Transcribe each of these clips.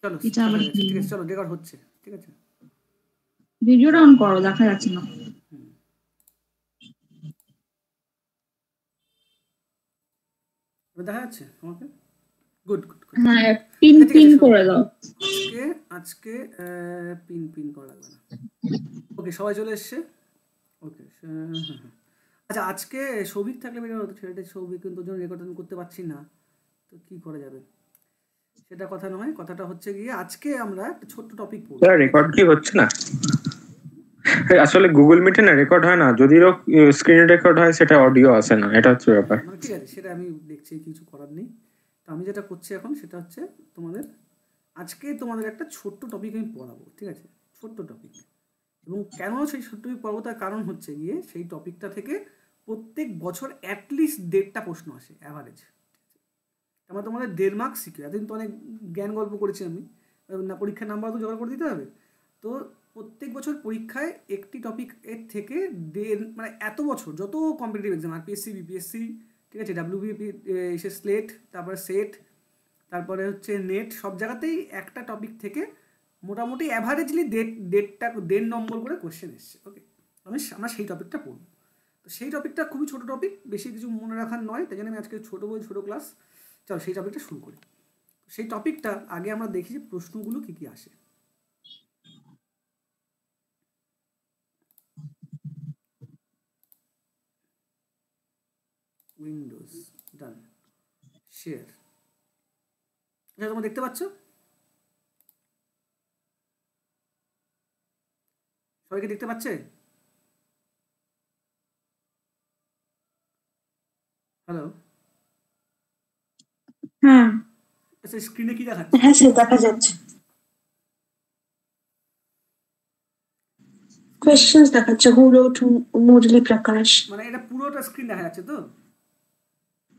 চলো এটা আবার কি? ঠিক আছে, চলো রেকর্ড হচ্ছে, ঠিক আছে। ভিডিওটা অন করো, দেখা যাচ্ছে না। দেখা যাচ্ছে আমাকে? Good good good. হ্যাঁ, পিন আচ্ছা ঠিক পিন আছে, শোনো, করে দাও। আজকে আজকে পিন পিন করা লাগবে না। ওকে, সবাই চলে এসছে। ওকে, হ্যাঁ হ্যাঁ। আচ্ছা, আজকে সৌভিক থাকলে বেরিয়ে হতো, ছেলেটা সৌভিক, কিন্তু ওর জন্য রেকর্ড আমি করতে পারছি না, তো কী করা যাবে সেটা কথা নয়। কথাটা হচ্ছে গিয়ে আজকে আমরা একটা ছোট্ট টপিক পড়ব। রেকর্ড কি হচ্ছে না? আসলে গুগল মিটে না রেকর্ড হয় না, যদিও স্ক্রিন রেকর্ড হয় সেটা অডিও আসে না, এটা হচ্ছে ব্যাপার। মানে ঠিক আছে, সেটা আমি দেখছি, কিছু করার নেই। তো আমি যেটা করছি এখন সেটা হচ্ছে আজকে তোমাদের একটা ছোট্ট টপিক আমি পড়াবো, ঠিক আছে? ছোট্ট টপিক। এবং কেন সেই ছোট্ট টপিক পড়াবো তার কারণ হচ্ছে গিয়ে সেই টপিকটা থেকে প্রত্যেক বছর অ্যাটলিস্ট 1.5টা প্রশ্ন আসে অ্যাভারেজ। আমরা তোমাদের 1.5 মার্কস শিখি, এতদিন তো অনেক জ্ঞান গল্প করেছি আমি, না পরীক্ষার নাম্বার তো জোগাড় করে দিতে হবে। তো প্রত্যেক বছর পরীক্ষায় একটি টপিক এর থেকে মানে এত বছর যত কম্পিটিটিভ এক্সাম, আরপিএসসি, বিপিএসসি, ঠিক আছে, ডাব্লিউবিপি, স্লেট, তারপরে সেট, তারপরে হচ্ছে নেট, সব জায়গাতেই একটা টপিক থেকে মোটামুটি অ্যাভারেজলি 1.5 নম্বর করে কোশ্চেন এসছে। ওকে, আমরা সেই টপিকটা পড়ব। তো সেই টপিকটা খুবই ছোটো টপিক, বেশি কিছু মনে রাখার নয়, তাই জন্য আমি আজকে ছোটো বই ছোটো ক্লাস। চলো সেই টপিকটা শুরু করি। সেই টপিকটা আগে আমরা দেখি যে প্রশ্নগুলো কী কী আসে। উইন্ডোজ ডান, শেয়ার। আচ্ছা, তোমরা দেখতে পাচ্ছ? সবাইকে দেখতে পাচ্ছে? হ্যালো? হ্যাঁ। আচ্ছা, স্ক্রিনে কি দেখাচ্ছে? হ্যাঁ স্যার, দেখা যাচ্ছে। কোয়েশ্চেন্স দেখাচ্ছে, হু রোট মুরলি প্রকাশ। মানে এটা পুরোটা স্ক্রিন দেখা যাচ্ছে তো?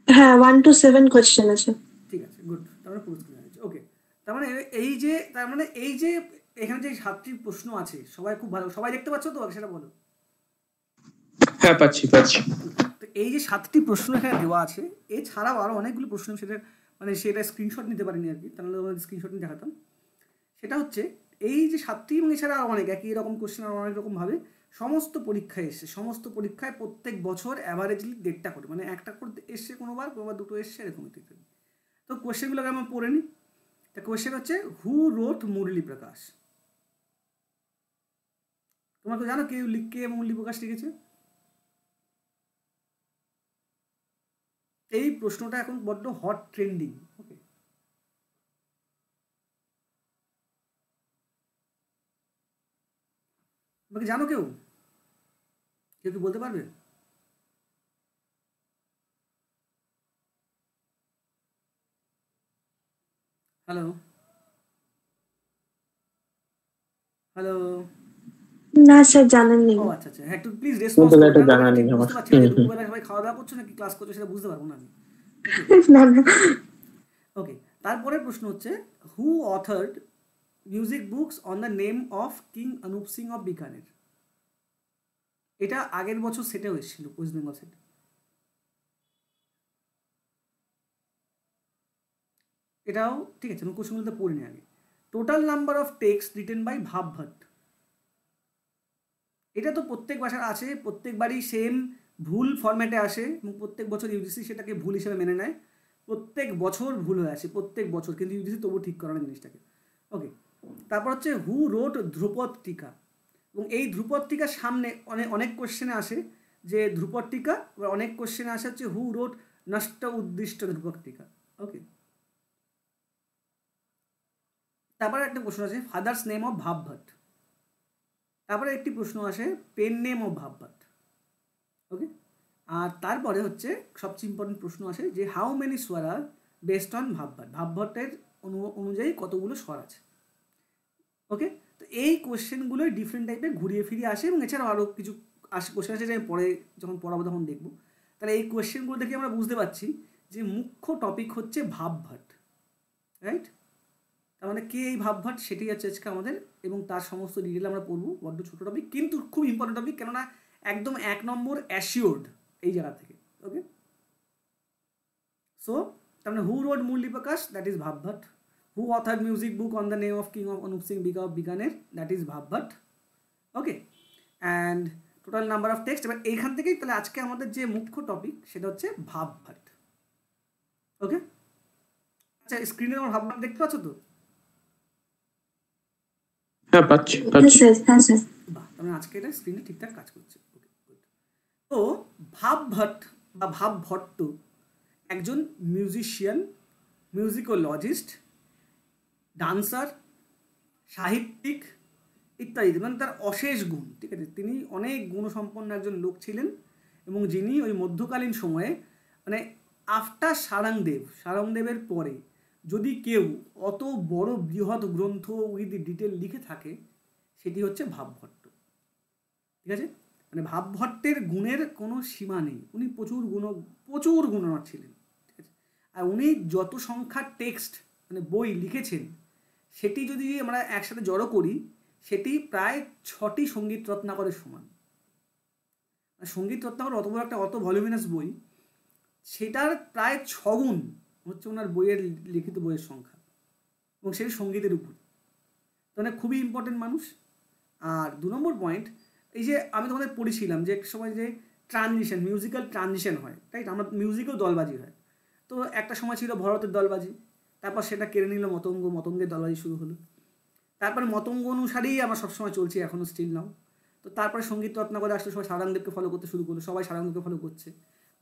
হ্যাঁ, 1 to 7 কোয়েশ্চেন আছে। ঠিক আছে, গুড, তারপরে পুরো স্ক্রিন দেখা যাচ্ছে। ওকে, তার মানে এই যে এখানে যে 7টি প্রশ্ন আছে, সবাই খুব ভালো, সবাই দেখতে পাচ্ছ তো? সেটা বলো। হ্যাঁ, পাচ্ছি। তো এই যে 7টি প্রশ্ন এখানে দেওয়া আছে, এছাড়াও আরও অনেকগুলো প্রশ্ন, সেটা স্ক্রিনশট নিতে পারিনি আর কি, তাহলে আমাদের স্ক্রিনশট নিয়ে দেখাতাম। সেটা হচ্ছে এই যে 7টি এবং এছাড়া আরও অনেক একই রকম কোশ্চেন আর অনেক রকমভাবে সমস্ত পরীক্ষায় এসছে। সমস্ত পরীক্ষায় প্রত্যেক বছর অ্যাভারেজলি 1.5টা করে, মানে একটা করে এসছে, কোনোবার 2 এসছে, এরকম ইত্যাদি। তো কোশ্চেনগুলোকে আমরা পড়ে নিই। তা কোশ্চেন হচ্ছে, হু রোট মুরলী প্রকাশ? তোমরা তো জানো কে মুরলী প্রকাশ লিখেছে? এই প্রশ্নটা এখন বড্ড হট, ট্রেন্ডিং। ওকে, তোমাকে জানো কেউ কি বলতে পারবে? হ্যালো? হ্যালো? না স্যার, জানেন নেই। ও আচ্ছা আচ্ছা, হ্যাঁ, একটু প্লিজ রেসপন্স করো। এটা জানা নেই আমার। বুঝতে পারছি না যে দুপুরবেলা সবাই খাওয়া দাওয়া করছো নাকি ক্লাস করছো, সেটা বুঝতে পারবো না আমি। না না। ওকে, তারপরের প্রশ্ন হচ্ছে, who authored music books on the name of king Anup Singh of Bikaner? এটা আগের বছর সেটেও এসেছিল, ওয়েস্ট বেঙ্গল সেটে। এটাও ঠিক আছে, আমি কোশ্চেনগুলোতে পড়িনি আগে। Total number of text written by Bhav Bhatt? এটা তো প্রত্যেক ভাষার আছে, প্রত্যেকবারই সেম ভুল ফরম্যাটে আসে, এবং প্রত্যেক বছর ইউজিসি সেটাকে ভুল হিসেবে মেনে নেয়। প্রত্যেক বছর ভুল হয়ে আসে, প্রত্যেক বছর, কিন্তু ইউজিসি তবু ঠিক করে না জিনিসটাকে। ওকে, তারপর হচ্ছে, হু রোট ধ্রুপদ টিকা? এবং এই ধ্রুপদ টিকার সামনে অনেক কোশ্চেনে আসে যে ধ্রুপদ টিকা, এবার অনেক কোশ্চেনে আসে হচ্ছে হু রোট নষ্ট উদ্দিষ্ট ধ্রুপদ টিকা? ওকে, তারপরে একটা প্রশ্ন আছে, ফাদার্স নেম অফ ভাব ভট্ট? তারপরে একটি প্রশ্ন আসে, পেন নেম অফ ভাব ভট্ট? ওকে, আর তারপরে হচ্ছে সবচেয়ে ইম্পর্টেন্ট প্রশ্ন আসে যে হাউ মেনি স্বর আর বেসড অন ভাব ভট্ট? ভাব ভট্টের অনুযায়ী কতগুলো স্বর আছে? ওকে, তো এই কোশ্চেনগুলোই ডিফারেন্ট টাইপের ঘুরিয়ে ফিরিয়ে আসে, এবং এছাড়াও আরও কিছু কোশ্চেন আছে যে আমি পরে যখন পড়াবো তখন দেখবো। তাহলে এই কোশ্চেনগুলো দেখে আমরা বুঝতে পারছি যে মুখ্য টপিক হচ্ছে ভাব ভট্ট, রাইট? তার মানে কে এই ভাব ভট্ট, সেটাই হচ্ছে আজকে আমাদের, এবং তার সমস্ত ডিটেল আমরা পড়বো। বড্ড ছোটো টপিক, কিন্তু খুব ইম্পর্টেন্ট টপিক, কেননা একদম 1 নম্বর অ্যাসিওর্ড এই জায়গা থেকে। ওকে, সো তার মানে who wrote Murali Prakash, that is Bhav Bhatt. Who author music book on the name of king of Anup Singh Bikaner, that is Bhav Bhatt. Okay, and total number of text. এবার এইখান থেকেই তাহলে আজকে আমাদের যে মুখ্য টপিক সেটা হচ্ছে ভাব ভট্ট। ওকে, আচ্ছা স্ক্রিনে আমার ভাব ভট্ট দেখতে পাচ্ছ তো? হ্যাঁ পাচ্ছি Yes, পাচ্ছি। sir. Yes, sir. বাহ, তার মানে আজকে এটা স্ক্রিনে ঠিকঠাক কাজ করছে। ওকে, গুড। তো ভাব ভট্ট বা ভাব ভট্ট একজন মিউজিশিয়ান, মিউজিকোলজিস্ট, ডান্সার, সাহিত্যিক ইত্যাদি, মানে তার অশেষ গুণ, ঠিক আছে, তিনি অনেক গুণসম্পন্ন একজন লোক ছিলেন এবং যিনি ওই মধ্যকালীন সময়ে মানে আফটার সারংদেবের পরে যদি কেউ অত বড় বৃহৎ গ্রন্থ উইথ ডিটেল লিখে থাকে সেটি হচ্ছে ভাবভট্ট। ঠিক আছে, মানে ভাবভট্টের গুণের কোনো সীমা নেই, উনি প্রচুর গুণবান ছিলেন। ঠিক আছে, আর উনি যত সংখ্যার টেক্সট মানে বই লিখেছেন সেটি যদি আমরা একসাথে জড়ো করি সেটি প্রায় 6টি সঙ্গীত রত্নাকরের সমান। সঙ্গীত রত্নাকর অত বড় একটা অত ভলিউমিনাস বই, সেটার প্রায় 6 গুণ হচ্ছে ওনার বইয়ের লিখিত বইয়ের সংখ্যা, এবং সেটি সঙ্গীতের উপর। মানে খুবই ইম্পর্টেন্ট মানুষ। আর 2 নম্বর পয়েন্ট, এই যে আমি তোমাদের পড়েছিলাম যে এক সময় যে ট্রানজিশন, মিউজিক্যাল ট্রানজিশন হয়, রাইট? আমরা মিউজিকেও দলবাজি হয়। তো একটা সময় ছিল ভরতের দলবাজি, তারপর সেটা কেড়ে নিল মতঙ্গের দলবাজি শুরু হলো। তারপরে মতঙ্গ অনুসারেই আমরা সবসময় চলছি, এখনও স্টিল নাও। তো তারপরে সঙ্গীত রত্নাকরে আসলে সবাই সারংদেবকে ফলো করতে শুরু করলো, সবাই সারংদেবকে ফলো করছে।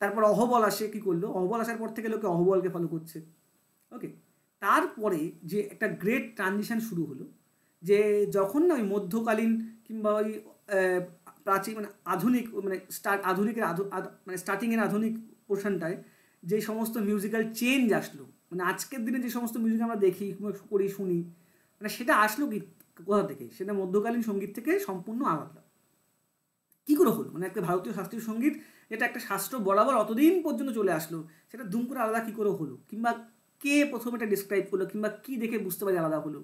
তারপর অহবল আসে, কী করলো? অহবল আসার পর থেকে লোকে অহবলকে ফলো করছে। ওকে, তারপরে যে একটা গ্রেট ট্রানজিশন শুরু হলো, যে যখন না ওই মধ্যকালীন কিংবা ওই প্রাচীন মানে আধুনিক মানে আধুনিকের মানে স্টার্টিংয়ের আধুনিক পোর্শনটায় যে সমস্ত মিউজিক্যাল চেঞ্জ আসলো, মানে আজকের দিনে যে সমস্ত মিউজিক আমরা দেখি করি শুনি, মানে সেটা আসলো কি কোথা থেকে? সেটা মধ্যকালীন সঙ্গীত থেকে সম্পূর্ণ আলাদা। কী করে হলো? মানে একটা ভারতীয় শাস্ত্রীয় সঙ্গীত যেটা একটা শাস্ত্র বরাবর অতদিন পর্যন্ত চলে আসলো, সেটা দুম করে আলাদা কী করে হলো? কিংবা কে প্রথমে এটা ডিসক্রাইব করলো, কিংবা কী দেখে বুঝতে পারি আলাদা হলো?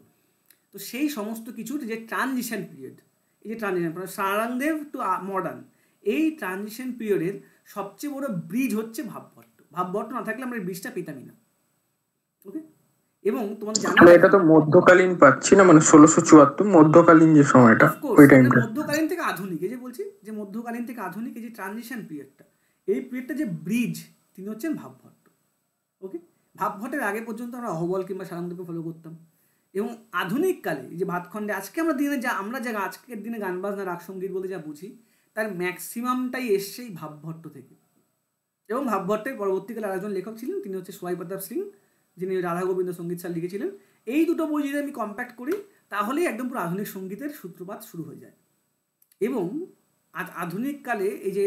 তো সেই সমস্ত কিছুর যে ট্রানজিশন পিরিয়ড, এই যে ট্রানজিশন সারংদেব টু মডার্ন, এই ট্রানজিশন পিরিয়ডের সবচেয়ে বড় ব্রিজ হচ্ছে ভাবভট্ট। ভাবভট্ট না থাকলে আমরা এই ব্রিজটা পেতামই না। ওকে, এবং তোমাদের জানো এটা তো মধ্যকালীন পাচ্ছি না, মানে 1674 মধ্যকালীন যে সময়টা, ওই টাইমটা মধ্যকালীন থেকে আধুনিক, এই যে বলছি যে মধ্যকালীন থেকে আধুনিক, এই যে ট্রানজিশন পিরিয়ডটা, এই পিরিয়ডটা যে ব্রিজ, তিনি হচ্ছেন ভাবভট্ট। ওকে, ভাবভট্টের আগে পর্যন্ত আমরা অহবল কিংবা সারংদেবকে ফলো করতাম, এবং আধুনিক কালে এই যে ভাতখণ্ডে আজকে আমরা দিনে আজকের দিনে গান বাজনা রাগ সঙ্গীত বলতে যা বুঝি, তার ম্যাক্সিমামটাই এসছেই ভাবভট্ট থেকে। এবং ভাবভট্টের পরবর্তীকালে আরেকজন লেখক ছিলেন, তিনি হচ্ছে সোয়াই প্রতাপ সিং, যিনি রাধা গোবিন্দ সঙ্গীত সার লিখেছিলেন। এই দুটো বই যদি আমি কম্প্যাক্ট করি তাহলেই একদম পুরো আধুনিক সঙ্গীতের সূত্রপাত শুরু হয়ে যায়। এবং আধুনিক কালে এই যে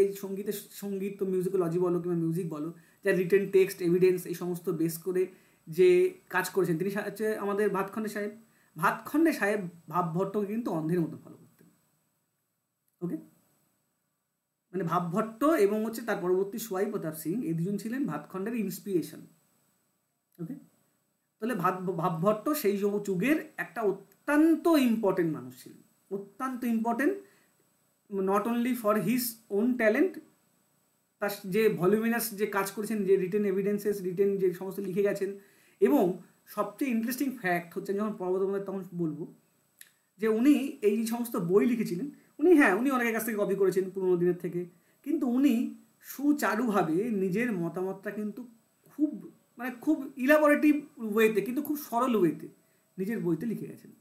সঙ্গীত তো মিউজিকোলজি বলো কিংবা মিউজিক বলো, যা রিটেন টেক্সট এভিডেন্স এই সমস্ত বেস করে যে কাজ করেছেন, তিনি হচ্ছে আমাদের ভাতখণ্ডে সাহেব ভাবভট্টকে কিন্তু অন্ধের মতো ফলো করতেন। ওকে, মানে ভাবভট্ট এবং হচ্ছে তার পরবর্তী সোয়াই প্রতাপ সিং, এই দুজন ছিলেন ভাতখণ্ডের ইন্সপিরেশন। ওকে, তাহলে ভাবভট্ট সেই যুগের একটা অত্যন্ত ইম্পর্টেন্ট মানুষ ছিলেন, অত্যন্ত important, not only for his own talent, তার যে ভলিউমিনাস যে কাজ করেছেন, যে রিটেন এভিডেন্সেস রিটেন যে সমস্ত লিখে গেছেন। এবং সবচেয়ে ইন্টারেস্টিং ফ্যাক্ট হচ্ছে, যখন পরবর্তী তখন বলবো, যে উনি এই সমস্ত বই লিখেছিলেন, উনি অনেকের কাছ থেকে কপি করেছেন পুরোনো দিনের থেকে, কিন্তু উনি সুচারুভাবে নিজের মতামতটা কিন্তু খুব ইলাবোরেটিভ ওয়েতে, কিন্তু খুব সরল ওয়েতে নিজের বইতে লিখে গেছেন।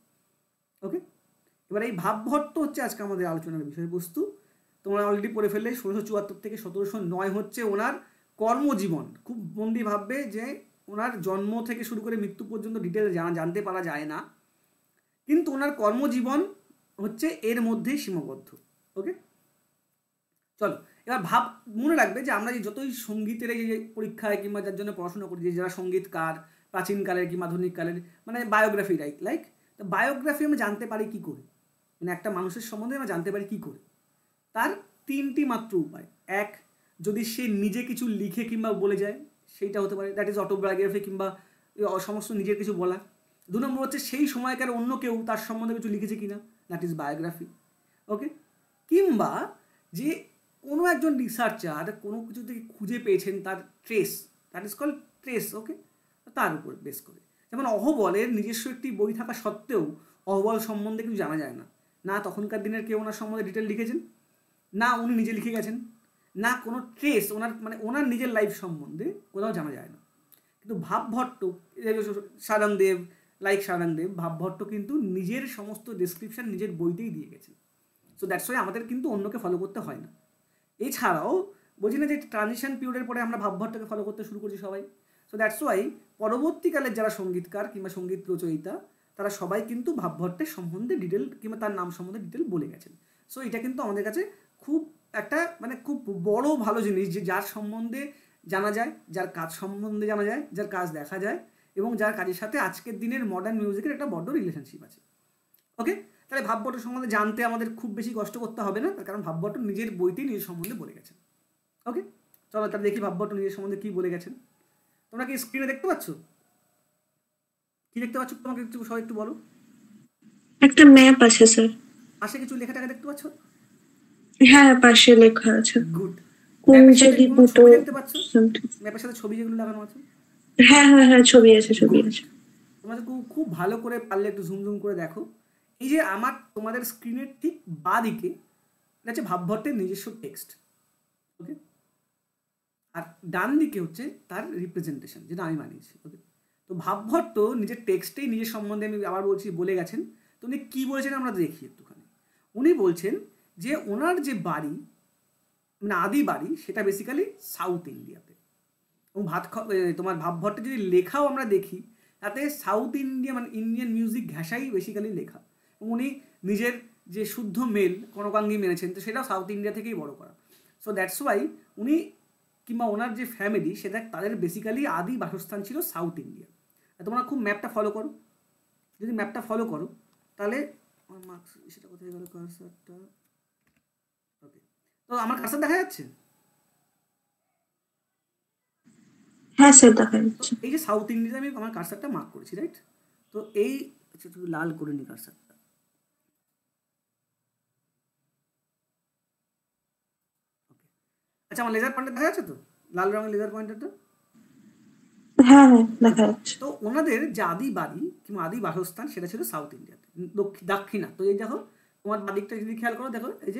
ওকে, এবার এই ভাবভট্ট হচ্ছে আজকে আমাদের আলোচনার বিষয়বস্তু। তোমরা অলরেডি পড়ে ফেললে 1674 থেকে 1709 হচ্ছে ওনার কর্মজীবন। খুব মন দিয়ে ভাববে যে ওনার জন্ম থেকে শুরু করে মৃত্যু পর্যন্ত ডিটেল জানতে পারা যায় না, কিন্তু ওনার কর্মজীবন হচ্ছে এর মধ্যেই সীমাবদ্ধ। ওকে, চলো এবার মনে রাখবে যে আমরা যতই সঙ্গীতের এই যে পরীক্ষায় কিংবা যার জন্য পড়াশোনা করি, যে যারা সঙ্গীতকার প্রাচীনকালের কিংবা আধুনিক কালের, মানে বায়োগ্রাফি লাইক তো বায়োগ্রাফি আমরা জানতে পারি কী করে, মানে একটা মানুষের সম্বন্ধে আমরা জানতে পারি কী করে? তার 3টি মাত্র উপায়। এক, যদি সে নিজে কিছু লিখে কিংবা বলে যায়, সেইটা হতে পারে, দ্যাট ইজ অটোবায়োগ্রাফি কিংবা সমস্ত নিজের কিছু বলা। 2 নম্বর হচ্ছে সেই সময়কার অন্য কেউ তার সম্বন্ধে কিছু লিখেছে কিনা, দ্যাট ইজ বায়োগ্রাফি। ওকে, কিংবা যে কোনো একজন রিসার্চার কোনো কিছু থেকে খুঁজে পেয়েছেন তার trace, that is called trace. Okay, তার উপর বেস করে। যেমন অহবলের নিজস্ব একটি বই থাকা সত্ত্বেও অহবল সম্বন্ধে কিছু জানা যায় না। না তখনকার দিনের কেউ ওনার সম্বন্ধে ডিটেল লিখেছেন, না উনি নিজে লিখে গেছেন, না কোনো ট্রেস ওনার নিজের লাইফ সম্বন্ধে কোথাও জানা যায় না। কিন্তু ভাবভট্ট, সারাংদেব, সারাংদেব, ভাবভট্ট কিন্তু নিজের সমস্ত ডেসক্রিপশন নিজের বইতেই দিয়ে গেছেন। সো দ্যাটস ওয়াই আমাদের কিন্তু অন্যকে ফলো করতে হয় না। এছাড়াও বলছি না যে ট্রানজিশন পিরিয়ডের পরে আমরা ভাবভট্টকে ফলো করতে শুরু করছি সবাই। সো দ্যাটস ওয়াই পরবর্তীকালের যারা সঙ্গীতকার কিংবা সঙ্গীত রচয়িতা তারা সবাই কিন্তু ভাবভট্টের সম্বন্ধে ডিটেল কিংবা তার নাম সম্বন্ধে ডিটেল বলে গেছেন। সো এটা কিন্তু আমাদের কাছে খুব একটা খুব বড় ভালো জিনিস যে যার সম্বন্ধে জানা যায়, যার কাজ সম্বন্ধে জানা যায়, যার কাজ দেখা যায় এবং যার কাজের সাথে আজকের দিনের মডার্ন মিউজিকের একটা বড় রিলেশনশিপ আছে। ওকে, তাহলে ভাবভট্ট সম্বন্ধে জানতে আমাদের খুব বেশি কষ্ট করতে হবে না, তার কারণ ভাবভট্ট নিজের বইতেই নিজের সম্বন্ধে বলে গেছেন। ওকে, চলো তাহলে দেখি ভাবভট্ট নিজের সম্বন্ধে কী বলে গেছেন। তোমরা কি স্ক্রিনে দেখতে পাচ্ছ? কি দেখতে পাচ্ছ তোমাকে একটু সবাই একটু বলো। একটা ম্যাপ আছে স্যার। পাশে কিছু লেখা টাকা দেখতে পাচ্ছ? হ্যাঁ, পাশে লেখা আছে। গুড। কোন জায়গায় দুটো দেখতে পাচ্ছ? ম্যাপের সাথে ছবি যেগুলো লাগানো আছে? হ্যাঁ হ্যাঁ হ্যাঁ, ছবি আছে, ছবি আছে। তোমাদের খুব ভালো করে পারলে একটু জুম জুম করে দেখো। এই যে আমার তোমাদের স্ক্রিনের ঠিক বাঁ দিকে এটা হচ্ছে ভাবভট্টের নিজস্ব টেক্সট। ওকে, আর ডান দিকে হচ্ছে তার রিপ্রেজেন্টেশন, যেটা আমি বানিয়েছি। ওকে, তো ভাবভট্ট নিজের টেক্সটেই নিজের সম্বন্ধে আমি আবার বলছি বলে গেছেন। তো উনি কী বলেছেন আমরা দেখি একটুখানি। উনি বলছেন যে ওনার যে বাড়ি আদি বাড়ি সেটা বেসিক্যালি সাউথ ইন্ডিয়াতে। এবং তোমার ভাবভট্টের যদি লেখাও আমরা দেখি তাতে সাউথ ইন্ডিয়া ইন্ডিয়ান মিউজিক ঘেঁষাই বেসিক্যালি লেখা। এবং উনি নিজের যে শুদ্ধ মেল কনকাঙ্গি মেনেছেন, তো সেটাও সাউথ ইন্ডিয়া থেকেই বড় করা। সো দ্যাটস ওয়াই উনি কিংবা ওনার যে ফ্যামিলি সেটা তাদের বেসিক্যালি আদি বাসস্থান ছিল সাউথ ইন্ডিয়া। তোমরা খুব ম্যাপটা ফলো করো, যদি ম্যাপটা ফলো করো তাহলে আমার মার্কস সেটা কোথায় গেল কারসারটা। ওকে, তো আমার কারসার দেখা যাচ্ছে? হ্যাঁ স্যার, দেখা যাচ্ছে। এই যে সাউথ ইন্ডিয়াতে আমি আমার কারসারটা মার্ক করেছি, রাইট? তো এই একটু লাল করে নি কারসারটা। ওকে, আচ্ছা আমার লেজার পয়েন্টার দেখা যাচ্ছে তো, লাল রঙের লেজার পয়েন্টারটা? হ্যাঁ হ্যাঁ, দেখা যাচ্ছে। তো ওনাদের যে আদি বাড়ি কিংবা আদি বাসস্থান সেটা ছিল সাউথ ইন্ডিয়াতে, দাক্ষিণা। তো এই দেখো তোমার বাদিকটা যদি খেয়াল করো, দেখো এই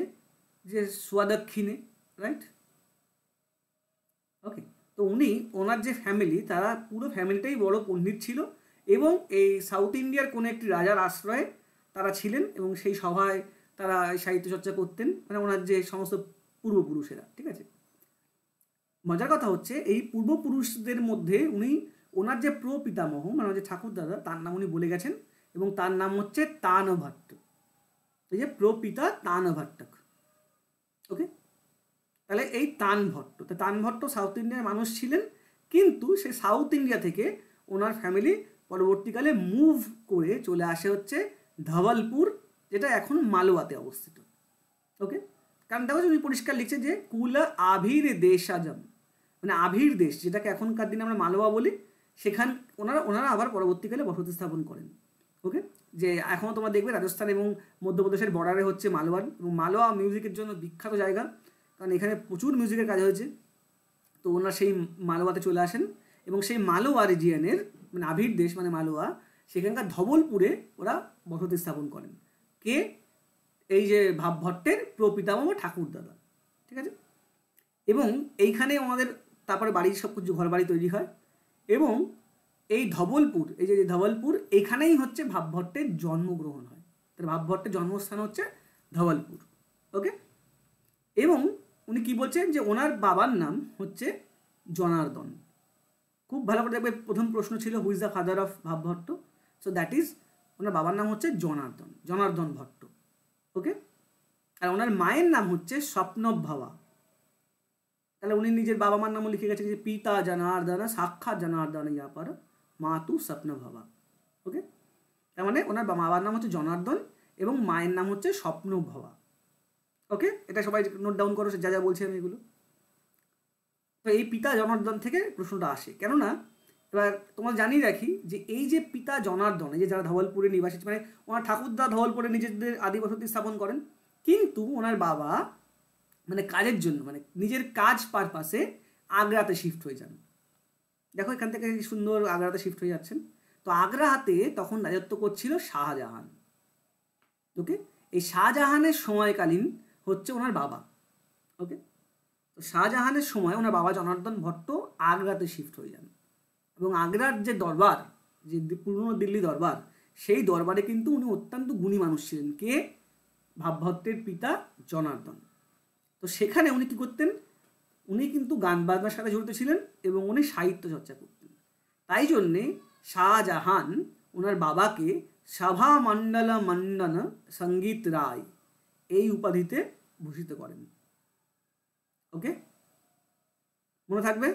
যে সোয়াদক্ষিণে, রাইট? ওকে, তো উনি ওনার যে ফ্যামিলি তারা পুরো ফ্যামিলিটাই বড় পণ্ডিত ছিল এবং এই সাউথ ইন্ডিয়ার কোনো একটি রাজার আশ্রয়ে তারা ছিলেন এবং সেই সভায় তারা সাহিত্য চর্চা করতেন, ওনার যে সমস্ত পূর্বপুরুষেরা। ঠিক আছে, মজার কথা হচ্ছে এই পূর্বপুরুষদের মধ্যে উনি ওনার যে প্রপিতামহ যে ঠাকুরদাদা তার নাম উনি বলে গেছেন এবং তার নাম হচ্ছে তানভট্ট। এই যে প্রপিতা তানভট্টক। ওকে, তাহলে এই তানভট্ট সাউথ ইন্ডিয়ার মানুষ ছিলেন, কিন্তু সে সাউথ ইন্ডিয়া থেকে ওনার ফ্যামিলি পরবর্তীকালে মুভ করে চলে আসে হচ্ছে ধবলপুর, যেটা এখন মালওয়াতে অবস্থিত। ওকে, কারণ দেখো উনি পরিষ্কার লিখছে যে কুল আভির দেশাজম, আভির দেশ, যেটাকে এখনকার দিনে আমরা মালওয়া বলি, সেখান ওনারা আবার পরবর্তীকালে বসতি স্থাপন করেন। ওকে, যে এখনও তোমরা দেখবে রাজস্থান এবং মধ্যপ্রদেশের বর্ডারে হচ্ছে মালওয়ার, এবং মালওয়া মিউজিকের জন্য বিখ্যাত জায়গা, কারণ এখানে প্রচুর মিউজিকের কাজ হয়েছে। তো ওনারা সেই মালওয়াতে চলে আসেন এবং সেই মালওয়া রিজিয়নের আভির দেশ মালওয়া, সেখানকার ধবলপুরে ওরা বসতি স্থাপন করেন। কে? এই যে ভাবভট্টের প্রপিতামহ ঠাকুরদাদা। ঠিক আছে, এবং এইখানে আমাদের তারপরে বাড়ির সব কিছু ঘর বাড়ি তৈরি হয় এবং এই ধবলপুর, এই যে ধবলপুর, এইখানেই হচ্ছে ভাবভট্টের জন্মগ্রহণ হয়। তার ভাবভট্টের জন্মস্থান হচ্ছে ধবলপুর। ওকে, এবং উনি কি বলছেন যে ওনার বাবার নাম হচ্ছে জনার্দন। খুব ভালো করে দেখবে, প্রথম প্রশ্ন ছিল who is the father of Bhavbhatt. So that is ওনার বাবার নাম হচ্ছে জনার্দন ভট্ট। ওকে, আর ওনার মায়ের নাম হচ্ছে স্বপ্নভাবা। তাহলে উনি নিজের বাবা মার নামও লিখে গেছেন যে পিতা জনার্দন সাক্ষাৎ জনার্দন ইয়াপার মাতু স্বপ্নভাবা। ওকে, তার ওনার বাবার নাম হচ্ছে জনার্দন এবং মায়ের নাম হচ্ছে স্বপ্নভাবা। ওকে, এটা সবাই নোট ডাউন করো, যা যা বলছি আমি এগুলো। তো এই পিতা জনার্দন থেকে প্রশ্নটা আসে, কেননা এবার তোমার জানিয়ে রাখি যে এই যে পিতা জনার্দন, এই যে যারা ধবলপুরে নিবাসী, ওনার ঠাকুরদা ধবলপুরে নিজেদের আদিবসতি স্থাপন করেন, কিন্তু ওনার বাবা কাজের জন্য নিজের কাজ পারপাসে আগ্রাতে শিফট হয়ে যান। দেখো এখান থেকে কি সুন্দর আগ্রাতে শিফট হয়ে যাচ্ছেন। তো আগ্রাতে তখন রাজত্ব করছিল শাহজাহান। ওকে, এই শাহজাহানের সময়কালীন হচ্ছে ওনার বাবা। ওকে, তো শাহজাহানের সময় ওনার বাবা জনার্দন ভট্ট আগ্রাতে শিফট হয়ে যান, এবং আগ্রার যে দরবার, যে পুরনো দিল্লি দরবার, সেই দরবারে কিন্তু উনি অত্যন্ত গুণী মানুষ ছিলেন। কে? ভাবভট্টের পিতা জনার্দন। তো সেখানে উনি কী করতেন? উনি কিন্তু গান বাজনার সাথে জড়িত ছিলেন এবং উনি সাহিত্য চর্চা করতেন। তাই জন্যে শাহজাহান ওনার বাবাকে সভা মণ্ডল মণ্ডন সঙ্গীত রায় এই উপাধিতে ভূষিত করেন। ওকে, মনে থাকবে?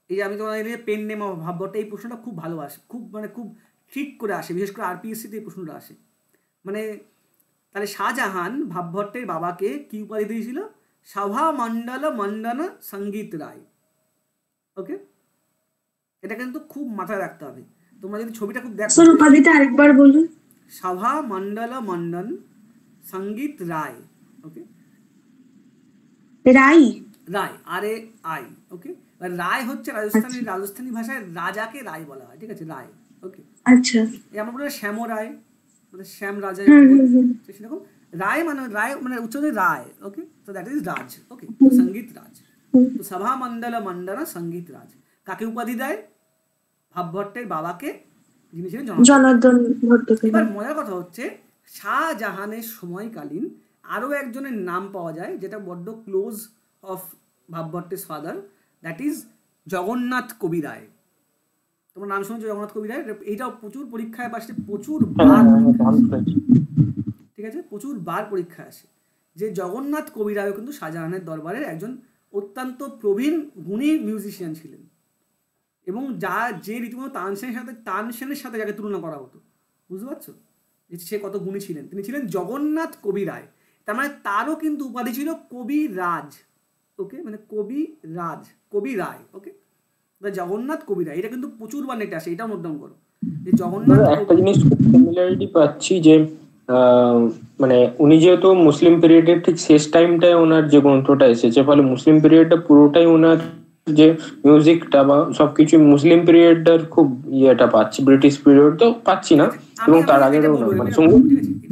এই যে আমি তোমাদের পেন নেম অফ ভাবভট্ট, এই প্রশ্নটা খুব ভালোবাসে, খুব মানে খুব ঠিক করে আসে, বিশেষ করে আরপিএসসিতে এই প্রশ্নটা আসে। মানে তাহলে শাহজাহান ভাবভট্টের বাবাকে কি উপাধি দিয়েছিল? সভা মণ্ডল মণ্ডন সঙ্গীত রায়। ওকে, এটা কিন্তু খুব মাথায় রাখতে হবে। তোমরা যদি ছবিটা খুব দেখো, স্যার উপাধিটা আরেকবার বলুন। সভা মণ্ডল মণ্ডন সঙ্গীত রায়। ওকে, রাই, রায়, RAI। ওকে, রায় হচ্ছে রাজস্থানী ভাষায় রাজাকে রায় বলা হয়, ঠিক আছে, রায়। ওকে, আচ্ছা, এই আমরা বলি শ্যাম রায়, মানে শ্যাম রাজা, সেরকম রায় মানে উচ্চারণে রায়। ওকে, তো দ্যাট ইজ রাজ। ওকে, সঙ্গীত রাজ। তো সভা মণ্ডল মণ্ডনা সঙ্গীত রাজ কাকে উপাধি দেয়? ভাবভট্টের বাবাকে, যিনি ছিলেন জনার্দন ভট্টকে। এবার মজার কথা হচ্ছে শাহজাহানের সময়কালীন আরও একজনের নাম পাওয়া যায়, যেটা বড্ড ক্লোজ অফ ভাবভট্টের father, that is Jagannath Kavi Rai. তোমার নাম শুনেছো জগন্নাথ কবি রায়? এইটাও প্রচুর পরীক্ষায় আসে, প্রচুর বার, ঠিক আছে, প্রচুর বার পরীক্ষায় আসে, যে জগন্নাথ কবি রায়ও কিন্তু শাহজাহানের দরবারের একজন অত্যন্ত প্রবীণ গুণী মিউজিশিয়ান ছিলেন, এবং যে রীতিমতো তানসেনের সাথে যাকে তুলনা করা হতো, বুঝতে পারছো যে সে কত গুণী ছিলেন? তিনি ছিলেন জগন্নাথ কবি রায়। তার মানে তারও কিন্তু উপাধি ছিল কবি রাজ। ওকে, মানে কবি রাজ, কবি রায়। ওকে, জগন্নাথ কবি রায়, এটা কিন্তু প্রচুরবার নেটে আসে, এটাও নোট ডাউন করো যে জগন্নাথ। একটা জিনিস সিমিলারিটি পাচ্ছি যে মানে উনি যেহেতু মুসলিম পিরিয়ডের ঠিক শেষ টাইমটায় ওনার যে গ্রন্থটা এসেছে, ফলে মুসলিম পিরিয়ডটা পুরোটাই ওনার যে মিউজিকটা বা সবকিছু মুসলিম পিরিয়ডটার খুব ইয়েটা পাচ্ছি, ব্রিটিশ পিরিয়ড তো পাচ্ছি না, এবং তার আগের মানে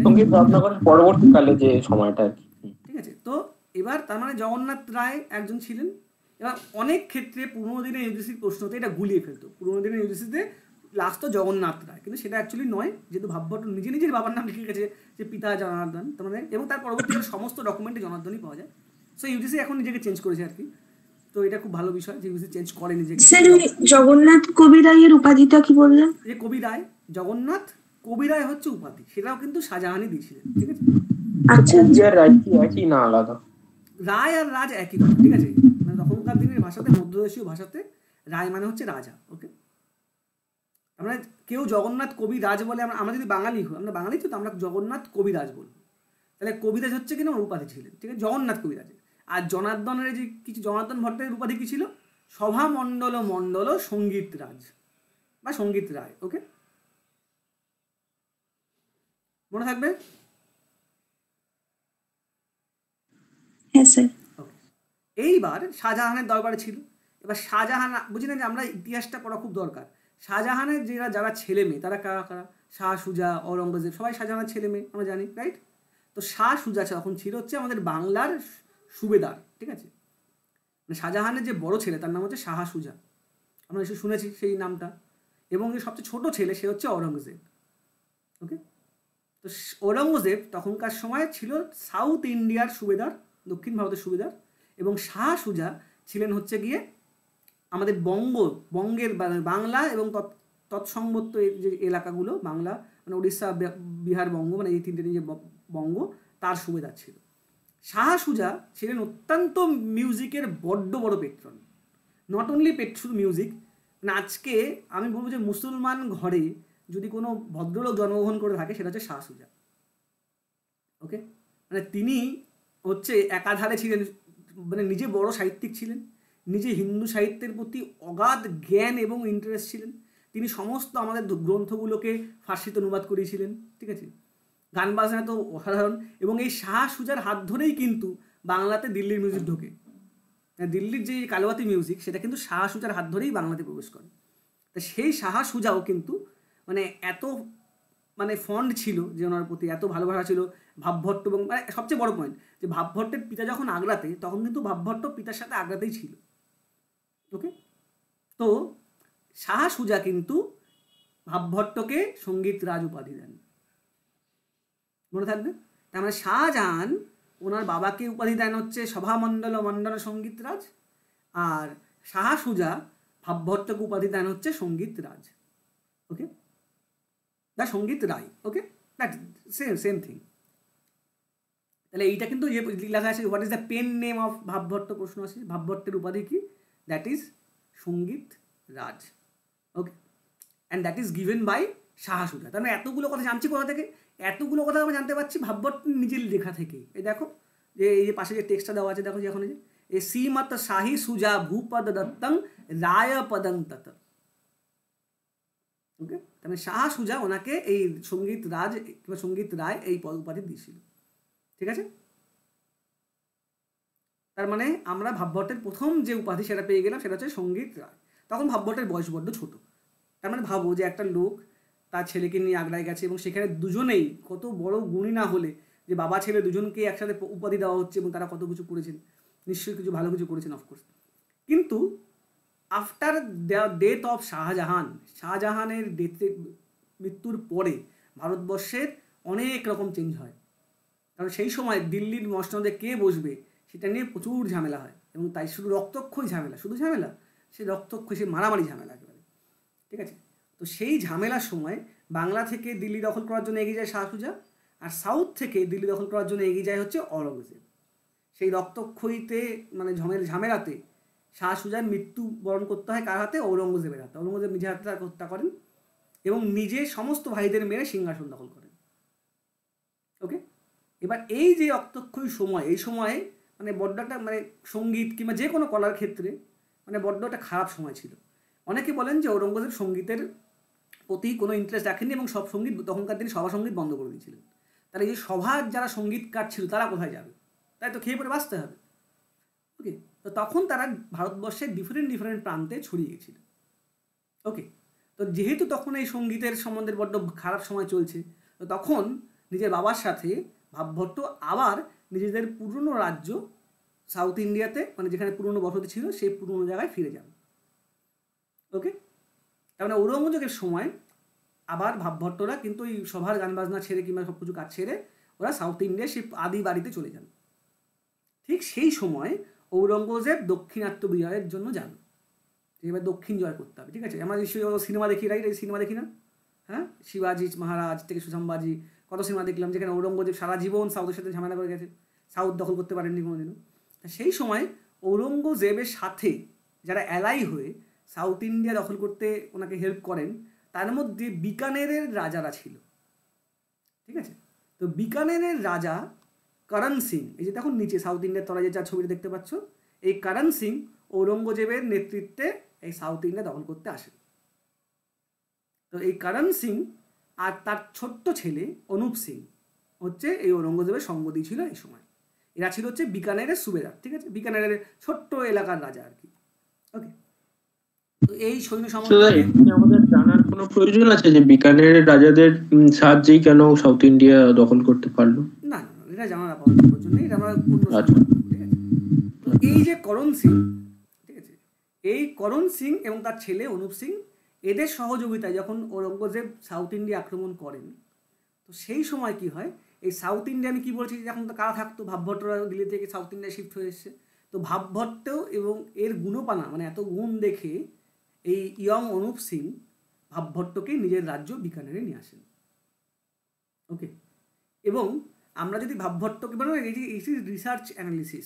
সঙ্গীত ভাবনা করার পরবর্তীকালে যে সময়টা আর কি। ঠিক আছে, তো এবার তার মানে জগন্নাথ রায় একজন ছিলেন। এবার অনেক ক্ষেত্রে পুরোনো দিনের ইউজিসির প্রশ্নতে এটা গুলিয়ে ফেলতো, পুরোনো দিনের ইউজিসিতে লাস্ট তো জগন্নাথ রায়, কিন্তু সেটা অ্যাকচুয়ালি নয়, যেহেতু ভাবভট্ট নিজের বাবার নাম লিখে গেছে যে পিতা জনার্দন, তোমাদের, এবং তার পরবর্তীকালে সমস্ত ডকুমেন্টে জনার্দনই পাওয়া যায়। সো ইউজিসি এখন নিজেকে চেঞ্জ করেছে আর কি, তো এটা খুব ভালো বিষয় যে ইউজিসি চেঞ্জ করে নিজেকে। স্যার জগন্নাথ কবি রায়ের উপাধিটা কি বললেন? যে কবি রায়, জগন্নাথ কবি রায় হচ্ছে উপাধি, সেটাও কিন্তু শাহজাহানই দিয়েছিলেন, ঠিক আছে। আচ্ছা, রায় কি একই না আলাদা? রায় আর রাজ একই কথা, ঠিক আছে, মানে তখনকার দিনের ভাষাতে, মধ্যদেশীয় ভাষাতে রায় মানে হচ্ছে রাজা। ওকে, আমরা কেউ জগন্নাথ কবি রাজ বলে, আমরা যদি বাঙালি হই, আমরা বাঙালি তো আমরা জগন্নাথ কবিরাজ বলবো, তাহলে কবিরাজ হচ্ছে কিনা ওর উপাধি ছিলেন, ঠিক আছে, জগন্নাথ কবিরাজ। আর জনার্দনের যে কিছু জনার্দন ভট্টের উপাধি কি ছিল? সভা মণ্ডল মণ্ডল সঙ্গীত রাজ বা সঙ্গীত রায়। ওকে, মনে থাকবে? হ্যাঁ স্যার। এইবার শাহজাহানের দরবারে ছিল। এবার শাহজাহান, বুঝি না যে আমরা ইতিহাসটা পড়া খুব দরকার। শাহজাহানের যারা ছেলে মেয়ে, তারা কারা কারা? শাহ সুজা, ঔরঙ্গজেব, সবাই শাহজাহানের ছেলে মেয়ে, আমরা জানি, রাইট? তো শাহ সুজা তখন ছিল হচ্ছে আমাদের বাংলার সুবেদার, ঠিক আছে, মানে শাহজাহানের যে বড় ছেলে তার নাম হচ্ছে শাহ সুজা, আমরা এসে শুনেছি সেই নামটা, এবং যে সবচেয়ে ছোট ছেলে সে হচ্ছে ঔরঙ্গজেব। ওকে, তো ঔরঙ্গজেব তখনকার সময় ছিল সাউথ ইন্ডিয়ার সুবেদার, দক্ষিণ ভারতের সুবেদার, এবং শাহ সুজা ছিলেন হচ্ছে গিয়ে আমাদের বঙ্গের বাংলা এবং তৎসংবদ্ধ যে এলাকাগুলো, বাংলা মানে উড়িষ্যা, বিহার, বঙ্গ, মানে এই তিনটে যে বঙ্গ, তার সুবেদার ছিল। শাহ সুজা ছিলেন অত্যন্ত মিউজিকের বড্ড বড় পেট্রন। নট অনলি শুধু মিউজিক, মানে আজকে আমি বলবো যে মুসলমান ঘরে যদি কোনো ভদ্রলোক জন্মগ্রহণ করে থাকে সেটা হচ্ছে শাহ সুজা। ওকে, মানে তিনি হচ্ছে একাধারে ছিলেন, মানে নিজে বড় সাহিত্যিক ছিলেন, নিজে হিন্দু সাহিত্যের প্রতি অগাধ জ্ঞান এবং ইন্টারেস্ট ছিলেন। তিনি সমস্ত আমাদের গ্রন্থগুলোকে ফার্সিতে অনুবাদ করিয়েছিলেন, ঠিক আছে, গান বাজনা তো অসাধারণ। এবং এই শাহ সুজার হাত ধরেই কিন্তু বাংলাতে দিল্লির মিউজিক ঢোকে, দিল্লির যে কালওয়াতি মিউজিক সেটা কিন্তু শাহ সুজার হাত ধরেই বাংলাতে প্রবেশ করে। তা সেই শাহ সুজাও কিন্তু মানে এত মানে ফন্ড ছিল যে ওনার প্রতি, এত ভালোবাসা ছিল ভাবভট্ট, এবং মানে সবচেয়ে বড় পয়েন্ট যে ভাবভট্টের পিতা যখন আগ্রাতে, তখন কিন্তু ভাবভট্ট পিতার সাথে আগ্রাতেই ছিল। ওকে, তো শাহ সুজা কিন্তু ভাবভট্টকে সঙ্গীত রাজ উপাধি দেন, মনে থাকবে। তার মানে শাহজাহান ওনার বাবাকে উপাধি দেন হচ্ছে সভামণ্ডল মণ্ডল সঙ্গীত রাজ, আর শাহ সুজা ভাবভট্টকে উপাধি দেন হচ্ছে সঙ্গীত রাজ। ওকে, দা Sangeet Rai. Okay, that same thing. তাহলে এইটা কিন্তু যে লেখা আছে, what is the pen name of Bhavbhatt, প্রশ্ন আছে ভাবভট্টের উপাধি কি, that is Sangeet Raj. Okay, and that is given by Shah Shuja. তার মানে এতগুলো কথা জানছি কোথা থেকে, এতগুলো কথা আমরা জানতে পারছি ভাবভট্ট নিজের লেখা থেকে। এই দেখো যে এই যে পাশে যে টেক্সটটা দেওয়া আছে, দেখো যে এখন যে এই শ্রীমত শাহী সুজা ভূপদ দত্তং রায় পদং তত। ওকে, তার মানে শাহ সুজা ওনাকে এই সঙ্গীত রাজ কিংবা সঙ্গীত রায় এই পদ উপাধি দিয়েছিল। ঠিক আছে, তার মানে আমরা ভাবভট্টের প্রথম যে উপাধি সেটা পেয়ে গেলাম, সেটা হচ্ছে সঙ্গীত রায়। তখন ভাবভট্টের বয়স বড্ড ছোট। তার মানে ভাবো যে একটা লোক তার ছেলেকে নিয়ে আগ্রায় গেছে, এবং সেখানে দুজনেই কত বড় গুণী না হলে যে বাবা ছেলে দুজনকে একসাথে উপাধি দেওয়া হচ্ছে, এবং তারা কত কিছু করেছেন, নিশ্চয়ই কিছু ভালো কিছু করেছেন অফকোর্স। কিন্তু after the death of Shahjahan, শাহজাহানের মৃত্যুর পরে ভারতবর্ষের অনেক রকম চেঞ্জ হয়। কারণ সেই সময় দিল্লির মসনদে কে বসবে সেটা নিয়ে প্রচুর ঝামেলা হয়, এবং তাই শুধু রক্তক্ষয়ী ঝামেলা, শুধু ঝামেলা, সে রক্তক্ষয়ী, সে মারামারি ঝামেলা একেবারে। ঠিক আছে, তো সেই ঝামেলার সময় বাংলা থেকে দিল্লি দখল করার জন্য এগিয়ে যায় শাহ সুজা, আর সাউথ থেকে দিল্লি দখল করার জন্য এগিয়ে যায় হচ্ছে ঔরঙ্গজেব। সেই রক্তক্ষয়ীতে মানে ঝামেলাতে শাহ সুজার মৃত্যু বরণ করতে হয় কার হাতে, ঔরঙ্গজেবের হাতে। ঔরঙ্গজেব নিজের হাতে তাকে হত্যা করেন এবং নিজে সমস্ত ভাইদের মেরে সিংহাসন দখল করেন। ওকে, এবার এই যে রক্তক্ষয়ী সময়, এই সময়ে মানে বড্ড একটা মানে সঙ্গীত কিংবা যে কোনো কলার ক্ষেত্রে মানে বড্ড একটা খারাপ সময় ছিল। অনেকে বলেন যে ঔরঙ্গজেব সঙ্গীতের প্রতি কোনো ইন্টারেস্ট রাখেননি, এবং সব সঙ্গীত তখনকার দিনে সভা সঙ্গীত বন্ধ করে দিয়েছিলেন। তাহলে এই যে সভার যারা সঙ্গীতকার ছিল তারা কোথায় যাবে, তাই তো খেয়ে পরে বাঁচতে হবে। ওকে, তো তখন তারা ভারতবর্ষের ডিফারেন্ট প্রান্তে ছড়িয়ে গেছিল। ওকে, তো যেহেতু তখন এই সঙ্গীতের সম্বন্ধে বড্ড খারাপ সময় চলছে, তো তখন নিজের বাবার সাথে ভাবভট্ট আবার নিজেদের পুরনো রাজ্য সাউথ ইন্ডিয়াতে, মানে যেখানে পুরনো বসতি ছিল সেই পুরনো জায়গায় ফিরে যান। ওকে, তার মানে ঔরঙ্গজেবের সময় আবার ভাবভট্টরা কিন্তু এই সভার গান বাজনা ছেড়ে কিংবা সব কিছু কাজ ছেড়ে ওরা সাউথ ইন্ডিয়ার সেই আদি বাড়িতে চলে যান। ঠিক সেই সময় ঔরঙ্গজেব দক্ষিণাত্য বিজয়ের জন্য যান, এবার দক্ষিণ জয় করতে হবে। ঠিক আছে, আমরা সিনেমা দেখি, রাইট? এই সিনেমা দেখি না, হ্যাঁ, শিবাজি মহারাজ থেকে সুসম্বাজি, কত সিনেমা দেখলাম যেখানে ঔরঙ্গজেব সারা জীবন সাউথের সাথে ঝামেলা করে গেছে, সাউথ দখল করতে পারেননি কোনোদিনও। সেই সময় ঔরঙ্গজেবের সাথে যারা অ্যালাই হয়ে সাউথ ইন্ডিয়া দখল করতে ওনাকে হেল্প করেন, তার মধ্যে বিকানেরের রাজারা ছিল। ঠিক আছে, তো বিকানেরের রাজা করণ সিং, এই যে দেখুন নিচে সাউথ ইন্ডিয়ার তলায় যে যা ছবিটা দেখতে পাচ্ছ, এই করণ সিং ঔরঙ্গজেবের নেতৃত্বে এই সাউথ ইন্ডিয়া দখল করতে আসেন। তো এই করণ সিং আর তার ছোট্ট ছেলে অনুপ সিং হচ্ছে এই ঔরঙ্গজেবের সঙ্গ দিয়েছিল এই সময়। এরা ছিল হচ্ছে বিকানেরের সুবেদার। ঠিক আছে, বিকানেরের ছোট্ট এলাকার রাজা আর কি। ওকে, তো এই সৈন্য সামন্ত আমাদের জানার কোনো প্রয়োজন আছে যে বিকানেরের রাজাদের সাহায্যেই কেন সাউথ ইন্ডিয়া দখল করতে পারলো? না, এটা জানার আপাতত প্রয়োজন নেই, এটা আমরা পূর্ণ। ঠিক আছে, তো এই যে করণ সিং, ঠিক আছে, এই করণ সিং এবং তার ছেলে অনুপ সিং, এদের সহযোগিতায় যখন ঔরঙ্গজেব সাউথ ইন্ডিয়া আক্রমণ করেন, তো সেই সময় কি হয়, এই সাউথ ইন্ডিয়া আমি কি বলছি, এখন তো কারা থাকতো, ভাবভট্টরা দিল্লি থেকে সাউথ ইন্ডিয়া শিফট হয়ে এসছে। তো ভাবভট্ট এবং এর গুণপানা মানে এত গুণ দেখে এই ইয়ং অনুপ সিং ভাবভট্টকে নিজের রাজ্য বিকানেরে নিয়ে আসেন। ওকে, এবং আমরা যদি ভাবভট্টকে মানে এই রিসার্চ অ্যানালিসিস,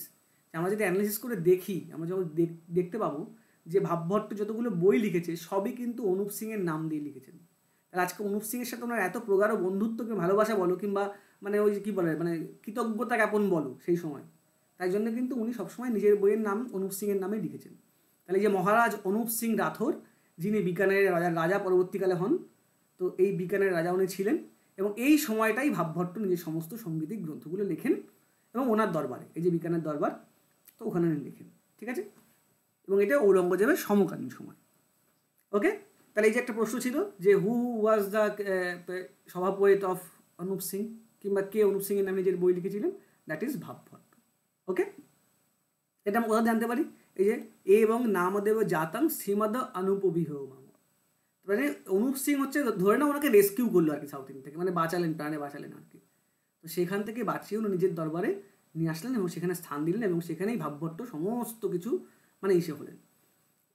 আমরা যদি অ্যানালিসিস করে দেখি, আমরা যখন দেখতে পাবো যে ভাবভট্ট যতগুলো বই লিখেছে সবই কিন্তু অনুপ সিংয়ের নাম দিয়ে লিখেছেন। তাহলে আজকে অনুপ সিংয়ের সাথে ওনার এত প্রগাঢ় বন্ধুত্বকে ভালোবাসা বলো কিংবা মানে ওই যে কী বলে মানে কৃতজ্ঞতা জ্ঞাপন বলো সেই সময়, তাই জন্য কিন্তু উনি সবসময় নিজের বইয়ের নাম অনুপ সিংয়ের নামে লিখেছেন। তাহলে যে মহারাজ অনুপ সিং রাথোর, যিনি বিকানের রাজা পরবর্তীকালে হন, তো এই বিকানের রাজা উনি ছিলেন, এবং এই সময়টাই ভাবভট্ট নিজের সমস্ত সাংগীতিক গ্রন্থগুলো লেখেন এবং ওনার দরবারে, এই যে বিকানের দরবার, তো ওখানে উনি লেখেন। ঠিক আছে, এবং এটা ঔরঙ্গজেবের সমকালীন সময়। ওকে, তাহলে এই যে একটা প্রশ্ন ছিল যে হু ওয়াজ দ্য সভা পোয়েট অফ অনুপ সিং, কিংবা কে অনুপ সিংয়ের নামে যে বই লিখেছিলেন, দ্যাট ইজ ভাবভট্ট। ওকে, এটা আমরা কোথাও জানতে পারি, এই যে এ এবং নামদেব জাতাং শ্রীমদ অনুপবিহ মাম, মানে অনুপ সিং হচ্ছে ধরে না ওনাকে রেস্কিউ করলো আর কি সাউথ ইন্ডিয়া থেকে, মানে বাঁচালেন, প্রাণে বাঁচালেন আর কি। তো সেখান থেকে বাঁচিয়ে উনি নিজের দরবারে নিয়ে আসলেন এবং সেখানে স্থান দিলেন, এবং সেখানেই ভাবভট্ট সমস্ত কিছু মানে ইসে হলেন।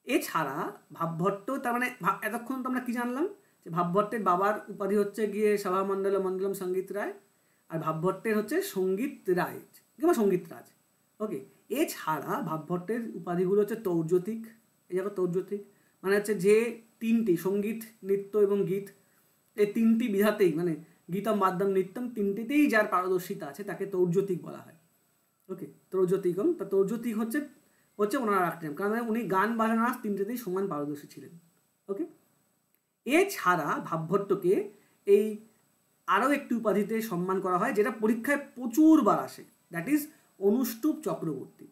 এছাড়া ভাবভট্ট, তার মানে এতক্ষণ তো আমরা কি জানলাম, যে ভাবভট্টের বাবার উপাধি হচ্ছে গিয়ে সভামণ্ডল মণ্ডলম সঙ্গীত রায়, আর ভাবভট্টের হচ্ছে সঙ্গীত রায় কিংবা সঙ্গীত রাজ। ওকে, এছাড়া ভাবভট্টের উপাধিগুলো হচ্ছে তৌর্যতিক, এই দেখো তৌর্যতিক মানে হচ্ছে যে তিনটি সঙ্গীত, নৃত্য এবং গীত, এই তিনটি বিধাতেই মানে গীতম বাদ্যম নৃত্যম তিনটিতেই যার পারদর্শিতা আছে তাকে তৌর্যতিক বলা হয়। ওকে, তৌর্যতিকম, তা তৌর্যতিক হচ্ছে ওনার একটা নাম, কারণ উনি গান বাজনা তিনটেতেই সমান পারদর্শী ছিলেন। ওকে, এছাড়া ভাবভট্টকে এই আরও একটি উপাধিতে সম্মান করা হয় যেটা পরীক্ষায় প্রচুরবার আসে, দ্যাট ইজ অনুষ্টুপ চক্রবর্তী।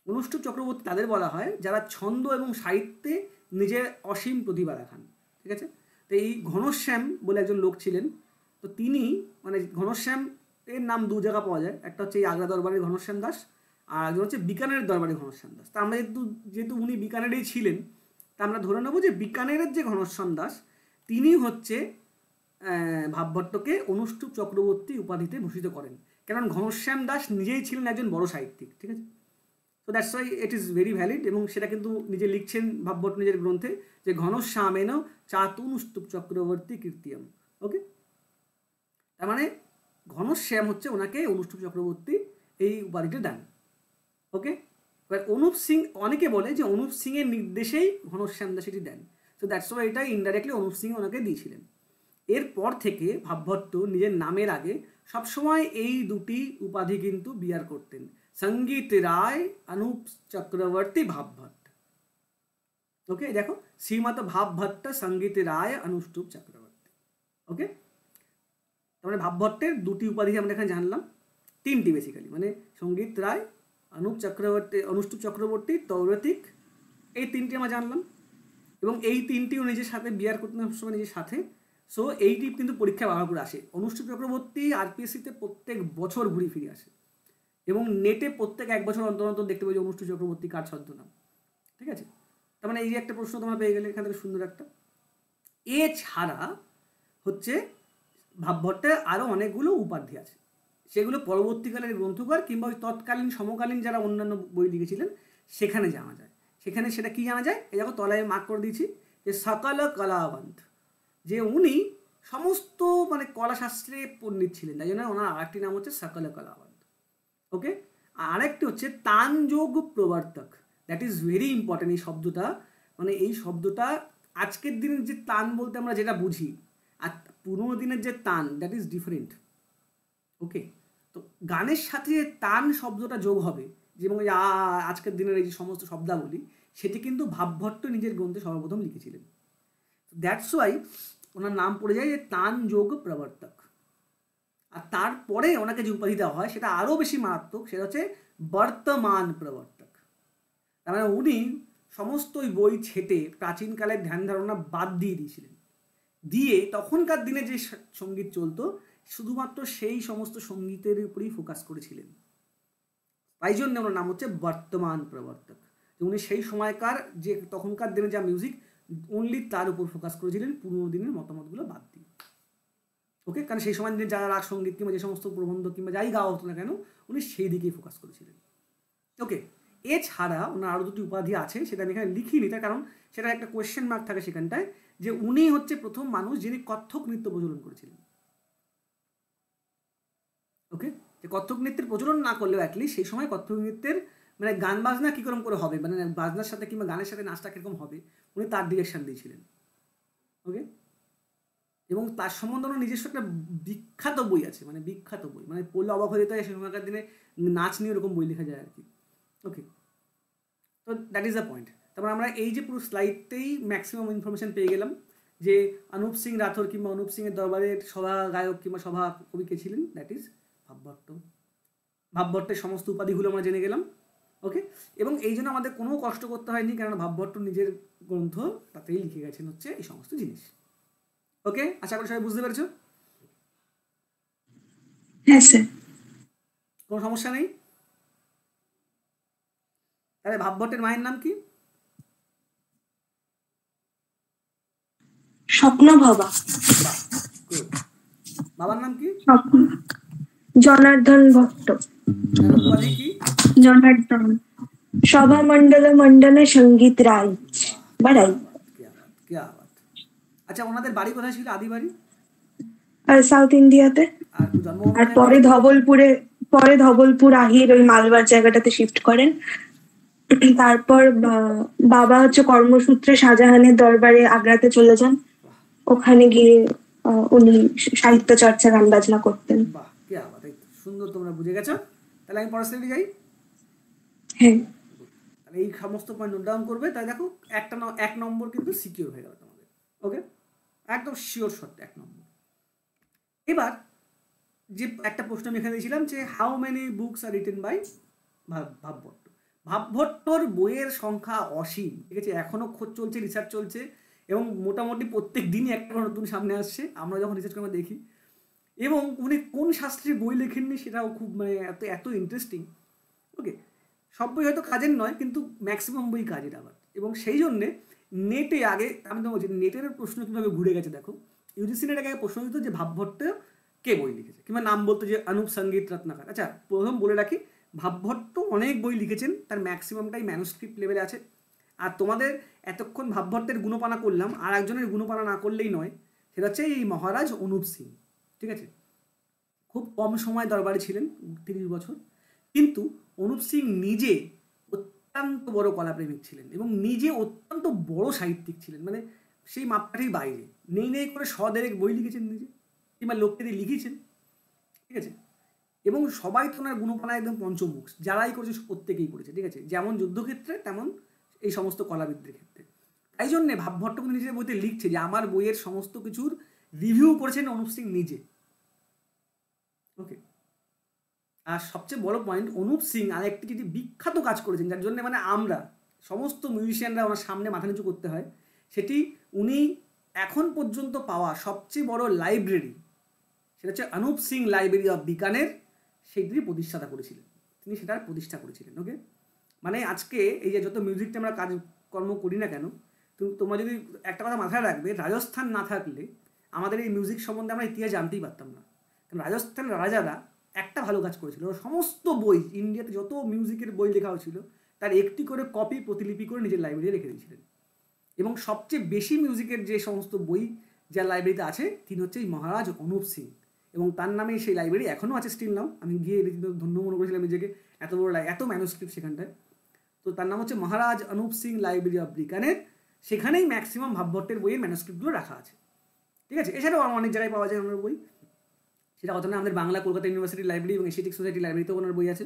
অনুষ্টুপ চক্রবর্তী তাদের বলা হয় যারা ছন্দ এবং সাহিত্যে নিজের অসীম প্রতিভা দেখান। ঠিক আছে, তো এই ঘনশ্যাম বলে একজন লোক ছিলেন, তো তিনি মানে ঘনশ্যাম এর নাম দু জায়গা পাওয়া যায়, একটা হচ্ছে এই আগ্রা দরবারের ঘনশ্যাম দাস, আর একজন হচ্ছে বিকানের দরবারের ঘনশ্যাম দাস। তা আমরা যেহেতু উনি বিকানেরেই ছিলেন, তা আমরা ধরে নেবো যে বিকানেরের যে ঘনশ্যাম দাস তিনি হচ্ছে ভাবভট্টকে অনুষ্টুপ চক্রবর্তী উপাধিতে ভূষিত করেন, কারণ ঘনশ্যাম দাস নিজেই ছিলেন একজন বড় সাহিত্যিক। ঠিক আছে, তো that's why it is very valid, এবং সেটা কিন্তু নিজে লিখছেন ভাবভট্ট নিজের গ্রন্থে যে ঘনশ্যামেন চাতুনুষ্টুপ চক্রবর্তী কীর্তিয়ম। ওকে, তার মানে ঘনশ্যাম হচ্ছে ওনাকে অনুষ্টুপ চক্রবর্তী এই উপাধিটা দেন। ওকে, এবার অনুপ সিং, অনেকে বলে যে অনুপ সিংয়ের নির্দেশেই ঘনশ্যাম দাস এটি দেন, তো দ্যাটস ওয়াই এটা ইনডাইরেক্টলি অনুপ সিং ওনাকে দিয়েছিলেন। এরপর থেকে ভাবভট্ট নিজের নামের আগে সবসময় এই দুটি উপাধি কিন্তু বিয়ার করতেন, সঙ্গীত রায় অনুপ চক্রবর্তী ভাবভট্ট। ওকে, দেখো শ্রীমত ভাবভট্ট সঙ্গীত রায় অনুষ্টুপ চক্রবর্তী। ওকে, তার মানে ভাবভট্টের দুটি উপাধি আমরা এখানে জানলাম, তিনটি বেসিক্যালি, মানে সঙ্গীত রায়, অনুষ্টুপ চক্রবর্তী, তৌরতিক, এই তিনটি আমরা জানলাম, এবং এই তিনটিও নিজের সাথে বিয়ার করতেন সবসময় নিজের সাথে। সো এইটি কিন্তু পরীক্ষায় ব্যবহার করে আসে। অনুষ্টুপ চক্রবর্তী আরপিএসসিতে প্রত্যেক বছর ঘুরে ফিরে আসে, এবং নেটে প্রত্যেক এক বছর অন্তর অন্তর দেখতে পাই যে অনুষ্টুপ চক্রবর্তী কার ছদ্মনাম। ঠিক আছে, তার মানে এই যে একটা প্রশ্ন তোমরা পেয়ে গেলে এখান থেকে সুন্দর একটা। এছাড়া হচ্ছে ভাবভট্টের আরও অনেকগুলো উপাধি আছে, সেগুলো পরবর্তীকালের গ্রন্থকার কিংবা ওই তৎকালীন সমকালীন যারা অন্যান্য বই লিখেছিলেন সেখানে জানা যায়। সেখানে সেটা কি জানা যায়, এই দেখো তলায় মার্ক করে দিয়েছি যে সকল কলাবন্ত, যে উনি সমস্ত মানে কলাশাস্ত্রে পণ্ডিত ছিলেন, তাই জন্য ওনার আরেকটি নাম হচ্ছে সকল কলাবন্ত। ওকে, আরেকটি হচ্ছে তানযোগ প্রবর্তক, দ্যাট ইজ ভেরি ইম্পর্টেন্ট। এই শব্দটা মানে এই শব্দটা আজকের দিনের যে তান বলতে আমরা যেটা বুঝি, আর পুরোনো দিনের যে তান, দ্যাট ইজ ডিফারেন্ট। ওকে, তো গানের সাথে তান শব্দটা যোগ হবে, যেমন আজকের দিনের এই যে সমস্ত শব্দাবলী, সেটি কিন্তু ভাবভট্ট নিজের গ্রন্থে সর্বপ্রথম লিখেছিলেন। দ্যাটস ওয়াই ওনার নাম পড়ে যায় যে তান যোগ প্রবর্তক। আর তারপরে ওনাকে যে উপাধি দেওয়া হয় সেটা আরও বেশি মারাত্মক, সেটা হচ্ছে বর্তমান প্রবর্তক। তার মানে উনি সমস্ত ওই বই ছেটে প্রাচীনকালের ধ্যান ধারণা বাদ দিয়ে দিয়েছিলেন, দিয়ে তখনকার দিনে যে সঙ্গীত চলতো শুধুমাত্র সেই সমস্ত সঙ্গীতের উপরেই ফোকাস করেছিলেন। তাই জন্য ওনার নাম হচ্ছে বর্তমান প্রবর্তক, যে উনি সেই সময়কার যে তখনকার দিনে যা মিউজিক অনলি তার উপর ফোকাস করেছিলেন, পুরোনো দিনের মতামতগুলো বাদ দিয়ে। ওকে, কারণ সেই সময় দিনে যারা রাগ সঙ্গীত কিংবা যে সমস্ত প্রবন্ধ কিংবা যাই গাওয়া হতো না কেন, উনি সেই দিকেই ফোকাস করেছিলেন। ওকে, এছাড়া ওনার আরও দুটি উপাধি আছে, সেটা আমি এখানে লিখিনি, তার কারণ সেটা একটা কোয়েশ্চেন মার্ক থাকে সেখানটায়, যে উনি হচ্ছে প্রথম মানুষ যিনি কত্থক নৃত্য প্রচলন করেছিলেন। ওকে, যে কত্থক নৃত্যের প্রচলন না করলেও অ্যাটলিস্ট সেই সময় কত্থক নৃত্যের মানে গান বাজনা কীরকম করে হবে, মানে বাজনার সাথে কিংবা গানের সাথে নাচটা কীরকম হবে, উনি তার ডিরেকশন দিয়েছিলেন। ওকে, এবং তার সম্বন্ধে ওনার নিজস্ব একটা বিখ্যাত বই আছে, মানে বিখ্যাত বই, মানে পড়লে অবাক হয়ে যেতে হয়, সেই সময়কার দিনে নাচ নিয়ে ওরকম বই লেখা যায় আর কি। ওকে, তো দ্যাট ইজ দ্য পয়েন্ট। তারপর আমরা এই যে পুরো স্লাইডতেই ম্যাক্সিমাম ইনফরমেশন পেয়ে গেলাম, যে অনুপ সিং রাথোর কিংবা অনুপ সিংয়ের দরবারের সভা গায়ক কিংবা সভা কবি কে ছিলেন, দ্যাট ইজ ভাবভট্ট। ভাবভট্টের সমস্ত উপাধিগুলো আমরা জেনে গেলাম। ওকে, এবং এই জন্য আমাদের কোনো কষ্ট করতে হয়নি, কারণ ভাবভট্ট নিজের গ্রন্থ তাতেই লিখে গেছেন হচ্ছে এই সমস্ত জিনিস। ওকে, আশা করি সবাই বুঝতে পেরেছো, হ্যাঁ স্যার। কোনো সমস্যা নেই। তাহলে ভাবভট্টের মায়ের নাম কি? স্বপ্ন ভাবা। বাহ, good. বাবার নাম কি? স্বপ্ন জনার্দন ভট্ট। আর উপাধি কি? জনার্দন সভা মণ্ডল মণ্ডলে সঙ্গীত রায় বা রায়। क्या बात, क्या बात। আচ্ছা, ওনাদের বাড়ি কোথায় ছিল, আদি বাড়ি? আর সাউথ ইন্ডিয়াতে। আর আর জন্মভূমি? পরে ধবলপুর আহির ওই মালবার জায়গাটাতে শিফট করেন। তারপর বাবা হচ্ছে কর্মসূত্রে শাহজাহানের দরবারে আগ্রাতে চলে যান। ওখানে গিয়ে উনি সাহিত্য চর্চা গান বাজনা করতেন। বাহ, क्या बात, এই তো সুন্দর, তোমরা বুঝে গেছো। তাহলে আমি পরের স্লাইডে যাই। হ্যাঁ তাহলে এই সমস্ত পয়েন্ট নোট ডাউন করবে, তাই দেখো এক নম্বর কিন্তু সিকিউর হয়ে গেল তোমাদের। ওকে, একদম শিওর শট 1 নম্বর। এবার যে একটা প্রশ্ন আমি এখানে দিয়েছিলাম যে how many books are written by Bhavbhatt. ভাবভট্টর বইয়ের সংখ্যা অসীম, ঠিক আছে, এখনো খোঁজ চলছে, রিসার্চ চলছে, এবং মোটামুটি প্রত্যেক দিনই একটা করে নতুন সামনে আসছে আমরা যখন রিসার্চ করে দেখি। এবং উনি কোন শাস্ত্রের বই লেখেননি সেটাও খুব মানে এত এত ইন্টারেস্টিং। ওকে, সব বই হয়তো কাজের নয়, কিন্তু ম্যাক্সিমাম বই কাজের আবার। এবং সেই জন্যে নেটে আগে আমি তো বলছি নেটের প্রশ্ন কীভাবে ঘুরে গেছে দেখো। ইউজিসি নেট আগে প্রশ্ন দিত যে ভাবভট্ট কে বই লিখেছে, কিংবা নাম বলতো যে অনুপ সঙ্গীত রত্নাকর। আচ্ছা, প্রথম বলে রাখি, ভাবভট্ট অনেক বই লিখেছেন, তার ম্যাক্সিমামটাই ম্যানুস্ক্রিপ্ট লেভেলে আছে। আর তোমাদের এতক্ষণ ভাবভট্টের গুণপানা করলাম, আর একজনের গুণপানা না করলেই নয়, সেটা হচ্ছে এই মহারাজ অনুপ সিং। ঠিক আছে, খুব কম সময় দরবারে ছিলেন, 30 বছর, কিন্তু অনুপ সিং নিজে অত্যন্ত বড় কলাপ্রেমিক ছিলেন এবং নিজে অত্যন্ত বড় সাহিত্যিক ছিলেন, মানে সেই মাপকাঠির বাইরে। নেই নেই করে দেড়েক বই লিখেছেন নিজে, কিংবা লোককে দিয়ে লিখেছেন। ঠিক আছে, এবং সবাই তো ওনার গুণপানা একদম পঞ্চমুখ, যারাই করেছে প্রত্যেকেই করেছে। ঠিক আছে, যেমন যুদ্ধক্ষেত্রে তেমন এই সমস্ত কলাবিদদের ক্ষেত্রে। তাই জন্যে ভাবভট্ট কিন্তু নিজের বইতে লিখছে যে আমার বইয়ের সমস্ত কিছুর রিভিউ করেছেন অনুপ সিং নিজে। ওকে, আর সবচেয়ে বড় পয়েন্ট, অনুপ সিং আরেকটি যেটি বিখ্যাত কাজ করেছেন, যার জন্য মানে আমরা সমস্ত মিউজিশিয়ানরা ওনার সামনে মাথা নিচু করতে হয়, সেটি উনি এখন পর্যন্ত পাওয়া সবচেয়ে বড় লাইব্রেরি, সেটা হচ্ছে অনুপ সিং লাইব্রেরি অফ বিকানের, সেইটির প্রতিষ্ঠাতা করেছিলেন তিনি, সেটার প্রতিষ্ঠা করেছিলেন। ওকে, মানে আজকে এই যে যত মিউজিকটা আমরা কাজকর্ম করি না কেন, তোমরা যদি একটা কথা মাথায় রাখবে, রাজস্থান না থাকলে আমাদের এই মিউজিক সম্বন্ধে আমরা ইতিহাস জানতেই পারতাম না। কারণ রাজস্থানের রাজারা একটা ভালো কাজ করেছিল, সমস্ত বই, ইন্ডিয়াতে যত মিউজিকের বই লেখা হয়েছিল তার একটি করে কপি প্রতিলিপি করে নিজের লাইব্রেরি রেখে দিয়েছিলেন। এবং সবচেয়ে বেশি মিউজিকের যে সমস্ত বই যার লাইব্রেরিতে আছে, তিনি হচ্ছে এই মহারাজ অনুপ সিং, এবং তার নামে সেই লাইব্রেরি এখনও আছে স্টিল নাও। আমি গিয়ে ধন্য মনে করেছিলাম নিজেকে, এত বড় এত ম্যানুস্ক্রিপ্ট সেখানটায়। তো তার নাম হচ্ছে মহারাজ অনুপ সিং লাইব্রেরি অফ বিকানের, সেখানেই ম্যাক্সিমাম ভাবভট্টের বইয়ের ম্যানুস্ক্রিপ্টগুলো রাখা আছে। ঠিক আছে, এছাড়াও অনেক জায়গায় পাওয়া যায় ওনার বই, সেটা কথা না, আমাদের বাংলা কলকাতা ইউনিভার্সিটি লাইব্রেরি এবং এশিয়াটিক সোসাইটি লাইব্রেরিতেও ওনার বই আছে,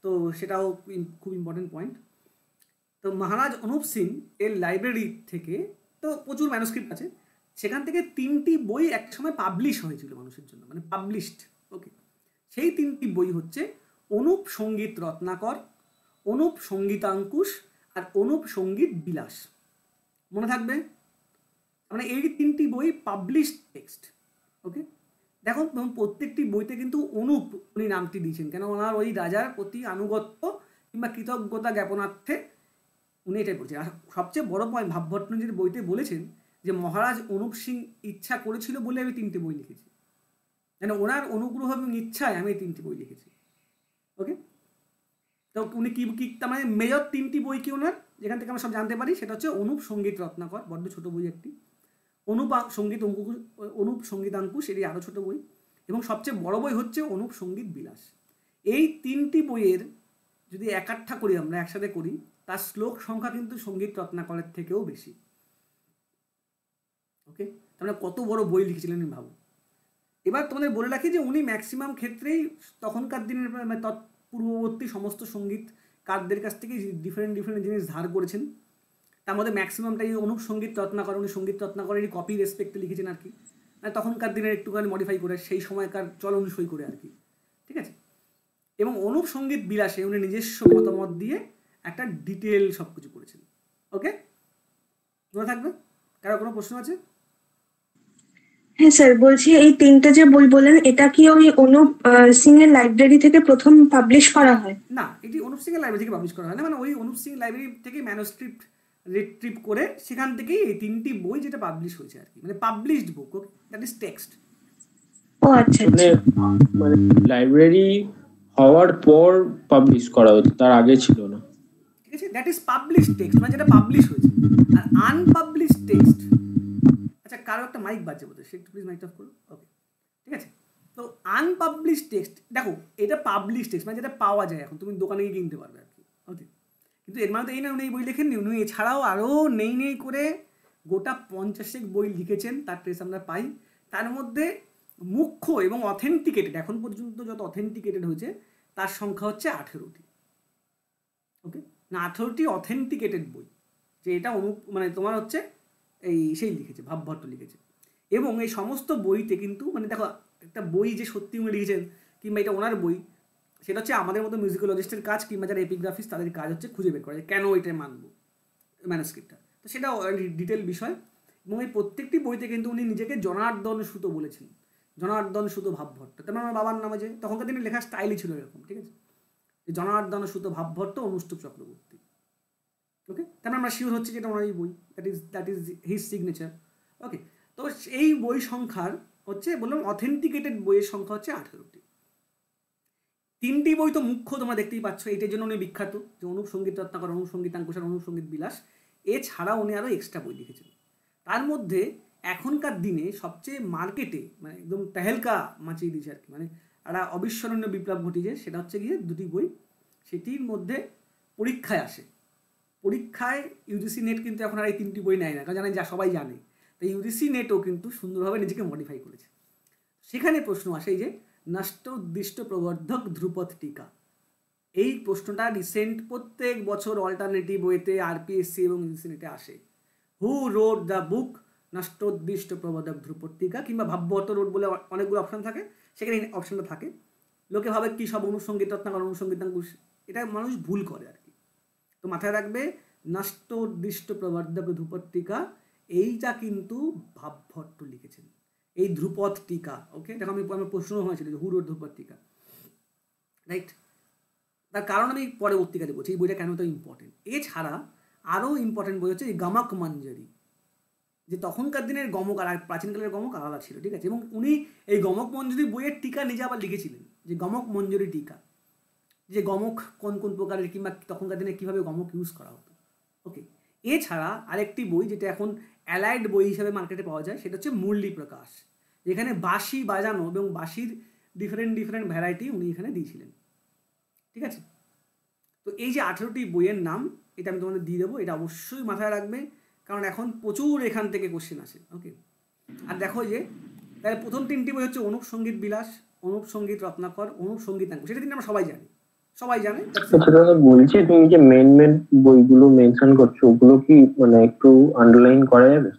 তো সেটাও খুব ইম্পর্টেন্ট পয়েন্ট। তো মহারাজ অনুপ সিং এর লাইব্রেরি থেকে তো প্রচুর ম্যানুস্ক্রিপ্ট আছে, সেখান থেকে 3টি বই এক সময় পাবলিশ হয়েছিল মানুষের জন্য, মানে পাবলিশড। ওকে, সেই 3টি বই হচ্ছে অনুপ সঙ্গীত রত্নাকর, অনুপ সঙ্গীতাঙ্কুশ আর অনুপ সঙ্গীত বিলাস। মনে থাকবে, মানে এই 3টি বই পাবলিশড টেক্সট। ওকে, দেখো প্রত্যেকটি বইতে কিন্তু অনুপ উনি নামটি দিয়েছেন, কেন ওনার ওই রাজার প্রতি আনুগত্য কিংবা কৃতজ্ঞতা জ্ঞাপনার্থে উনি এটাই বলছেন। আর সবচেয়ে বড় পয়েন্ট, ভাবভট্ট নিজের বইতে বলেছেন যে মহারাজ অনুপ সিং ইচ্ছা করেছিল বলে আমি 3টে বই লিখেছি, মানে ওনার অনুগ্রহ এবং ইচ্ছায় আমি এই 3টি বই লিখেছি। ওকে, তো উনি কি তার মানে মেজর 3টি বই কি ওনার, যেখান থেকে আমরা সব জানতে পারি, সেটা হচ্ছে অনুপ সঙ্গীত রত্নাকর, বড্ড ছোট বই একটি, অনুপ সঙ্গীতাঙ্কুশ, এটি আরও ছোট বই, এবং সবচেয়ে বড় বই হচ্ছে অনুপ সঙ্গীত বিলাস। এই 3টি বইয়ের যদি একাঠা করি, আমরা একসাথে করি, তার শ্লোক সংখ্যা কিন্তু সঙ্গীত রত্নাকরের থেকেও বেশি। ওকে, তার মানে কত বড় বই লিখেছিলেন ভাবো। এবার তোমাদের বলে রাখি যে উনি ম্যাক্সিমাম ক্ষেত্রেই তখনকার দিনের পূর্ববর্তী সমস্ত সঙ্গীত কারদের কাছ থেকে ডিফারেন্ট জিনিস ধার করেছেন। তার মধ্যে ম্যাক্সিমামটাই অনুপ সঙ্গীত রত্নাকর, উনি সঙ্গীত রত্নাকরেরই কপি রেসপেক্টে লিখেছেন আর কি, মানে তখনকার দিনের একটুখানি মডিফাই করে, সেই সময়কার চল অনুসই করে আর কি। ঠিক আছে, এবং অনুপ সঙ্গীত বিলাসে উনি নিজস্ব মতামত দিয়ে একটা ডিটেল সব কিছু করেছেন। ওকে, মনে থাকবে? কারো কোনো প্রশ্ন আছে? হ্যাঁ স্যার, বলছি এই তিনটে যে বই বলেন এটা কি ওই অনুপ সিং এর লাইব্রেরি থেকে প্রথম পাবলিশ করা হয়? না, এটি অনুপ সিং এর লাইব্রেরি থেকে পাবলিশ করা হয় না, মানে ওই অনুপ সিং লাইব্রেরি থেকে ম্যানুস্ক্রিপ্ট রিট্রিভ করে সেখান থেকেই এই 3টি বই যেটা পাবলিশ হয়েছে আর কি, মানে published book, okay, that is text. ও আচ্ছা মানে মানে লাইব্রেরি হওয়ার পর পাবলিশ করা হয়েছে, তার আগে ছিল না। ঠিক আছে, দ্যাট ইজ পাবলিশ টেক্সট, মানে যেটা পাবলিশ হয়েছে। আর আনপাবলিশ টেক্সট, আচ্ছা কারো একটা মাইক বাজছে বোধহয়, সে একটু প্লিজ মাইক অফ করো। ওকে, ঠিক আছে। তো আনপাবলিশ টেক্সট, দেখো এটা পাবলিশ টেক্সট মানে যেটা পাওয়া যায়, এখন তুমি দোকানে গিয়ে কিনতে পারবে আর কি। ওকে, কিন্তু এর মানে তো এই না উনি এই বই লেখেননি, উনি এছাড়াও আরও নেই করে গোটা 50 বই লিখেছেন, তার ট্রেস আমরা পাই। তার মধ্যে মুখ্য এবং অথেন্টিকেটেড, এখন পর্যন্ত যত অথেন্টিকেটেড হয়েছে তার সংখ্যা হচ্ছে 18টি। ওকে, না 18টি অথেন্টিকেটেড বই, যে এটা মানে তোমার হচ্ছে এই সেই লিখেছে, ভাবভট্ট লিখেছে। এবং এই সমস্ত বইতে কিন্তু মানে দেখো, একটা বই যে সত্যি উনি লিখেছেন কিংবা এটা ওনার বই, সেটা হচ্ছে আমাদের মতো মিউজিকোলজিস্টের কাজ কিংবা যারা এপিগ্রাফিস্ট তাদের কাজ হচ্ছে খুঁজে বের করা যে কেন এটা মানবো ম্যানুস্ক্রিপ্টটা, তো সেটা ডিটেল বিষয়। এবং এই প্রত্যেকটি বইতে কিন্তু উনি নিজেকে জনার্দন সুতো বলেছেন, জনার্দন সুতো ভাবভট্ট, তেমন আমার বাবার নামে যে তখনকার দিনে লেখার স্টাইলই ছিল এরকম, ঠিক আছে, জনার্দন সুতো ভাবভট্ট, অনুষ্টুপ চক্রবর্তী। ওকে, তারপরে আমরা শিওর হচ্ছে যেটা ওনার এই বই, দ্যাট ইজ হিজ সিগনেচার। ওকে, তো এই বই সংখ্যার হচ্ছে বললাম অথেন্টিকেটেড বইয়ের সংখ্যা হচ্ছে 18টি। 3টি বই তো মুখ্য তোমরা দেখতেই পাচ্ছ, এটার জন্য উনি বিখ্যাত, যে অনুপ সঙ্গীত রত্নাকর, অনুপ সঙ্গীতাঙ্কুশ আর অনুপ সঙ্গীত বিলাস। এছাড়া উনি আরও এক্সট্রা বই লিখেছেন। তার মধ্যে এখনকার দিনে সবচেয়ে মার্কেটে মানে একদম তেহেলকা মাচিয়ে দিয়েছে আর কি, মানে একটা অবিস্মরণীয় বিপ্লব ঘটিয়েছে, সেটা হচ্ছে গিয়ে 2টি বই। সেটির মধ্যে পরীক্ষায় আসে, পরীক্ষায় ইউজিসি নেট কিন্তু এখন আর এই 3টি বই নেয় না, কারণ জানে, যা সবাই জানে। তো ইউজিসি নেটও কিন্তু সুন্দরভাবে নিজেকে মডিফাই করেছে। সেখানে প্রশ্ন আসে যে নষ্ট উদ্দিষ্ট প্রবর্ধক ধ্রুপদ টিকা, এই প্রশ্নটা রিসেন্ট প্রত্যেক বছর অল্টারনেটিভ বইতে আরপিএসসি এবং ইউজিসি নেটে আসে। হু রোড দ্য বুক নষ্ট উদ্দিষ্ট প্রবর্ধক ধ্রুপদ টিকা, কিংবা ভাবভট্ট রোড বলে অনেকগুলো অপশন থাকে, সেখানে অপশনটা থাকে। লোকে ভাবে কি সব অনুসঙ্গীত রত্নাকর, অনুসঙ্গীতাঙ্কুশ, এটা মানুষ ভুল করে আর কি। তো মাথায় রাখবে নষ্ট উদ্দিষ্ট প্রবর্ধক ধ্রুপদ টিকা, এইটা কিন্তু ভাবভট্ট লিখেছেন, এই ধ্রুপদ টিকা। ওকে, দেখো আমার প্রশ্ন হয়েছিল যে হুরোর ধ্রুপদ টিকা, রাইট? তার কারণ আমি পরবর্তীকালে বলছি এই বইটা কেন তো ইম্পর্টেন্ট। এছাড়া আরও ইম্পর্টেন্ট বই হচ্ছে এই গমক মঞ্জরি, যে তখনকার দিনের গমক আর প্রাচীনকালের গমক আলাদা ছিল, ঠিক আছে। এবং উনি এই গমক মঞ্জরি বইয়ের টিকা নিজে আবার লিখেছিলেন, যে গমক মঞ্জরি টিকা, যে গমক কোন কোন প্রকারের কিংবা তখনকার দিনে কীভাবে গমক ইউজ করা হতো। ওকে, এছাড়া আরেকটি বই যেটা এখন অ্যালাইড বই হিসেবে মার্কেটে পাওয়া যায়, সেটা হচ্ছে মুরলী প্রকাশ, যেখানে বাঁশি বাজানো এবং বাঁশির ডিফারেন্ট ভ্যারাইটি উনি এখানে দিয়েছিলেন, ঠিক আছে। তো এই যে 18টি বইয়ের নাম, এটা আমি তোমাদের দিয়ে দেবো, এটা অবশ্যই মাথায় রাখবে, কারণ এখন প্রচুর এখান থেকে কোশ্চেন আসে। ওকে, আর দেখো যে তাহলে প্রথম 3টি বই হচ্ছে অনুপ সঙ্গীত বিলাস, অনুপ সঙ্গীত রত্নাকর, অনুপ সঙ্গীতাঙ্কুশ, সেটা কিন্তু আমরা সবাই জানি, বলছি তুমি যে মেন বইগুলো মেনশন করছো, ওগুলো কি মানে একটু আন্ডারলাইন করা যাবে?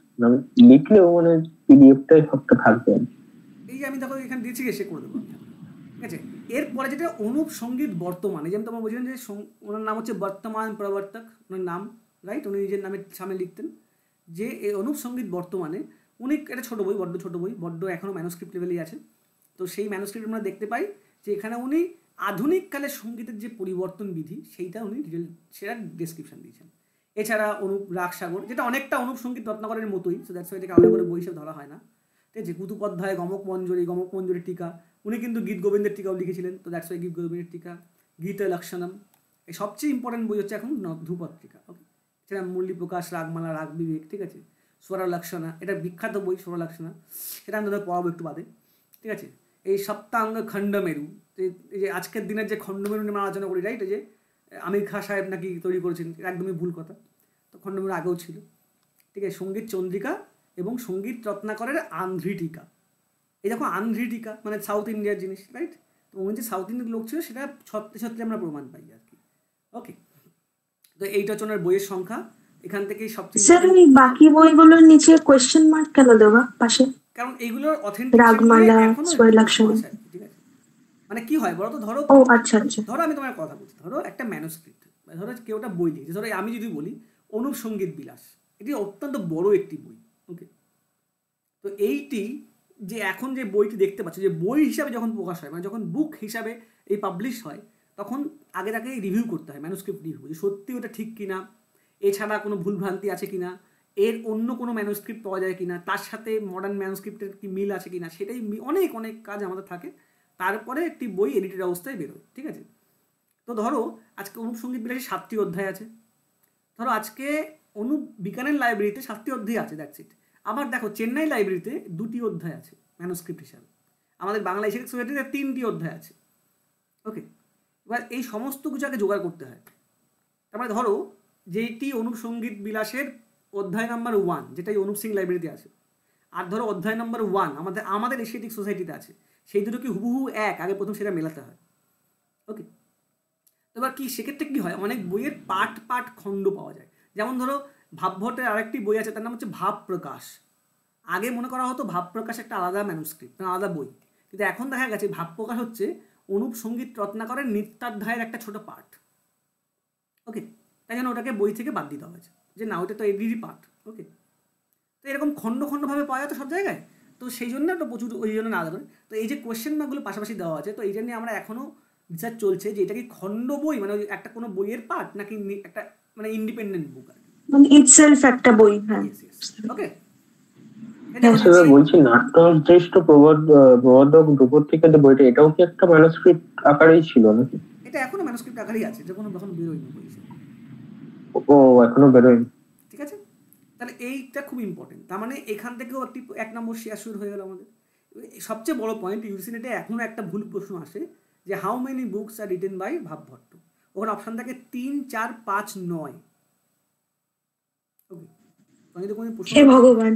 লিখলেও মানে পিডিএফটাই সবটা থাকবে। এই যে আমি দেখো এখানে দিয়েছি, সে করে দেবো, ঠিক আছে। এরপরে যেটা অনুপ সঙ্গীত বর্তমানে, যেমন তোমার বলছিলেন যে ওনার নাম হচ্ছে বর্তমান প্রবর্তক, ওনার নাম, রাইট, উনি নিজের নামের সামনে লিখতেন। যে এই অনুপ সঙ্গীত বর্তমানে উনি একটা ছোটো বই, বড্ড ছোটো বই, বড্ড এখনও ম্যানুস্ক্রিপ্ট লেভেলেই আছে। তো সেই ম্যানুস্ক্রিপ্ট আমরা দেখতে পাই যে এখানে উনি আধুনিককালের সঙ্গীতের যে পরিবর্তন বিধি, সেইটা উনি ডিটেল সেটার ডেসক্রিপশন দিয়েছেন। এছাড়া অনুপ রাগসাগর, যেটা অনেকটা অনুপ সঙ্গীত রত্নাকরের মতোই, সো দ্যাটস ওয়াই এটাকে আলাদা করে বই হিসেবে ধরা হয় না, ঠিক আছে। কুতুপাধ্যায় গমক মঞ্জরি টিকা, উনি কিন্তু গীত গোবিন্দের টিকাও লিখেছিলেন, তো দ্যাটস ওয়াই গীত গোবিন্দের টিকা, গীত লক্ষণম, এই সবচেয়ে ইম্পর্টেন্ট বই হচ্ছে এখন ধ্রুপদ টিকা। ওকে, এছাড়া মুরলী প্রকাশ, রাগমালা, রাগ বিবেক, ঠিক আছে, স্বরলক্ষণা, এটা বিখ্যাত বই স্বরলক্ষণা, সেটা আমি তাদের পড়াবো একটু বাদে, ঠিক আছে। এই সপ্তাঙ্গ খণ্ডমেরু, এই যে আজকের দিনের যে খণ্ডমেরু নিয়ে আমরা আলোচনা করি, রাইট, যে আমির খাঁ সাহেব নাকি তৈরি করেছেন, একদমই ভুল কথা, তো খণ্ডমেরু আগেও ছিল, ঠিক আছে। সঙ্গীত চন্দ্রিকা এবং সঙ্গীত রত্নাকরের আন্ধ্রি টিকা, এই দেখো আন্ধ্রি টিকা মানে সাউথ ইন্ডিয়ার জিনিস, রাইট। তো উনি যে সাউথ ইন্ডিয়ার লোক ছিল সেটা ছত্রে আমরা প্রমাণ পাই আর কি। ওকে, তো এইটা হচ্ছে ওনার বইয়ের সংখ্যা, এখান থেকেই সবচেয়ে। স্যার এই বাকি বইগুলোর নিচে কোয়েশ্চেন মার্ক কেন দেওয়া পাশে? কারণ এইগুলোর অথেন্টিক রাগমালা, স্বরলক্ষণা, ঠিক আছে, মানে কি হয় বলো তো, ধরো ও আচ্ছা আচ্ছা। ধরো আমি তোমার কথা বলছি, ধরো একটা ম্যানুস্ক্রিপ্ট, ধরো কেউ একটা বই লিখেছে, ধরো আমি যদি বলি অনুপ সঙ্গীত বিলাস, এটি অত্যন্ত বড় একটি বই, ওকে। তো এইটি যে এখন যে বইটি দেখতে পাচ্ছ, যে বই হিসাবে যখন প্রকাশ হয়, মানে যখন বুক হিসাবে এই পাবলিশ হয়, তখন আগে তাকে রিভিউ করতে হয়, ম্যানুস্ক্রিপ্ট রিভিউ, যে সত্যি ওটা ঠিক কিনা, এছাড়া কোনো ভুলভ্রান্তি আছে কিনা, এর অন্য কোনো ম্যানুস্ক্রিপ্ট পাওয়া যায় কিনা, তার সাথে মডার্ন ম্যানুস্ক্রিপ্টের কি মিল আছে কিনা, সেটাই অনেক অনেক কাজ আমাদের থাকে। তারপরে একটি বই এডিটেড অবস্থায় বেরোয়, ঠিক আছে। তো ধরো আজকে অনুপ সঙ্গীত বিলাসে 7টি অধ্যায় আছে, ধরো আজকে অনুপ বিকানের লাইব্রেরিতে 7টি অধ্যায় আছে, দ্যাটস ইট। আবার দেখো চেন্নাই লাইব্রেরিতে 2টি অধ্যায় আছে ম্যানুস্ক্রিপ্ট হিসাবে, আমাদের বাংলা এশিয়াটিক সোসাইটিতে 3টি অধ্যায় আছে, ওকে। এবার এই সমস্ত কিছু আগে জোগাড় করতে হয়। তারপরে ধরো যেইটি অনুপ সঙ্গীত বিলাসের অধ্যায় নাম্বার 1, যেটা এই অনুপ সিং লাইব্রেরিতে আছে, আর ধরো অধ্যায় নাম্বার 1 আমাদের এশিয়াটিক সোসাইটিতে আছে, সেই দুটো কি হুবহু এক, আগে প্রথম সেটা মেলাতে হয়, ওকে। এবার কি সেক্ষেত্রে কি হয়, অনেক বইয়ের পার্ট পার্ট খণ্ড পাওয়া যায়। যেমন ধরো ভাবভট্টের আরেকটি বই আছে, তার নাম হচ্ছে ভাব প্রকাশ। আগে মনে করা হতো ভাব প্রকাশ একটা আলাদা ম্যানুস্ক্রিপ্ট, আলাদা বই, কিন্তু এখন দেখা গেছে ভাব প্রকাশ হচ্ছে অনুপ সঙ্গীত রত্নাকরের নিত্যাধ্যায়ের একটা ছোট পার্ট, ওকে। তাই জন্য ওটাকে বই থেকে বাদ দিতে হয়েছে, যে না ওটা তো এডিরই পার্ট, ওকে। তো এরকম খণ্ড খণ্ডভাবে পাওয়া যায় তো সব জায়গায়, তো সেই জন্য একটা প্রচুর ওই জন্য না আলাদা করে। তো এই যে কোয়েশ্চেন মার্কগুলো পাশাপাশি দেওয়া আছে, তো এই জন্য আমরা এখনও রিসার্চ চলছে যে এটা কি খণ্ড বই, মানে ওই একটা কোনো বইয়ের পার্ট, নাকি একটা মানে ইন্ডিপেন্ডেন্ট বুক আর কি। মানে ইটসেলফ একটা বই, হ্যাঁ। ওকে। সেটা বলছি নাট্যদৃষ্ট প্রবর্ধক ধ্রুপদ থেকে যে বইটা, এটাও কি একটা ম্যানুস্ক্রিপ্ট আকারেই ছিল নাকি? এটা এখনো ম্যানুস্ক্রিপ্ট আকারেই আছে, যে কোনো এখনো বেরোয়নি বই হিসেবে। ও এখনো বেরোয়নি, ঠিক আছে। তাহলে এইটা খুব ইম্পর্টেন্ট, তার মানে এখান থেকেও একটি 1 নম্বর শেয়ার শুরু হয়ে গেল আমাদের। সবচেয়ে বড় পয়েন্ট, ইউজিসি নেটে এখনো একটা ভুল প্রশ্ন আসে যে how many books are written by Bhavbhatt, ওখানে অপশন থাকে 3, 4, 5, 9, ওকে। যদি কোনো প্রশ্ন হে ভগবান,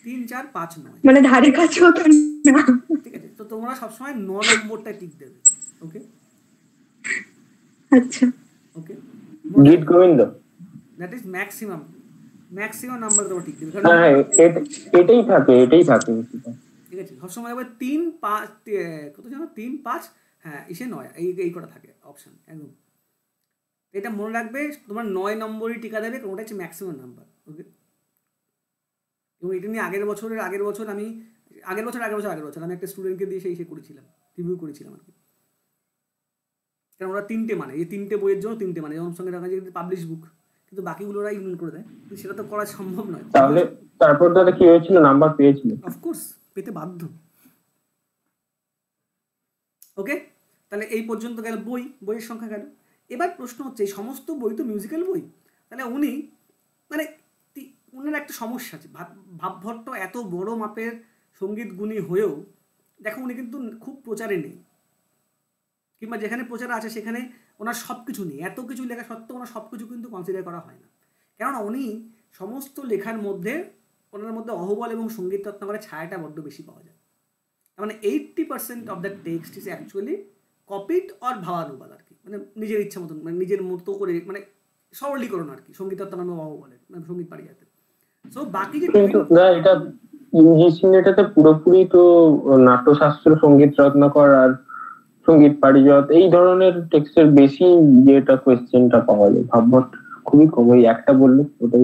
3, 4, 5, 9, মানে ধারে কাছেও তো না। ঠিক আছে, তো তোমরা সবসময় 9 নম্বরটা টিক দেবে, ওকে। আচ্ছা, okay, Gita Govinda, that is maximum number তোমরা টিক দেবে, হ্যাঁ এটাই থাকে। ঠিক আছে। সবসময় আবার 3, 5 কত জানো, 3, 5, হ্যাঁ ইসে 9, এই কটা থাকে অপশন, একদম। এটা মনে রাখবে, তোমার 9 নম্বরই টিকা দেবে, কোনটা হচ্ছে ম্যাক্সিমাম নাম্বার, ওকে। এবং এটা নিয়ে আগের বছর আমি একটা স্টুডেন্টকে দিয়ে সেই করেছিলাম, রিভিউ করেছিলাম আর কি। কারণ ওরা 3টে মানে, এই 3টে বইয়ের জন্য 3টে মানে, যেমন সঙ্গে রাখা যায় পাবলিশ বুক, কিন্তু বাকিগুলো ওরা ইগনোর করে দেয়, কিন্তু সেটা তো করা সম্ভব নয়। তাহলে তারপর দাদা কি হয়েছিল, নাম্বার পেয়েছিল? অফকোর্স পেতে বাধ্য, ওকে। তাহলে এই পর্যন্ত গেল বইয়ের সংখ্যা গেল। এবার প্রশ্ন হচ্ছে, এই সমস্ত বই তো মিউজিক্যাল বই, তাহলে উনি মানে উনার একটা সমস্যা আছে, ভাবভট্ট এত বড় মাপের সঙ্গীত গুণী হয়েও দেখো উনি কিন্তু খুব প্রচারে নেই, কিংবা যেখানে প্রচার আছে সেখানে ওনার সব কিছু নেই, এত কিছু লেখা সত্ত্বেও ওনার সব কিছু কিন্তু কনসিডার করা হয় না। কেননা উনি সমস্ত লেখার মধ্যে ওনার মধ্যে অহবল এবং সঙ্গীত রত্নাকরের ছায়াটা বড্ড বেশি পাওয়া যায়। মানে 80% of the text is actually copied or ভাবানুবাদ আর কি, মানে নিজের ইচ্ছা মতন, মানে নিজের মতো করে, মানে সরলীকরণ আর কি, সঙ্গীত রত্নাকর বলে, মানে সঙ্গীত পারিজাতে। সো বাকি যে কিন্তু না, এটা ইউজিসি নেটাতে পুরোপুরি তো নাট্যশাস্ত্র, সঙ্গীত রত্নাকর আর সঙ্গীত পারিজাত এই ধরনের টেক্সটের বেশি যেটা কোয়েশ্চেনটা পাওয়া যায়, ভাবভট্ট খুবই কম, ওই একটা বললে ওটাই।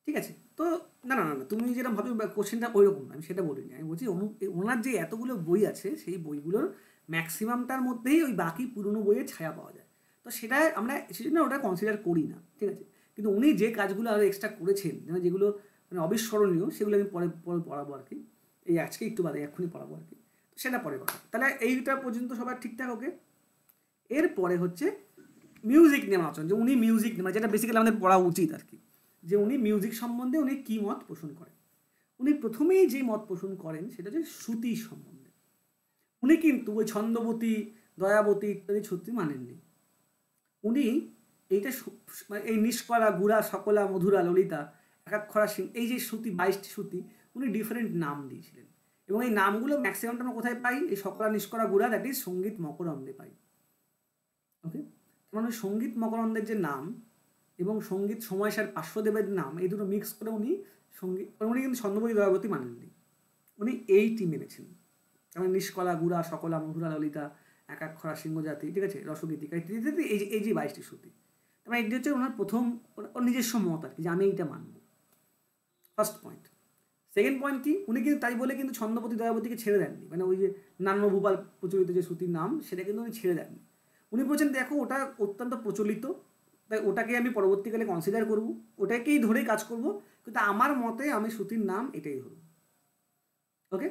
ঠিক আছে। তো না না না, তুমি যেটা ভাবছো কোশ্চেনটা ওইরকম, আমি সেটা বলিনি। আমি বলছি ওনার যে এতগুলো বই আছে, সেই বইগুলোর ম্যাক্সিমামটার মধ্যেই ওই বাকি পুরনো বইয়ের ছায়া পাওয়া যায়। তো সেটা আমরা সেই জন্য ওটা কনসিডার করি না, ঠিক আছে। কিন্তু উনি যে কাজগুলো আরও এক্সট্রা করেছেন, যেগুলো মানে অবিস্মরণীয়, সেগুলো আমি পরে পড়াবো আর কি, এই আজকে একটু বাদে এক্ষুনি পড়াবো আর কি, সেটা পরে কথা। তাহলে এইটা পর্যন্ত সবার ঠিকঠাক, ওকে। এরপরে হচ্ছে মিউজিক নিয়ে আলোচনা, যে উনি মিউজিক মানে যেটা বেসিক্যালি আমাদের পড়া উচিত আর কি, যে উনি মিউজিক সম্বন্ধে উনি কী মত পোষণ করেন। উনি প্রথমেই যে মত পোষণ করেন সেটা হচ্ছে শ্রুতি সম্বন্ধে। উনি কিন্তু ওই ছন্দবতী, দয়াবতী ইত্যাদি শ্রুতি মানেননি। উনি এইটা এই নিষ্কলা, গুড়া, সকলা, মধুরা, ললিতা, একাক্ষরা, সিং, এই যে শ্রুতি 22টি শ্রুতি, উনি ডিফারেন্ট নাম দিয়েছিলেন। এবং এই নামগুলো ম্যাক্সিমামটা আমরা কোথায় পাই, এই সকলা, নিষ্কলা, গুড়া, দ্যাট ইজ সঙ্গীত মকরন্দে পাই, ওকে। মানে সঙ্গীত মকরন্দের যে নাম এবং সঙ্গীত সময়সার পার্শ্বদেবের নাম, এই দুটো মিক্স করে উনি কিন্তু ছন্দবতী, দয়াবতী মানেননি, উনি এইটি মেনেছেন। যেমন নিষ্কলা গুড়া সকলা মধুরা ললিতা একাক্ষরা সিংহজাতি, ঠিক আছে, রসগীতিকা ইত্যাদি, এই যে 22টি শ্রুতি। তার মানে এটি হচ্ছে ওনার প্রথম ওর নিজস্ব মত আর কি, যে আমি এইটা মানব, ফার্স্ট পয়েন্ট। সেকেন্ড পয়েন্ট কি, উনি কিন্তু তাই বলে কিন্তু ছন্দপতি দয়াবতীকে ছেড়ে দেননি, মানে ওই যে নান্যভূপাল প্রচলিত যে শ্রুতির নাম সেটা কিন্তু উনি ছেড়ে দেননি। উনি বলছেন দেখো ওটা অত্যন্ত প্রচলিত, তাই ওটাকে আমি পরবর্তীকালে কনসিডার করব, ওটাকেই ধরেই কাজ করব, কিন্তু আমার মতে আমি শ্রুতির নাম এটাই ধরব। ওকে,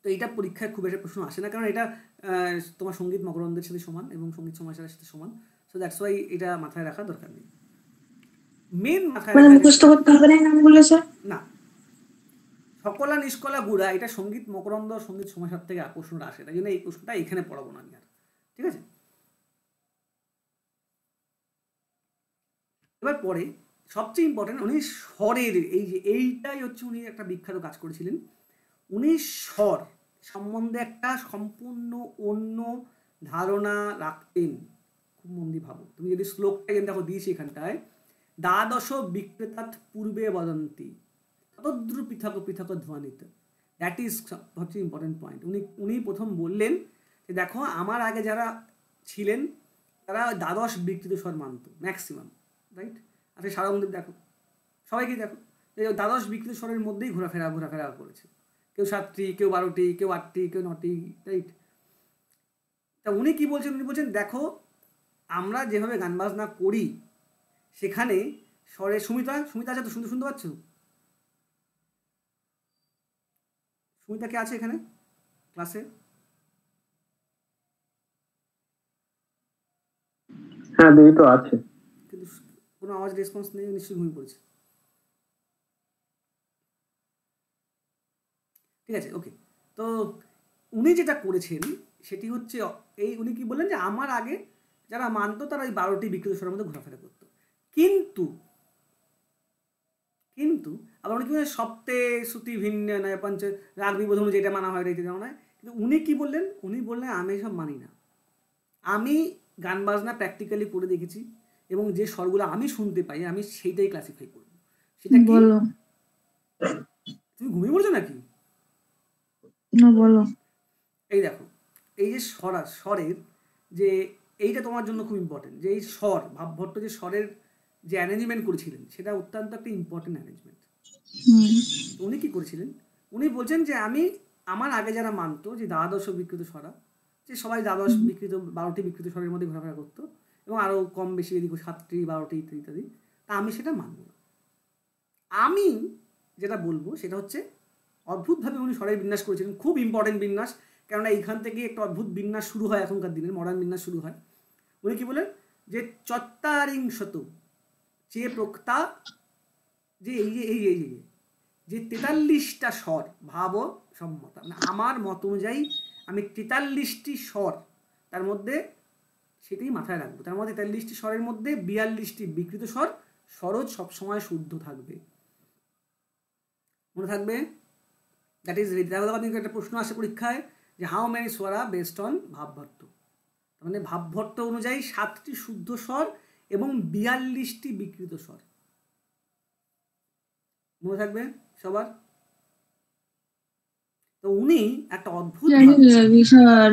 তো এটা পরীক্ষায় খুব একটা প্রশ্ন আসে না, কারণ এটা তোমার সঙ্গীত মকরন্দের সাথে সমান এবং সঙ্গীত সমাচারের সাথে সমান, সো দ্যাটস ওয়াই এটা মাথায় রাখার দরকার নেই। মেন মাথায় মানে মুখস্থ করতে হবে না এই নামগুলো স্যার? না, সকলা নিষ্কলা গুড়া এটা সঙ্গীত মকরন্দ সঙ্গীত সমাচার থেকে প্রশ্নটা আসে, তাই জন্য এই প্রশ্নটা এখানে পড়াবো না আমি আর, ঠিক আছে। এবার পরে সবচেয়ে ইম্পর্টেন্ট, উনি স্বরের এই যে এইটাই হচ্ছে উনি একটা বিখ্যাত কাজ করেছিলেন। উনি স্বর সম্বন্ধে একটা সম্পূর্ণ অন্য ধারণা রাখতেন। খুব মন দিয়ে ভাবো, তুমি যদি শ্লোকটা দেখো দিয়েছি এখানটায়, দ্বাদশ বিক্রেতাৎ পূর্বে বদন্তি তদ্রু পৃথক পৃথক ধ্বনিত, দ্যাট ইজ সবচেয়ে ইম্পর্টেন্ট পয়েন্ট। উনি প্রথম বললেন যে দেখো আমার আগে যারা ছিলেন তারা দ্বাদশ বিকৃত স্বর মানত ম্যাক্সিমাম, রাইট? আচ্ছা সারমন্দির দেখো, সবাইকেই দেখো, দ্বাদশ বিকৃত স্বরের মধ্যেই ঘোরাফেরা করেছে, কেউ 7টি, কেউ 12টি, কেউ 8টি, কেউ 9টি, রাইট? তা উনি কি বলছেন, উনি বলছেন দেখো আমরা যেভাবে গান বাজনা করি সেখানে স্বরে সুমিতা আছে তো, শুনতে পাচ্ছ? সুমিতা কে আছে এখানে ক্লাসে? হ্যাঁ দিদি তো আছে, কিন্তু কোনো আওয়াজ রেসপন্স নেই, নিশ্চয়ই ঘুমিয়ে পড়েছে। ঠিক আছে, ওকে। তো উনি যেটা করেছেন সেটি হচ্ছে উনি কি বললেন যে আমার আগে যারা মানতো তারা ওই 12টি বিকৃত স্বরের মধ্যে ঘোরাফেরা করতো, কিন্তু আবার উনি কি বলেন সপ্তে শ্রুতি ভিন্ন নয় পঞ্চ রাগ বিবোধন যেটা মানা হয় রীতি নয়, কিন্তু উনি কি বললেন, উনি বললেন আমি সব মানি না, আমি গান বাজনা প্র্যাকটিক্যালি করে দেখেছি এবং যে স্বরগুলো আমি শুনতে পাই আমি সেইটাই ক্লাসিফাই করব। সেটা কি? বলো তুমি ঘুমিয়ে পড়ছো নাকি? না বলো। এই দেখো, এই যে স্বরের যে এইটা তোমার জন্য খুব ইম্পর্টেন্ট, যে এই স্বর ভাবভট্ট যে স্বরের যে অ্যারেঞ্জমেন্ট করেছিলেন সেটা অত্যন্ত একটা ইম্পর্টেন্ট অ্যারেঞ্জমেন্ট। উনি কি করেছিলেন, উনি বলছেন যে আমার আগে যারা মানতো যে দ্বাদশ বিকৃত স্বরা, যে সবাই দ্বাদশ বিকৃত 12টি বিকৃত স্বরের মধ্যে ঘোরাফেরা করতো এবং আরও কম বেশি এদিকে 7টি 12টি ইত্যাদি, তা আমি সেটা মানব না। আমি যেটা বলবো সেটা হচ্ছে অদ্ভুতভাবে উনি স্বরের বিন্যাস করেছিলেন, খুব ইম্পর্টেন্ট বিন্যাস, কেননা এইখান থেকে একটা অদ্ভুত বিন্যাস শুরু হয়, এখনকার দিনের মডার্ন বিন্যাস শুরু হয়। উনি কি বলেন যে চত্বারিংশত যে প্রক্তা, যে যে 43টা স্বর ভাব সম্মত, মানে আমার মত অনুযায়ী আমি 43টি স্বর তার মধ্যে সেটাই মাথায় রাখবো, তার মধ্যে 43টি স্বরের মধ্যে 42টি বিকৃত স্বর, স্বরজ সবসময় শুদ্ধ থাকবে, মনে থাকবে। দ্যাট ইজ একটা প্রশ্ন আসে পরীক্ষায় যে হাউ মেনি স্বরা বেসড অন ভাবভট্ট, মানে ভাবভট্ট অনুযায়ী 7টি শুদ্ধ স্বর এবং 42টি বিকৃত স্বর, মনে থাকবে সবার। তো উনি একটা অদ্ভুত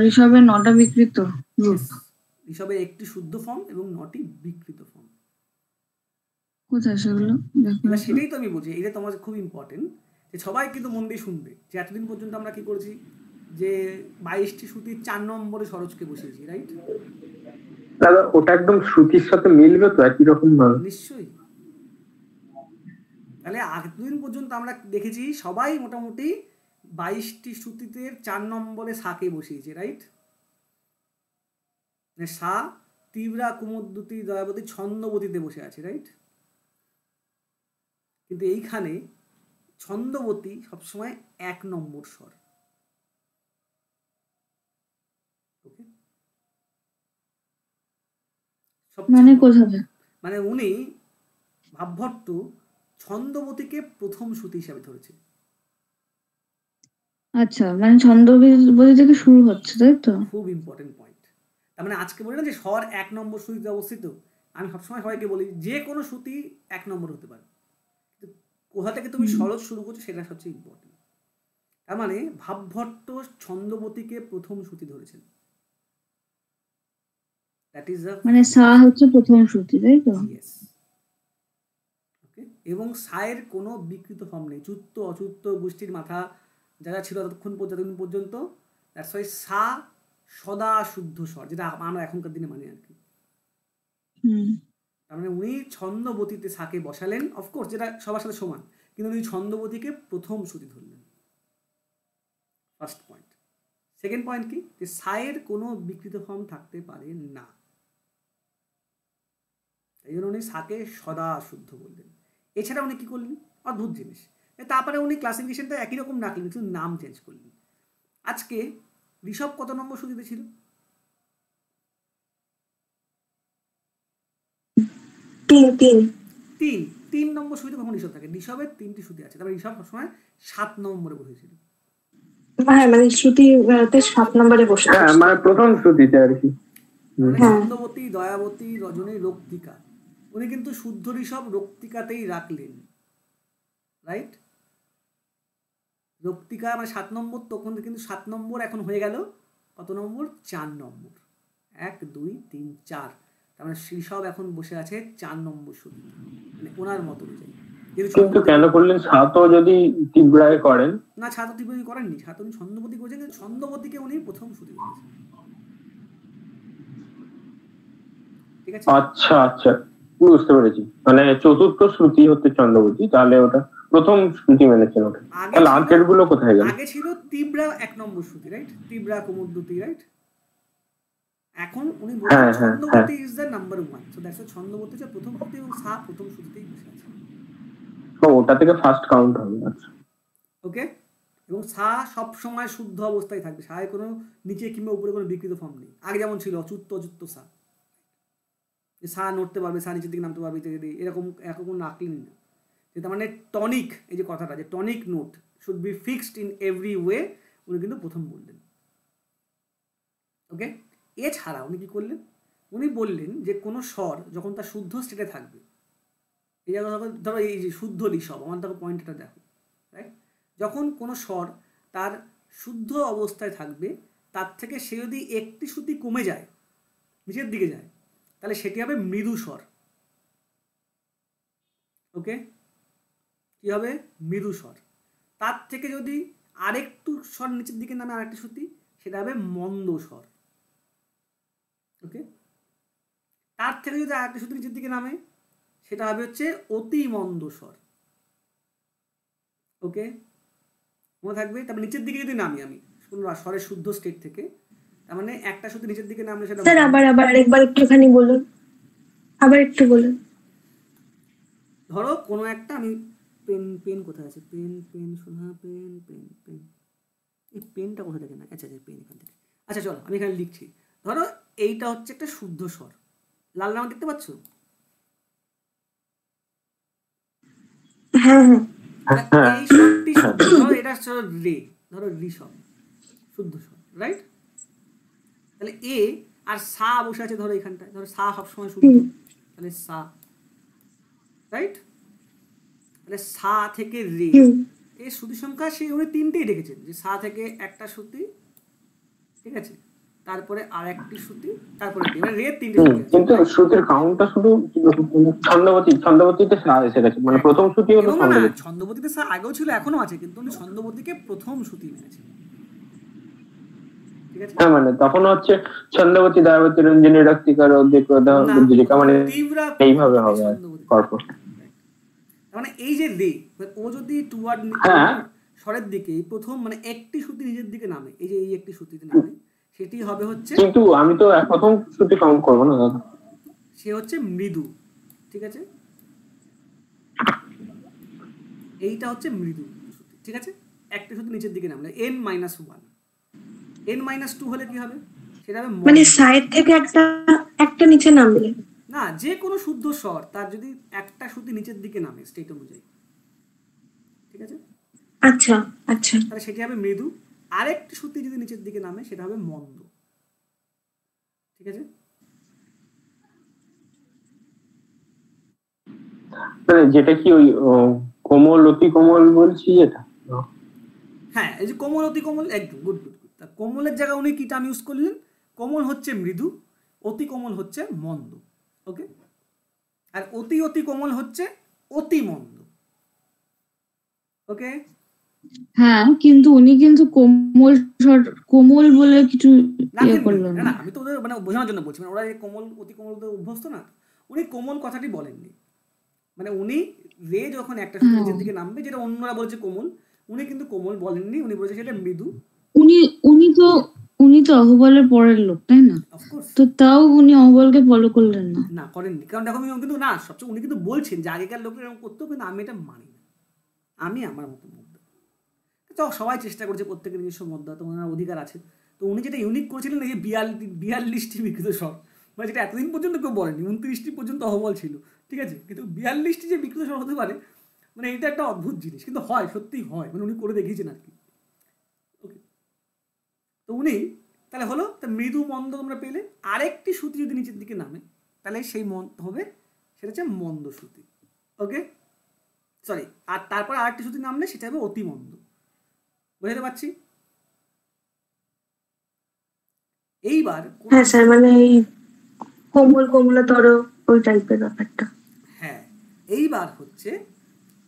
ঋষভের 9টা বিকৃত, ঋষভের 1টি শুদ্ধ ফর্ম এবং 9টি বিকৃত ফর্ম। কোথায় সেগুলো? এবার সেটাই তো আমি বলছি, এটা তোমার খুব ইম্পর্টেন্ট, যে সবাই কিন্তু মন দিয়ে শুনবে যে এতদিন পর্যন্ত আমরা কি করেছি, যে 22টি শ্রুতির 4 নম্বরে সরোজকে বসিয়েছি, রাইট? দাদা ওটা একদম শ্রুতির সাথে মিলবে তো একই রকম ভাবে? নিশ্চয়ই। তাহলে এতদিন পর্যন্ত আমরা দেখেছি সবাই মোটামুটি 22টি শ্রুতিতে 4 নম্বরে সাকে বসিয়েছে, রাইট? সা তীব্রা কুমুদ্যুতি দয়াবতী ছন্দবতীতে বসে আছে, রাইট? কিন্তু এইখানে ছন্দবতী সবসময় 1 নম্বর স্বর, ওকে? মানে কোথায়? মানে উনি ভাবভট্ট ছন্দবতীকে প্রথম শ্রুতি হিসাবে ধরেছে। আচ্ছা, মানে ছন্দবতী থেকে শুরু হচ্ছে, তাই তো? খুব ইম্পর্টেন্ট পয়েন্ট। তার মানে আজকে বলি না যে স্বর 1 নম্বর শ্রুতিতে অবস্থিত, আমি সবসময় সবাইকে বলি যে কোনো শ্রুতি 1 নম্বর হতে পারে, কোথা থেকে তুমি সরজ শুরু করছো সেটা সবচেয়ে ইম্পর্টেন্ট। তার মানে ভাবভট্ট ছন্দবতীকে প্রথম শ্রুতি ধরেছেন। দ্যাট ইজ আ মানে সা হচ্ছে প্রথম শ্রুতি, তাই তো? ইয়েস। ওকে, এবং সায়ের কোনো বিকৃত ফর্ম নেই। চুত্ত অচুত্ত গোষ্ঠীর মাথা যারা ছিল ততক্ষণ পর্যন্ত দ্যাটস ওয়াই সা সদা শুদ্ধ স্বর, যেটা আমরা এখনকার দিনে মানি আর কি। তার মানে উনি ছন্দবতীতে সাকে বসালেন, অফকোর্স যেটা সবার সাথে সমান, কিন্তু উনি ছন্দবতীকে প্রথম শ্রুতি ধরলেন। First point. সেকেন্ড পয়েন্ট কি, যে সায়ের কোনো বিকৃত ফর্ম থাকতে পারে না, এই জন্য উনি সাকে সদা শুদ্ধ বললেন। এছাড়া উনি কি করলেন, অদ্ভুত জিনিস, তারপরে উনি ক্লাসিফিকেশনটা একই রকম রাখলেন, কিন্তু নাম চেঞ্জ করলেন। আজকে ঋষভ কত নম্বর শ্রুতিতে ছিল? 3 নম্বর শ্রুতিতে কখন ঋষভ থাকে? ঋষভের 3টি শ্রুতি আছে, তারপরে ঋষভ সবসময় 7 নম্বরে বসেছিল। হ্যাঁ, মানে শ্রুতিতে 7 নম্বরে বসে। হ্যাঁ, মানে প্রথম শ্রুতিতে আর কি। ছন্দবতী, দয়াবতী, রজনী, রক্তিকা, উনি কিন্তু শুদ্ধ ঋষভ রক্তিকাতেই রাখলেন, রাইট? রক্তিকা মানে 7 নম্বর, তখন কিন্তু 7 নম্বর এখন হয়ে গেল কত নম্বর? 4 নম্বর। 1 2 3 4, তার মানে ঋষভ এখন বসে আছে 4 নম্বর শ্রুতি, মানে ওনার মত অনুযায়ী। কিন্তু কেন করলেন? সাতও যদি তীব্রায় করেন না, ছাত্র তীব্রই করেননি, ছাত্র উনি ছন্দবতী করেছেন, কিন্তু ছন্দবতীকে উনি প্রথম শ্রুতি করেছেন। ঠিক আছে, আচ্ছা আচ্ছা, বুঝতে পেরেছি। মানে চতুর্থ শ্রুতি হচ্ছে ছন্দবতী, তাহলে ওটা প্রথম শ্রুতি মেনেছেন ওটা। তাহলে আগের গুলো কোথায় গেল? আগে ছিল তীব্রা 1 নম্বর শ্রুতি, রাইট? তীব্রা কুমুদ্যুতি, রাইট? এখন উনি বলেন Chhandovati is the number 1, so that's Chhandovati যে প্রথম শ্রুতি, এবং সা প্রথম শ্রুতিতেই বসে আছে। ওটা থেকে ফার্স্ট কাউন্ট হবে। আচ্ছা, ওকে। এবং সা সব সময় শুদ্ধ অবস্থায় থাকবে, সায় কোনো নিচে কিংবা উপরে কোনো বিকৃত ফর্ম নেই। আগে যেমন ছিল অচুত্ত অচুত্ত সা, সা নড়তে পারবে, সা নিচের দিকে নামতে পারবে, এরকম কোনো আঁকলেনি না। তার মানে টনিক, এই যে কথাটা, যে tonic note should be fixed in every way, উনি কিন্তু প্রথম বললেন। ওকে, এছাড়া উনি কি করলেন, উনি বললেন যে কোনো স্বর যখন তার শুদ্ধ স্টেটে থাকবে, এই জায়গা ধরো এই যে শুদ্ধ ঋষভ, আমার দেখো পয়েন্টটা দেখো, রাইট? যখন কোনো স্বর তার শুদ্ধ অবস্থায় থাকবে, তার থেকে সে যদি একটি শ্রুতি কমে যায়, নিচের দিকে যায়, তাহলে সেটি হবে মৃদু স্বর। ওকে, কি হবে? মৃদু স্বর। তার থেকে যদি আরেকটু স্বর নিচের দিকে নামে, আরেকটি শ্রুতি, সেটা হবে মন্দ স্বর। ওকে, তার থেকে যদি আরেকটি শ্রুতি নিচের দিকে নামে, সেটা হবে হচ্ছে অতি মন্দ স্বর। ওকে, মনে থাকবে। তারপর নিচের দিকে যদি নামি আমি কোনো স্বরের শুদ্ধ স্টেট থেকে, তার মানে একটা শুধু নিচের দিকে নামলে সেটা। স্যার আবার আরেকবার একটুখানি বলুন, আবার একটু বলুন। ধরো কোনো একটা, আমি পেন কোথায় আছে? পেন শোনা, পেন এই পেনটা কোথায় থাকে না? আচ্ছা পেন এখান থেকে। আচ্ছা চলো আমি এখানে লিখছি। ধরো এইটা হচ্ছে একটা শুদ্ধ স্বর, লাল নামা দেখতে পাচ্ছ? হ্যাঁ হ্যাঁ, এই স্বরটি শুদ্ধ। ধরো এটা হচ্ছে রে, ধরো ঋষভ শুদ্ধ স্বর, রাইট? তাহলে এ আর সা বসে আছে ধরো এখানটায়, ধরো সা সবসময় শুদ্ধ, তাহলে সা, রাইট? তাহলে সা থেকে রে, এই শ্রুতি সংখ্যা সেই উনি 3টেই রেখেছেন, যে সা থেকে একটা শ্রুতি, ঠিক আছে, তারপরে আর একটি শ্রুতি, তারপরে এবার রে 3টে শ্রুতি আছে। কিন্তু শ্রুতির কাউন্টটা শুধু ছন্দবতীতে সা এসে গেছে, মানে প্রথম শ্রুতি হলো ছন্দবতী। ছন্দবতীতে সা আগেও ছিল, এখনো আছে, কিন্তু উনি ছন্দবতীকে প্রথম শ্রুতি মেনেছেন। ঠিক আছে, হ্যাঁ, মানে তখন হচ্ছে ছন্দবতী, দয়াবতী, রঞ্জনী, রক্তিকার, বুদ্ধিকা, মানে এইভাবে হবে পরপর। মানে এই যে রে, ও যদি টুয়ার্ড স্বরের দিকে প্রথম, মানে একটি শ্রুতি নিজের দিকে নামে, এই যে এই একটি শ্রুতিতে নামে, সেটি হবে হচ্ছে, কিন্তু আমি তো প্রথম শ্রুতি কাউন্ট করবো না দাদা, সে হচ্ছে মৃদু। ঠিক আছে, এইটা হচ্ছে মৃদু শ্রুতি। ঠিক আছে, একটা শ্রুতি নিচের দিকে নামলে n-1, n-2 হলে কি হবে? সেটা হবে মানে সাইড থেকে একটা নিচে নামলে না, যে কোনো শুদ্ধ স্বর তার যদি একটা শ্রুতি নিচের দিকে নামে স্টেট অনুযায়ী, ঠিক আছে, আচ্ছা আচ্ছা, তাহলে সেটি হবে মৃদু। আরেকটি শ্রুতি যদি নিচের দিকে নামে, সেটা হবে মন্দ। ঠিক আছে, যেটা কি ওই কোমল, অতি কোমল বলছি যেটা? হ্যাঁ, এই যে কোমল অতি কোমল, একদম গুড গুড গুড। তা কোমলের জায়গায় উনি কি টার্ম ইউজ করলেন? কোমল হচ্ছে মৃদু, অতি কোমল হচ্ছে মন্দ। ওকে, আর অতি অতি কোমল হচ্ছে অতি মন্দ। ওকে, হ্যাঁ, কিন্তু উনি কিন্তু কোমল বলে কিছু রাখেননি। করলেন না না। না, আমি তো ওদের মানে বোঝানোর জন্য বলছি, মানে ওরা এই কোমল অতি কোমল ওদের অভ্যস্ত না, উনি কোমল কথাটি বলেননি। মানে উনি রে যখন একটা শুধু হ্যাঁ, নিচের দিকে নামবে, যেটা অন্যরা বলছে কোমল, উনি কিন্তু কোমল বলেননি, উনি বলেছে সেটা মৃদু। উনি উনি তো উনি তো অহবলের পরের লোক, তাই না? অফকোর্স তো তাও উনি অহবলকে ফলো করলেন না। না, করেননি, কারণ দেখো উনি কিন্তু না, সবচেয়ে উনি কিন্তু বলছেন যে আগেকার লোকেরা এরকম করতো, কিন্তু আমি এটা মানি না, আমি আমার মতো মত দেবো। তো সবাই চেষ্টা করছে, প্রত্যেকের নিজস্ব মত দেওয়া, তো ওনার অধিকার আছে। তো উনি যেটা ইউনিক করেছিলেন, এই যে 42টি বিকৃত স্বর, মানে যেটা এতদিন পর্যন্ত কেউ বলেনি, 29টি পর্যন্ত অহবল ছিল, ঠিক আছে, কিন্তু 42টি যে বিকৃত স্বর হতে পারে, মানে এটা একটা অদ্ভুত জিনিস, কিন্তু হয়, সত্যিই হয়, মানে উনি করে দেখিয়েছেন আর কি। ওকে, তো উনি তাহলে হলো, তা মৃদু মন্দ তোমরা পেলে, আরেকটি শ্রুতি যদি নিচের দিকে নামে, তাহলে সেই মন হবে, সেটা হচ্ছে মন্দ শ্রুতি। ওকে, সরি, আর তারপর আরেকটি শ্রুতি নামলে সেটা হবে অতি মন্দ। বুঝতে পারছি? এইবার হ্যাঁ স্যার, মানে এই কোমলতর ওই টাইপের ব্যাপারটা। হ্যাঁ, এইবার হচ্ছে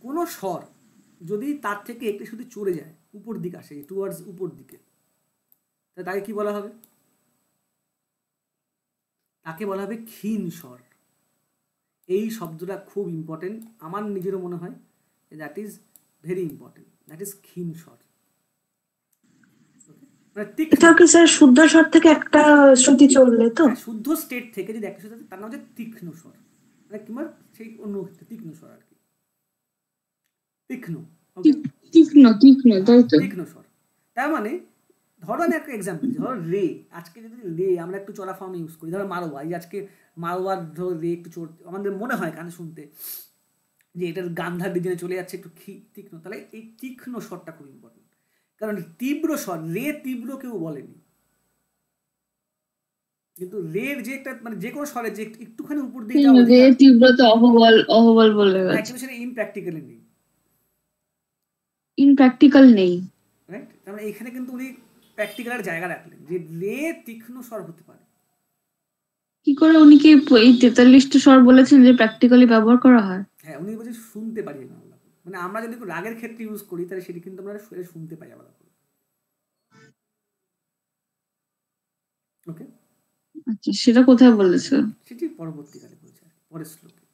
কোনো স্বর যদি তার থেকে একটি শ্রুতি চড়ে যায়, উপর দিকে আসে, টুয়ার্ডস উপর দিকে, তাকে কি বলা হবে? তাকে বলা হবে ক্ষীণ স্বর। এই শব্দটা খুব ইম্পর্টেন্ট, আমার নিজেরও মনে হয় that is very important, that is ক্ষীণ স্বর। মানে তীক্ষ্ণ, এটাও কি স্যার শুদ্ধ স্বর থেকে একটা শ্রুতি চললে তো? হ্যাঁ, শুদ্ধ স্টেট থেকে যদি একটা স্বর আছে, তার নাম হচ্ছে তীক্ষ্ণ স্বর, মানে কিংবা সেই অন্য ক্ষেত্রে তীক্ষ্ণ স্বর আর কি, তীক্ষ্ণ। ওকে, তীক্ষ্ণ তাই তো। তীক্ষ্ণ স্বর, তার মানে ধরো আমি একটা এক্সাম্পল, ধরো রে, আজকে যদি রে আমরা একটু চড়া ফর্মে ইউজ করি, ধরো মারোয়া, এই আজকে মারোয়ার ধরো রে একটু আমাদের মনে হয় কানে শুনতে যে এটার গান্ধার দিকে চলে যাচ্ছে একটু তীক্ষ্ণ, তাহলে এই তীক্ষ্ণ স্বরটা খুব ইম্পর্টেন্ট, কারণ তীব্র স্বর, রে তীব্র কেউ বলেনি, কিন্তু রের যে একটা মানে যে কোনো স্বরের যে একটুখানি উপর দিকে যাওয়া রে তীব্রতা অহবল বলে হ্যাঁ, গেছে, কিন্তু সেটা ইমপ্র্যাকটিক্যালি নেই, ইনপ্র্যাকটিক্যাল নেই। রাইট? তার মানে এখানে কিন্তু উনি প্র্যাকটিক্যালের জায়গা রাখলেন যে রে তীক্ষ্ণ স্বর হতে পারে। কি করে উনি কি এই 43টা স্বর বলেছেন যে প্র্যাকটিক্যালি ব্যবহার করা হয়? হ্যাঁ, উনি বলছেন শুনতে পারি না আমরা, মানে আমরা যদি রাগের ক্ষেত্রে ইউজ করি, তাহলে সেটি কিন্তু আমরা শুনতে পাই আলাদা করে। ওকে, আচ্ছা, সেটা কোথায় বলেছে? সেটি পরবর্তীকালে বলছে, পরের শ্লোকে,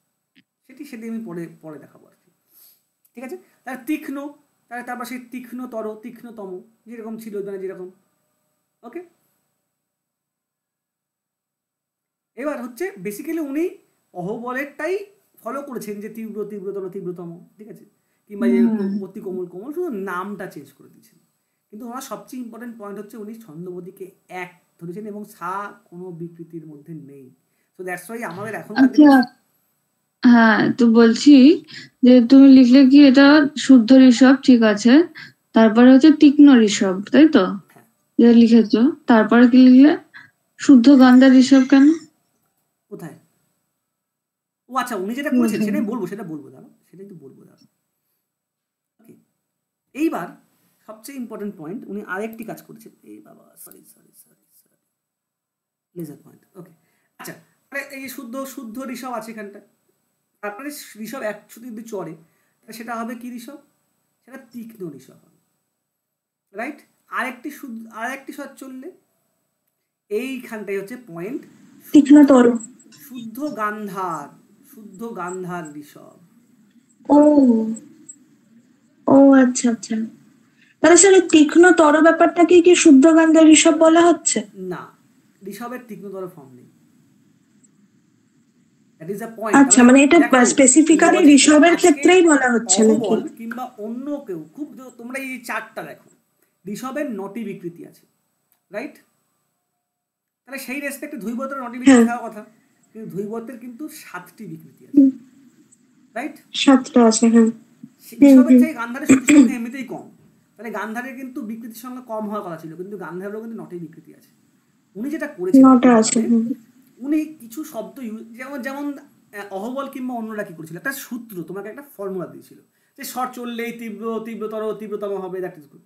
সেটি আমি পরে দেখাবো আর কি, ঠিক আছে? তার তীক্ষ্ণ, তারপর সেই তীক্ষ্ণতর, তীক্ষ্ণতম, যেরকম ছিল মানে যেরকম। ওকে, এবার হচ্ছে বেসিক্যালি উনি অহবলেরটাই ফলো করেছেন, যে তীব্র তীব্রতর তীব্রতম, ঠিক আছে, কিংবা যে অতি কোমল কোমল, শুধু নামটা চেঞ্জ করে দিয়েছেন। কিন্তু ওনার সবচেয়ে ইম্পর্টেন্ট পয়েন্ট হচ্ছে উনি ছন্দবতীকে এক ধরেছেন এবং সা কোনো বিকৃতির মধ্যে নেই। তো দ্যাটস ওয়াই আমাদের এখন আচ্ছা, হ্যাঁ, তো বলছি যে তুমি লিখলে কি এটা শুদ্ধ ঋষভ, ঠিক আছে, তারপরে হচ্ছে তীক্ষ্ণ ঋষভ, তাই তো যেটা লিখেছো, তারপরে কি লিখলে শুদ্ধ গান্ধার ঋষভ কেন? কোথায়? ও আচ্ছা, উনি যেটা করেছেন সেটাই বলবো, দাঁড়ো, সেটাই তো বলবো, দাঁড়ো। ওকে, এইবার সবচেয়ে ইম্পর্টেন্ট পয়েন্ট, উনি আরেকটি কাজ করেছেন, এই বাবা সরি লেজার পয়েন্ট। ওকে, আচ্ছা, এই যে শুদ্ধ ঋষভ আছে এখানটা, তারপরে ঋষভ একসাথে যদি চড়ে, তাহলে সেটা হবে কি ঋষভ? সেটা তীক্ষ্ণ ঋষভ হবে, রাইট? আরেকটি স্বর চললে, এইখানটাই হচ্ছে পয়েন্ট, তীক্ষ্ণতর। শুদ্ধ গান্ধার ঋষভ। ও ও আচ্ছা আচ্ছা, তাহলে স্যার তীক্ষ্ণতর ব্যাপারটাকে কি শুদ্ধ গান্ধার ঋষভ বলা হচ্ছে? না, ঋষভের তীক্ষ্ণতর ফর্ম নেই, দ্যাট ইজ দ্য পয়েন্ট। আচ্ছা, মানে এটা স্পেসিফিক্যালি ঋষভের ক্ষেত্রেই বলা হচ্ছে নাকি? অহবল কিংবা অন্য কেউ, খুব তোমরা এই চারটা দেখো, ঋষভের 9টি বিকৃতি আছে, রাইট? তাহলে সেই রেসপেক্টে ধৈবতের 9টি বিকৃতি থাকার কথা, কিন্তু ধৈবতের কিন্তু 7টি বিকৃতি আছে, রাইট? 7টা আছে, হ্যাঁ। ঋষভের থেকে গান্ধারের শ্রুতি সংখ্যা এমনিতেই কম, তাহলে গান্ধারের কিন্তু বিকৃতির সংখ্যা কম হওয়ার কথা ছিল, কিন্তু গান্ধারেরও কিন্তু 9টি বিকৃতি আছে। উনি যেটা করেছেন, 9টা আছে। উনি কিছু শব্দ যেমন অহবল কিংবা অন্যরা কি করেছিল, একটা সূত্র, তোমাকে একটা ফর্মুলা দিয়েছিল যে স্বর চললেই তীব্রতর তীব্রতম হবে, দ্যাট ইজ গুড।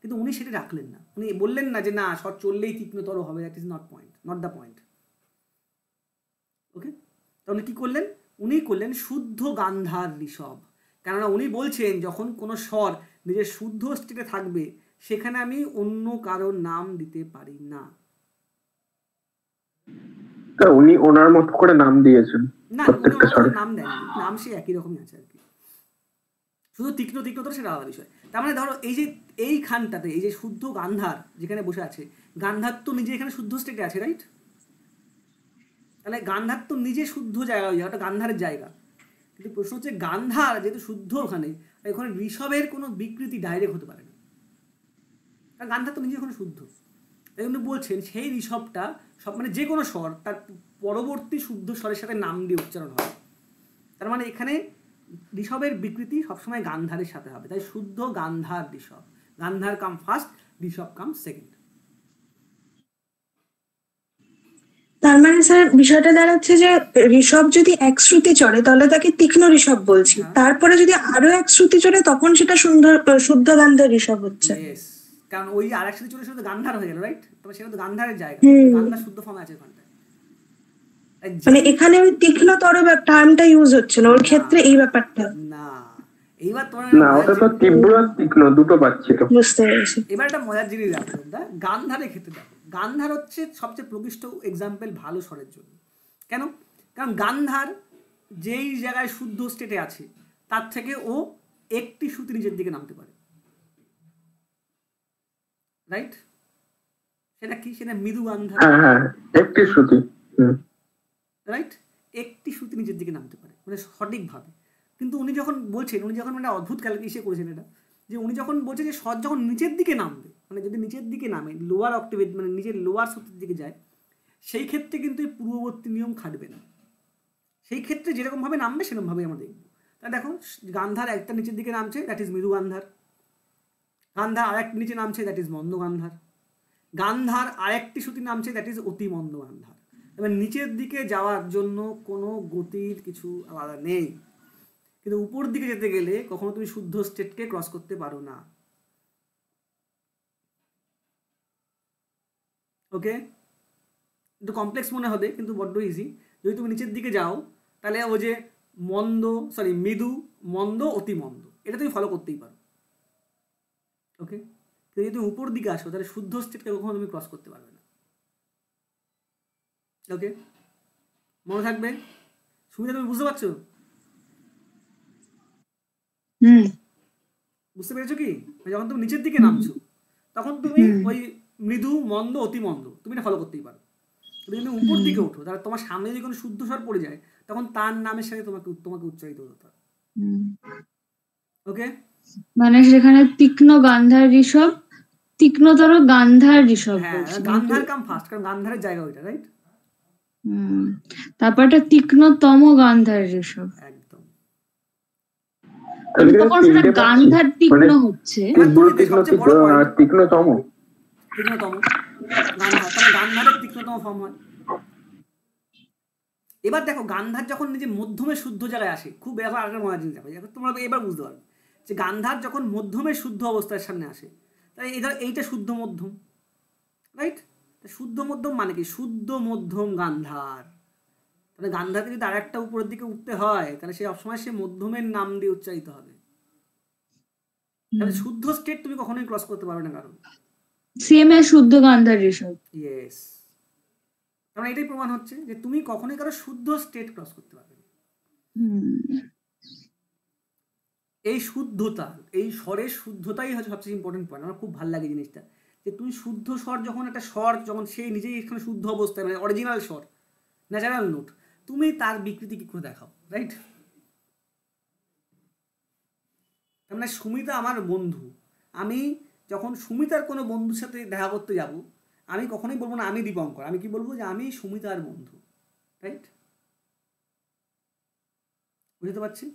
কিন্তু উনি সেটা রাখলেন না, উনি বললেন না যে না স্বর চললেই তীক্ষ্ণতর হবে, that is not point, not the point. Okay, তাহলে কি করলেন, উনি করলেন শুদ্ধ গান্ধার ঋষভ। কেননা উনি বলছেন যখন কোনো স্বর নিজের শুদ্ধ স্টেটে থাকবে সেখানে আমি অন্য কারোর নাম দিতে পারি না। উনি ওনার মতো করে নাম দিয়েছেন না, উনি প্রত্যেকটা ওনার স্বরে। নাম দেননি, নাম সে একই রকমই আছে আর কি, শুধু তীক্ষ্ণতর সেটা আলাদা বিষয়। তার মানে ধরো এই যে এইখানটাতে এই যে শুদ্ধ গান্ধার যেখানে বসে আছে, গান্ধার তো নিজে এখানে শুদ্ধ স্টেটে আছে, রাইট? তাহলে গান্ধার তো নিজে শুদ্ধ জায়গা হয়ে যায়, ওটা গান্ধারের জায়গা। কিন্তু প্রশ্ন হচ্ছে গান্ধার যেহেতু শুদ্ধ ওখানে ঋষভের কোনো বিকৃতি ডাইরেক্ট হতে পারে না, কারণ গান্ধার তো নিজে ওখানে শুদ্ধ। তাই উনি বলছেন সেই ঋষভটা সব মানে যে কোনো স্বর তার পরবর্তী শুদ্ধ স্বরের সাথে নাম দিয়ে উচ্চারণ হয়। তার মানে এখানে ঋষভের বিকৃতি সবসময় গান্ধারের সাথে হবে, তাই শুদ্ধ গান্ধার ঋষভ, গান্ধার কাম ফার্স্ট, ঋষভ কাম সেকেন্ড। তার মানে স্যার বিষয়টা দাঁড়াচ্ছে যে ঋষভ যদি এক শ্রুতি চড়ে তাহলে তাকে তীক্ষ্ণ ঋষভ বলছি, তারপরে যদি আরো এক শ্রুতি চড়ে তখন সেটা শুদ্ধ গান্ধার ঋষভ হচ্ছে। ইয়েস, কারণ ওই আর এক সাথে চলে শুধু গান্ধার হয়ে গেল, রাইট? তবে সেটা তো গান্ধারের জায়গা, গান্ধার শুদ্ধ ফর্মে আছে ওখানটায়। মানে এখানে ওই তীক্ষ্ণতর টার্মটা ইউজ হচ্ছে না ওর ক্ষেত্রে, এই ব্যাপারটা না। এইবার তোমার না, ওটা তো তীব্র আর তীক্ষ্ণ দুটো পাচ্ছি তো। বুঝতে পেরেছি। এবার একটা মজার জিনিস রাখো তোমরা, গান্ধারের ক্ষেত্রে দেখো, গান্ধার হচ্ছে সবচেয়ে প্রকৃষ্ট এক্সাম্পল ভালো স্বরের জন্য। কেন? কারণ গান্ধার যেই জায়গায় শুদ্ধ স্টেটে আছে তার থেকে ও একটি শ্রুতি নিচের দিকে নামতে পারে, রাইট? সেটা কি? সেটা মৃদু গান্ধার, হ্যাঁ, একটি শ্রুতি, রাইট? একটি শ্রুতি নিচের দিকে নামতে পারে মানে সঠিকভাবে। কিন্তু উনি যখন বলছেন, উনি যখন মানে অদ্ভুত ক্যালকুলেশন করেছেন এটা, যে উনি যখন বলছেন যে স্বর যখন নিচের দিকে নামবে, মানে যদি নিচের দিকে নামে লোয়ার অক্টেভে মানে নিচের লোয়ার শ্রুতির দিকে যায়, সেই ক্ষেত্রে কিন্তু এই পূর্ববর্তী নিয়ম খাটবে না। সেই ক্ষেত্রে যেরকমভাবে নামবে সেরকমভাবেই আমরা দেখবো। তা দেখো গান্ধার একটা নিচের দিকে নামছে, দ্যাট ইজ মৃদু গান্ধার। গান্ধার আরেকটি নিচে নামছে, দ্যাট ইজ মন্দ গান্ধার। গান্ধার আরেকটি শ্রুতি নামছে, দ্যাট ইজ অতি মন্দ গান্ধার। এবার নিচের দিকে যাওয়ার জন্য কোনো গতির কিছু আলাদা নেই, কিন্তু উপর দিকে যেতে গেলে কখনো তুমি শুদ্ধ স্টেটকে ক্রস করতে পারো না। ওকে, একটু কমপ্লেক্স মনে হবে কিন্তু বড্ড ইজি। যদি তুমি নিচের দিকে যাও তাহলে ও যে মৃদু, মন্দ, অতি মন্দ, এটা তুমি ফলো করতেই পারো। ওকে, কিন্তু যদি তুমি উপর দিকে আসো তাহলে শুদ্ধ স্টেটকে কখনো তুমি ক্রস করতে পারবে না। ওকে, মনে থাকবে। সুবিধা তুমি বুঝতে পারছো? বুঝতে পেরেছো কি? যখন তুমি নিচের দিকে নামছো তখন তুমি ওই মৃদু, মন্দ, অতি মন্দ তুমি এটা ফলো করতেই পারো। তুমি যদি উপর দিকে ওঠো তাহলে তোমার সামনে যদি কোনো শুদ্ধ স্বর পড়ে যায় তখন তার নামের সাথে তোমাকে উচ্চারিত হতে হবে। ওকে, মানে সেখানে তীক্ষ্ণ গান্ধার ঋষভ, তীক্ষ্ণতর গান্ধার ঋষভ বলছি, গান্ধার কাম ফার্স্ট, কারণ গান্ধারের জায়গা ওইটা, রাইট? তারপর একটা তীক্ষ্ণতম গান্ধার ঋষভ, একদম। তখন সেটা গান্ধার তীক্ষ্ণ হচ্ছে, তীক্ষ্ণতম গান্ধার, তাহলে গান্ধারের তীক্ষ্ণতম ফর্ম হয়। এবার দেখো গান্ধার যখন নিজে মধ্যমের শুদ্ধ জায়গায় আসে, খুব এবার আগের মজার জিনিস দেখো, তোমরা এবার বুঝতে পারবে যে গান্ধার যখন মধ্যমের শুদ্ধ অবস্থার সামনে আসে, তাই এবার এইটা শুদ্ধ মধ্যম, রাইট? শুদ্ধ মধ্যম মানে কি? শুদ্ধ মধ্যম গান্ধার। তাহলে গান্ধারকে যদি আর একটা উপরের দিকে উঠতে হয় তাহলে সে সবসময় সে মধ্যমের নাম দিয়ে উচ্চারিত হবে। তাহলে শুদ্ধ স্টেট তুমি কখনোই ক্রস করতে পারবে না, কারণ সেম এ শুদ্ধ গান্ধার ঋষভ। ইয়েস, কারণ এটাই প্রমাণ হচ্ছে যে তুমি কখনোই কারো শুদ্ধ স্টেট ক্রস করতে পারবে না। এই শুদ্ধতা, এই স্বরের শুদ্ধতাই হচ্ছে সবচেয়ে ইম্পর্টেন্ট পয়েন্ট। আমার খুব ভালো লাগে জিনিসটা, যে তুমি শুদ্ধ স্বর যখন একটা স্বর যখন সেই নিজেই এখানে শুদ্ধ অবস্থায় মানে অরিজিনাল স্বর, ন্যাচারাল নোট, তুমি তার বিকৃতি কি করে দেখাও, রাইট? তার মানে সুমিতা আমার বন্ধু, আমি যখন সুমিতার কোনো বন্ধুর সাথে দেখা করতে যাব আমি কখনোই বলবো না আমি দীপঙ্কর, আমি কি বলবো যে আমি সুমিতার বন্ধু, রাইট? বুঝতে পারছি?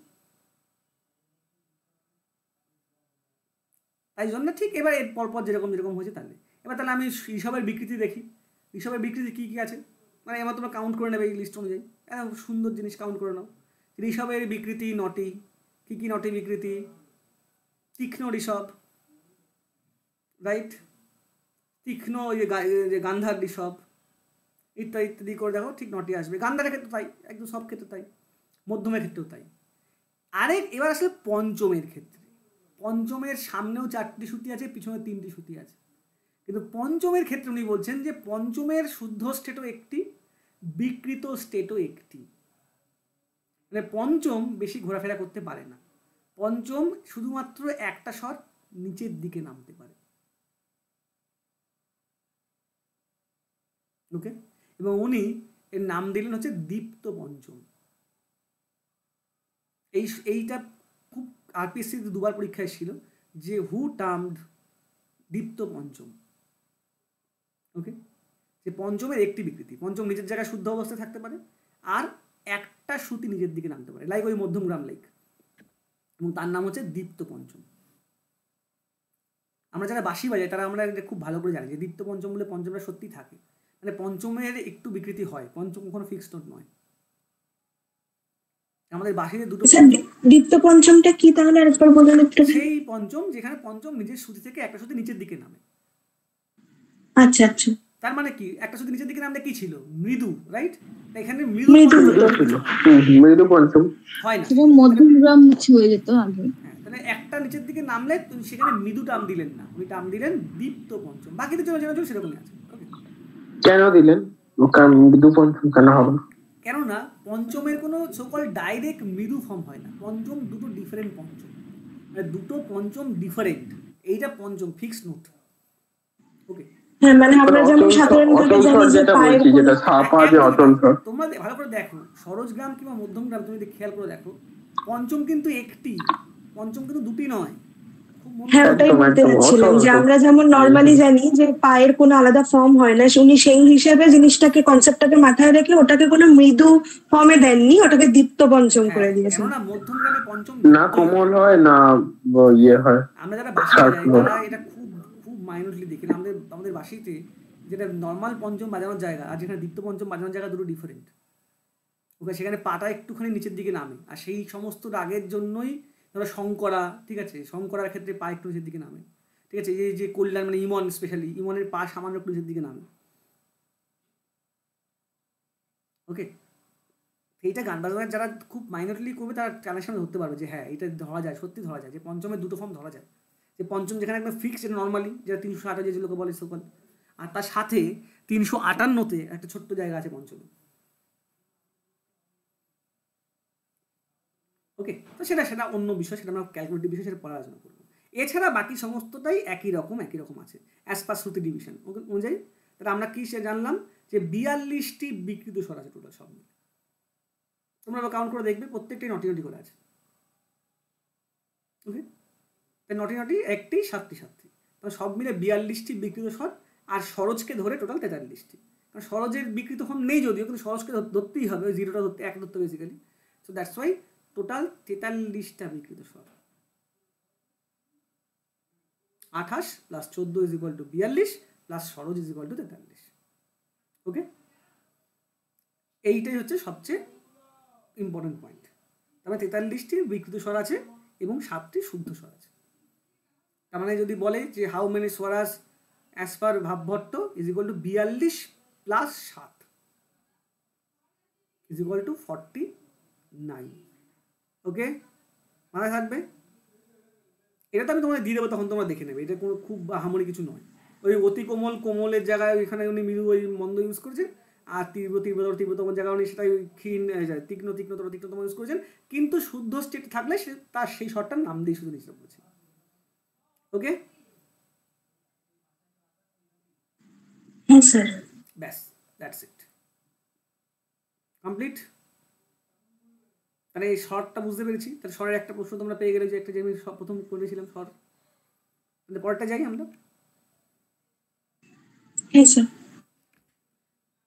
তাই জন্য ঠিক এবার এর পরপর যেরকম হয়েছে তাহলে এবার তাহলে আমি ঋষভের বিকৃতি দেখি। ঋষভের বিকৃতি কী কী আছে, মানে এবার তোমরা কাউন্ট করে নেবে এই লিস্ট অনুযায়ী, সুন্দর জিনিস কাউন্ট করে নাও। ঋষভের বিকৃতি নটি, কী কী নটি বিকৃতি? তীক্ষ্ণ ঋষভ, রাইট, তীক্ষ্ণ, ওই যে গান্ধার ঋষভ ইত্যাদি ইত্যাদি করে দেখো ঠিক নটি আসবে। গান্ধারের ক্ষেত্রে তাই, একদম সব ক্ষেত্রে তাই, মধ্যমের ক্ষেত্রেও তাই। এবার আসলে পঞ্চমের ক্ষেত্রে, পঞ্চমের সামনেও 4টি শ্রুতি আছে, পিছনে 3টি শ্রুতি আছে, কিন্তু পঞ্চমের ক্ষেত্রে উনি বলছেন যে পঞ্চমের শুদ্ধ স্টেটও একটি, বিকৃত স্টেটও একটি। মানে পঞ্চম বেশি ঘোরাফেরা করতে পারে না, পঞ্চম শুধুমাত্র একটা স্বর নিচের দিকে নামতে পারে। ওকে, এবং উনি এর নাম দিলেন হচ্ছে দীপ্ত পঞ্চম। এইটা খুব আরপিএসসি 2বার পরীক্ষায় ছিল যে হু টার্মড দীপ্ত পঞ্চম। ওকে, যে পঞ্চমের একটি বিকৃতি, পঞ্চম নিজের জায়গায় শুদ্ধ অবস্থায় থাকতে পারে আর একটা শ্রুতি নিজের দিকে নামতে পারে, লাইক ওই মধ্যমগ্রাম লাইক, এবং তার নাম হচ্ছে দীপ্ত পঞ্চম। আমরা যারা বাঁশি বাজাই তারা আমরা এটা খুব ভালো করে জানি যে দীপ্ত পঞ্চম বলে পঞ্চমটা সত্যি থাকে, মানে পঞ্চমের একটু বিকৃতি হয়, পঞ্চম কখনো ফিক্সড নোট নয়। আমাদের বাঁশিতে দুটো দীপ্ত পঞ্চমটা কি তাহলে আরেকবার বলুন একটু। সেই পঞ্চম যেখানে পঞ্চম নিজের শ্রুতি থেকে একটা শ্রুতি নিচের দিকে নামে। আচ্ছা আচ্ছা, তার মানে কি, একটা শ্রুতি নিচের দিকে নামলে কি ছিল, মৃদু, রাইট? এখানে মৃদু মৃদু পঞ্চম হয় না, সেটা মধ্যমগ্রাম হয়ে যেত আগে। তাহলে একটা নিচের দিকে নামলে তুমি সেখানে মৃদু টার্ম দিলেন না, উনি টার্ম দিলেন দীপ্ত পঞ্চম। বাকিদের জন্য যেন সেরকমই আছে। কেন দিলেন মৃদু পঞ্চম, কেন হবে? কেননা পঞ্চমের কোনো সকল ডাইরেক্ট মৃদু ফর্ম হয় না, পঞ্চম দুটো ডিফারেন্ট পঞ্চম, মানে দুটো পঞ্চম ডিফারেন্ট, এইটা পঞ্চম ফিক্সড নোট। ওকে, হ্যাঁ মানে আমরা যেমন সাধারণভাবে জানি যে পায়ের যেটা সাপা যে অচল স্বর, তোমরা ভালো করে দেখো সরোজগ্রাম কিংবা মধ্যমগ্রাম, তুমি যদি খেয়াল করে দেখো পঞ্চম কিন্তু একটি, পঞ্চম কিন্তু দুটি নয়। হ্যাঁ ওটাই বলতে চাচ্ছিলাম যে আমরা যেমন নর্মালি জানি যে পায়ের কোনো আলাদা ফর্ম হয় না, উনি সেই হিসেবে জিনিসটাকে, কনসেপ্টটাকে মাথায় রেখে ওটাকে কোনো মৃদু ফর্মে দেননি, ওটাকে দীপ্ত পঞ্চম করে দিয়েছেন। কেননা মধ্যমগ্রামে পঞ্চম না কোমল হয় না ইয়ে হয়। আমরা যারা বাঁশি বাজাই তারা এটা খুব খুব মাইনরলি দেখি, আমাদের বাঁশিতে যেটা নর্মাল পঞ্চম বাজানোর জায়গা আর যেখানে দীপ্ত পঞ্চম বাজানোর জায়গা দুটো ডিফারেন্ট। ওকে, সেখানে পাটা একটুখানি নিচের দিকে নামে, আর সেই সমস্ত রাগের জন্যই ধরো শঙ্করা, ঠিক আছে, শঙ্করার ক্ষেত্রে পা একটু নিচের দিকে নামে, ঠিক আছে, এই যে কল্যাণ মানে ইমন, স্পেশালি ইমনের পা সামান্য একটু নিচের দিকে নামে। ওকে, এইটা গান বাজনার যারা খুব মাইনরলি করবে তারা কানেকশন ধরতে পারবে যে হ্যাঁ এটা ধরা যায়, সত্যি ধরা যায় যে পঞ্চমের দুটো ফর্ম ধরা যায়, যে পঞ্চম যেখানে একদম ফিক্স, যেটা নর্মালি যেটা 358 যে লোকে বলে সকল, আর তার সাথে 358তে একটা ছোট্ট জায়গা আছে পঞ্চমে। ওকে, তো সেটা অন্য বিষয়, সেটা আমরা ক্যালকুলেটিভ বিষয়, সেটা পরে আলোচনা করবো। এছাড়া বাকি সমস্তটাই একই রকম আছে অ্যাজ পার শ্রুতি ডিভিশন অনুযায়ী। তাহলে আমরা কি সে জানলাম যে 42টি বিকৃত স্বর আছে টোটাল সব মিলে। তোমরা কাউন্ট করে দেখবে প্রত্যেকটাই নটি নটি করে আছে। ওকে, নটি নটি একটি 7টি 7টি, তো সব মিলে 42টি বিকৃত স্বর, আর সরোজকে ধরে টোটাল 43টি। কারণ সরোজের বিকৃত ফর্ম নেই যদিও, কিন্তু সরোজকে ধরতেই হবে, ওই জিরোটা ধরতে, এক ধরতে basically. So that's why total 43টা বিকৃত স্বর। 28 plus 14 is equal to 42 plus সরোজ ইজ ইকুয়াল টু 43। ওকে, এইটাই হচ্ছে সবচেয়ে ইম্পর্টেন্ট পয়েন্ট। তারপরে 43টি বিকৃত স্বর আছে এবং 7টি শুদ্ধ স্বর আছে। তার মানে যদি বলে যে হাউ মেনি স্বরাজ as per Bhavbhatt is equal to 42 plus 7 is equal to 49। Okay, মাথায় থাকবে। এটা তো আমি তোমাদের দিয়ে দেবো, তখন তোমরা দেখে নেবে, এটা কোনো খুব হামরি কিছু নয়। ওই অতি কোমলের জায়গায় ওইখানে উনি মৃদু ওই মন্দ ইউজ করেছেন, আর তীব্রতম জায়গায় উনি সেটাই ক্ষীণ তীক্ষ্ণতম ইউজ করেছেন, কিন্তু শুদ্ধ স্টেট থাকলে সে তার সেই শর্টটার নাম দিয়ে শুধু নিশ্চিত করেছে। ওকে, হ্যাঁ স্যার, ব্যাস, দ্যাটস ইট, কমপ্লিট। তাহলে এই শর্টটা বুঝতে পেরেছি। তাহলে স্বরের একটা প্রশ্ন তোমরা পেয়ে গেলে, যে একটা যে আমি প্রথম করেছিলাম স্বর। তাহলে পরেরটা যাই আমরা। হ্যাঁ স্যার।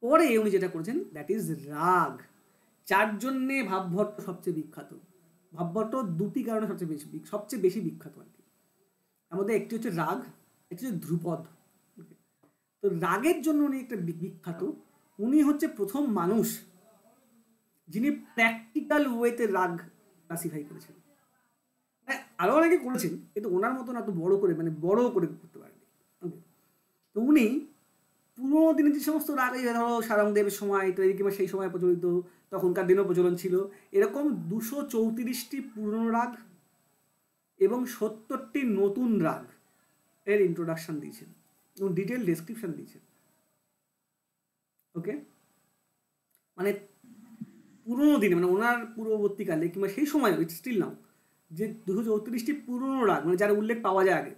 পরে উনি যেটা করেছেন দ্যাট ইজ রাগ, যার জন্যে ভাবভট্ট সবচেয়ে বিখ্যাত। ভাবভট্ট দুটি কারণে সবচেয়ে বেশি বিখ্যাত আর কি। তার মধ্যে একটি হচ্ছে রাগ, একটি হচ্ছে ধ্রুপদ। তো রাগের জন্য উনি একটা বিখ্যাত। উনি হচ্ছে প্রথম মানুষ যিনি প্র্যাকটিক্যাল ওয়েতে রাগ ক্লাসিফাই করেছেন। আরো অনেকে করেছেন, কিন্তু ওনার মতন এত বড় করে, মানে বড় করে করতে পারেনি। উনি পুরোনো দিনের যে সমস্ত রাগ, এই ধরো সারঙ্গদেবের সময় তৈরি কিংবা সেই সময় প্রচলিত, তখনকার দিনেও প্রচলন ছিল, এরকম 234টি পুরনো রাগ এবং 70টি নতুন রাগ এর ইন্ট্রোডাকশন দিয়েছেন এবং ডিটেল ডেসক্রিপশন দিয়েছেন। ওকে, মানে পুরোনো দিনে, মানে ওনার পূর্ববর্তীকালে কিংবা সেই সময় স্টিল নাও, যে 234টি পুরনো রাগ মানে যার উল্লেখ পাওয়া যায় আগে,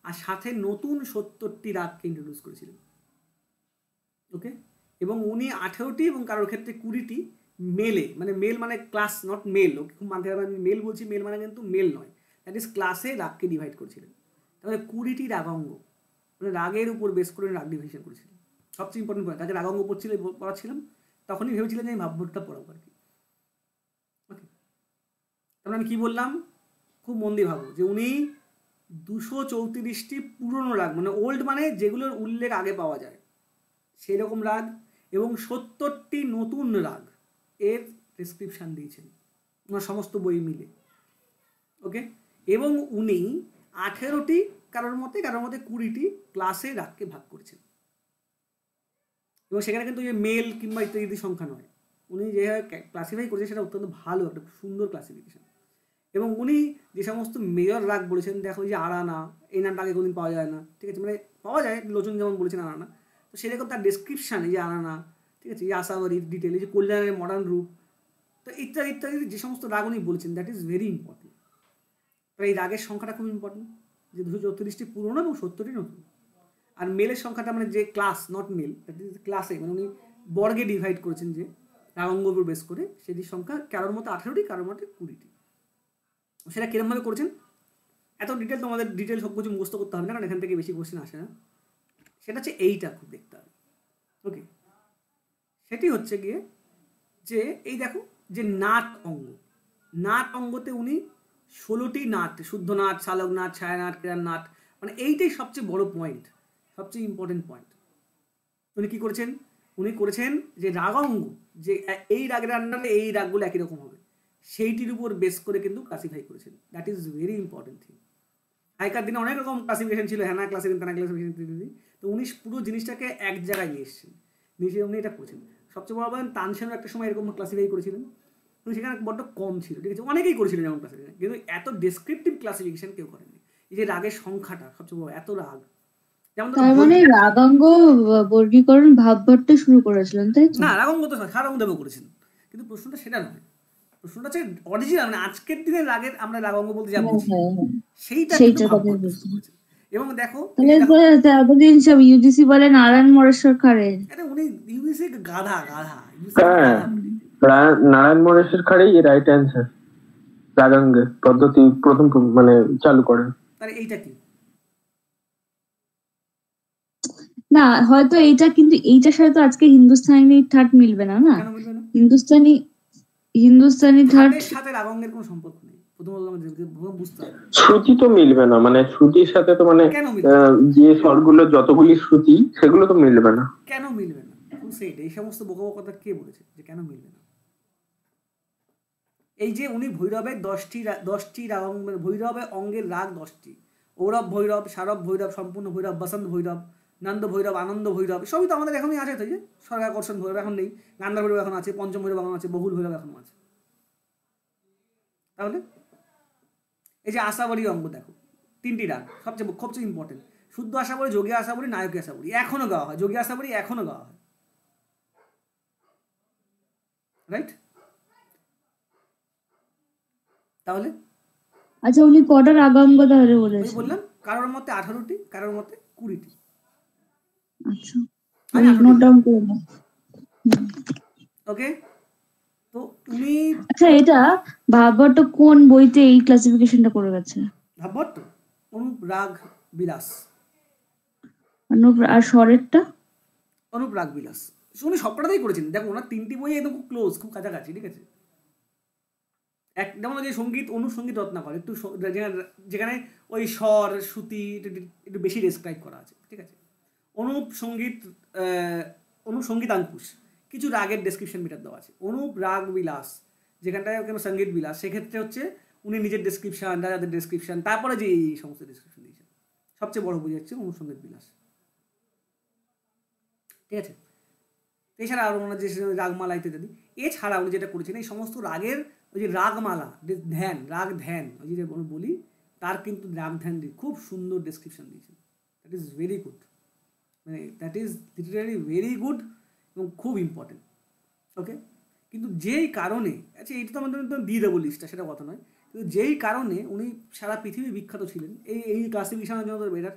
আর সাথে নতুন 70টি রাগকে ইন্ট্রোডিউস করেছিলেন। ওকে, এবং উনি 18টি এবং কারোর ক্ষেত্রে 20টি মেলে, মানে মেল মানে ক্লাস, নট মেল, ওকে খুব মানতে হবে, আমি মেল বলছি, মেল মানে কিন্তু মেল নয়, দ্যাট ইজ ক্লাসে রাগকে ডিভাইড করেছিলেন। তাহলে 20টি রাগাঙ্গ, মানে রাগের উপর বেস করে রাগ ডিভিশন করেছিলেন। সবচেয়ে ইম্পর্টেন্ট পয়েন্ট, তাকে রাগাঙ্গ পড়াচ্ছিলাম, তখনই ভেবেছিলেন যে আমি ভাববোধটা পড়াবো আর কি। ওকে, তারপরে আমি কী বললাম, খুব মন দিয়ে ভাবো যে উনি 234টি পুরনো রাগ, মানে ওল্ড মানে যেগুলোর উল্লেখ আগে পাওয়া যায় সেই রকম রাগ, এবং 70টি নতুন রাগ এর প্রেসক্রিপশান দিয়েছেন ওনার সমস্ত বই মিলে। ওকে, এবং উনি 18টি, কারোর মতে 20টি ক্লাসে রাগকে ভাগ করেছেন, এবং সেখানে কিন্তু যে মেল কিংবা ইত্যাদি সংখ্যা নয়, উনি যেভাবে ক্লাসিফাই করেছেন সেটা অত্যন্ত ভালো, একটা সুন্দর ক্লাসিফিকেশন। এবং উনি যে সমস্ত মেজর রাগ বলেছেন, দেখো যে আরানা, এই নামটা আগে কোনোদিন পাওয়া যায় না, ঠিক আছে, মানে পাওয়া যায়, লোচন যেমন বলেছেন আরানা, তো সেরকম তার ডেসক্রিপশান, এই যে আরানা, ঠিক আছে, এই আশাবাড়ির ডিটেল, এই যে কল্যাণের মডার্ন রূপ, তো ইত্যাদি ইত্যাদি যে সমস্ত রাগ উনি বলেছেন, দ্যাট ইজ ভেরি ইম্পর্টেন্ট। তাই এই রাগের সংখ্যাটা খুব ইম্পর্টেন্ট, যে 234টি পুরনো এবং 70টি নতুন। আর মেলের সংখ্যাটা মানে যে class, not male, that is ক্লাসে, মানে উনি বর্গে ডিভাইড করেছেন যে রাগাঙ্গর উপর বেস করে, সেটির সংখ্যা কারোর মতো 18টি, কারোর মতো 20টি। সেটা কিরমভাবে করেছেন, এত ডিটেল তোমাদের ডিটেল সব কিছু মুখস্থ করতে হবে না, কারণ এখান থেকে বেশি কোশ্চেন আসে না। সেটা হচ্ছে এইটা খুব দেখতে হবে। ওকে, সেটি হচ্ছে গিয়ে যে এই দেখো যে নাট অঙ্গ, নাট অঙ্গতে উনি 16টি নাট, শুদ্ধ নাট, শালক নাট, ছায়া নাট, ক্রিয়ার নাট, মানে এইটাই সবচেয়ে বড় পয়েন্ট, সবচেয়ে ইম্পর্টেন্ট পয়েন্ট। উনি কী করেছেন, উনি করেছেন যে রাগাঙ্গ, যে এই রাগের আন্ডারে এই রাগগুলো একই রকম হবে, সেইটির উপর বেস করে কিন্তু ক্লাসিফাই করেছেন। That is very important thing. আগেকার দিনে অনেক রকম ক্লাসিফিকেশন ছিল, হ্যানা ক্লাসিফিকেশন, তেনা ক্লাসিফিকেশন ইত্যাদি, তো উনি পুরো জিনিসটাকে এক জায়গায় নিয়ে এসেছেন, নিয়ে উনি এটা করেছেন। সবচেয়ে বড় বলেন তানসেনও একটা সময় এরকম ক্লাসিফাই করেছিলেন, কিন্তু সেখানে বড্ড কম ছিল, ঠিক আছে, অনেকেই করেছিলেন যেমন ক্লাসিফিকেশন, কিন্তু এত ডেসক্রিপটিভ ক্লাসিফিকেশন কেউ করেনি। এই যে রাগের সংখ্যাটা সবচেয়ে বড়, এত রাগ, যেমন তার মানে রাগাঙ্গ বর্গীকরণ ভাবভট্ট শুরু করেছিলেন, তাই তো? না, রাগাঙ্গ তো সারঙ্গদেবও করেছেন, কিন্তু প্রশ্নটা সেটা নয়। প্রশ্নটা হচ্ছে অরিজিনাল, মানে আজকের দিনের রাগের আমরা রাগাঙ্গ বলতে যা বুঝি সেইটা কিন্তু ভাবভট্ট শুরু করেছেন। এবং দেখো এতদিন সব ইউজিসি বলে নারায়ণ মরেশ্বর খাড়ে, এটা উনি ইউজিসি গাধা গাধা, নারায়ণ মরেশ্বর খাড়েই রাইট অ্যান্সার, রাগাঙ্গ পদ্ধতি প্রথম মানে চালু করেন। তাহলে এইটা কি না, হয়তো এইটা, কিন্তু এইটার সাথে তো আজকে হিন্দুস্তানি ঠাট মিলবে না, না কেন মিলবে না? হিন্দুস্তানি ঠাট সাথে রাগাঙ্গের কোনো সম্পর্ক নেই, প্রথমত আমাদের বুঝতে হবে। শ্রুতি তো মিলবে না, মানে শ্রুতির সাথে তো মানে যে স্বরগুলো যতগুলি শ্রুতি সেগুলো তো মিলবে না। কেন মিলবে না? এই সমস্ত বোকা কথা কে বলেছে যে কেন মিলবে না? এই যে উনি ভৈরবের 10টি রাগ, মানে ভৈরবের অঙ্গের রাগ 10টি, ঔরব ভৈরব, সারব ভৈরব, সম্পূর্ণ ভৈরব, বসন্ত ভৈরব, নন্দ ভৈরব, আনন্দ ভৈরব, সবই তো আমাদের এখনই আছে। তো যে স্বর্গাকর্ষণ ভৈরব এখন নেই, গান্ধার ভৈরব এখন আছে, পঞ্চম ভৈরব এখন আছে, বহুল ভৈরব এখনো আছে। তাহলে এই যে আশাবরী অঙ্গ দেখো, 3টি রাগ, সবচেয়ে ইম্পর্টেন্ট, শুদ্ধ আশাবরী, যোগী আশাবরী, নায়কী আশাবরী, এখনো গাওয়া হয়, যোগী আশাবরী এখনো গাওয়া হয়, রাইট? তাহলে আচ্ছা, উনি কটা রাগাঙ্গ তাহলে বলেছেন? বললাম কারোর মতে 18টি, কারোর মতে 20টি। আচ্ছা, নোট ডাউন করে নাও। ওকে, তো উনি, আচ্ছা, এটা ভাবভট্ট কোন বইতে এই ক্লাসিফিকেশনটা করে গেছে? ভাবভট্ট অনুপ রাগ বিলাস, আর স্বরেরটা অনুপ রাগ বিলাস, উনি সবকটাতেই করেছেন। দেখো ওনার 3টি বই একদম খুব ক্লোজ, খুব কাছাকাছি, ঠিক আছে। যেমন যে সঙ্গীত, অনুসঙ্গীত রত্নাকর, একটু যেখানে ওই স্বর শ্রুতি একটু বেশি ডেসক্রাইব করা আছে, ঠিক আছে। অনুপ সঙ্গীতাঙ্কুশ, কিছু রাগের ডেসক্রিপশন মিটার দেওয়া আছে। অনুপ রাগ বিলাস, যেখানটায় কেন সঙ্গীত বিলাস, সেক্ষেত্রে হচ্ছে উনি নিজের ডেসক্রিপশন, রাজাদের ডেসক্রিপশন, তারপরে যে এই সমস্ত ডেসক্রিপশন দিয়েছেন। সবচেয়ে বড় বই হচ্ছে অনুসঙ্গীত বিলাস। ঠিক আছে। এছাড়া আরও ওনার যে রাগমালা ইত্যাদি, এছাড়া উনি যেটা করেছেন এই সমস্ত রাগের ওই যে রাগমালা, ধ্যান, রাগ ধ্যান, ওই যে বলি তার কিন্তু রাগ ধ্যান দিয়ে খুব সুন্দর ডেসক্রিপশন দিয়েছেন। দ্যাট ইজ ভেরি গুড, মানে that is literally very good এবং খুব ইম্পর্টেন্ট। ওকে, কিন্তু যেই কারণে, আচ্ছা এইটা তো আমাদের দিয়ে দেবো লিস্টটা, সেটা কথা নয়, কিন্তু যেই কারণে উনি সারা পৃথিবী বিখ্যাত ছিলেন এই ক্লাসিফিকেশনের জন্য, এটার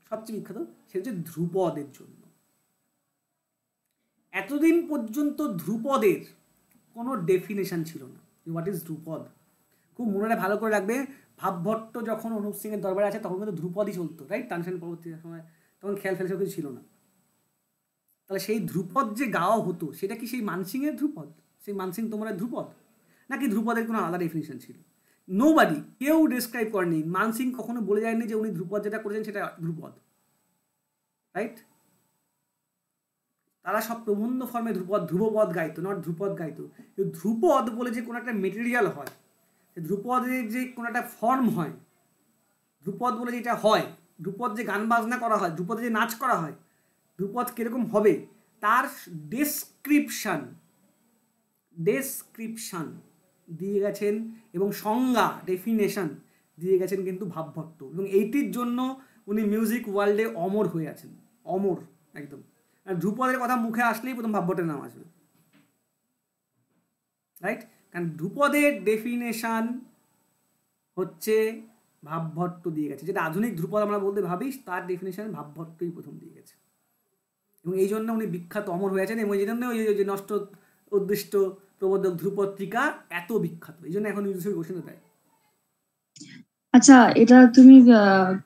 সবচেয়ে বিখ্যাত সেটা হচ্ছে ধ্রুপদের জন্য। এতদিন পর্যন্ত ধ্রুপদের কোনো ডেফিনেশন ছিল না, হোয়াট ইজ ধ্রুপদ। খুব মনে ভালো করে রাখবে, ভাবভট্ট যখন অনুপ সিংয়ের দরবারে আছে তখন কিন্তু ধ্রুপদই চলতো, রাইট? তানসেন পরবর্তী সময় তখন খেয়াল ফেলসে কিছু ছিল না। তাহলে সেই ধ্রুপদ যে গাওয়া হতো সেটা কি সেই মানসিংয়ের ধ্রুপদ, সেই মানসিং তোমার ধ্রুপদ, নাকি ধ্রুপদের কোনো আলাদা ডেফিনেশন ছিল? নোবডি, কেউ ডিসক্রাইব করেনি, মানসিং কখনো বলে যায়নি যে উনি ধ্রুপদ যেটা করেছেন সেটা ধ্রুপদ, রাইট? তারা সব প্রবন্ধ ফর্মে ধ্রুবপদ গাইতো, নট ধ্রুপদ গাইতো। ধ্রুপদ বলে যে কোনো একটা মেটেরিয়াল হয়, ধ্রুপদের যে কোনো একটা ফর্ম হয়, ধ্রুপদ বলে যেটা হয়, ধ্রুপদ যে গান বাজনা করা হয়, ধ্রুপদে যে নাচ করা হয়, ধ্রুপদ কীরকম হবে তার ডেসক্রিপশন দিয়ে গেছেন এবং সংজ্ঞা, ডেফিনেশন দিয়ে গেছেন কিন্তু ভাবভট্ট, এবং এইটির জন্য উনি মিউজিক ওয়ার্ল্ডে অমর হয়ে আছেন, অমর একদম। আর ধ্রুপদের কথা মুখে আসলেই প্রথম ভাবভট্টের নাম আসবে, রাইট? কারণ ধ্রুপদের ডেফিনেশন হচ্ছে ভাবভট্ট দিয়ে গেছে, যেটা আধুনিক ধ্রুপদ আমরা বলতে ভাবি, তার ডেফিনেশন ভাবভট্টই প্রথম দিয়ে গেছে, এবং এই জন্য উনি বিখ্যাত, অমর হয়ে আছেন। এবং এই জন্য ওই যে নষ্ট উদ্দিষ্ট প্রবোধক ধ্রুপত্রিকা এত বিখ্যাত, এই জন্য এখন ইউনিভার্সিটি ঘোষণা দেয়। আচ্ছা, এটা তুমি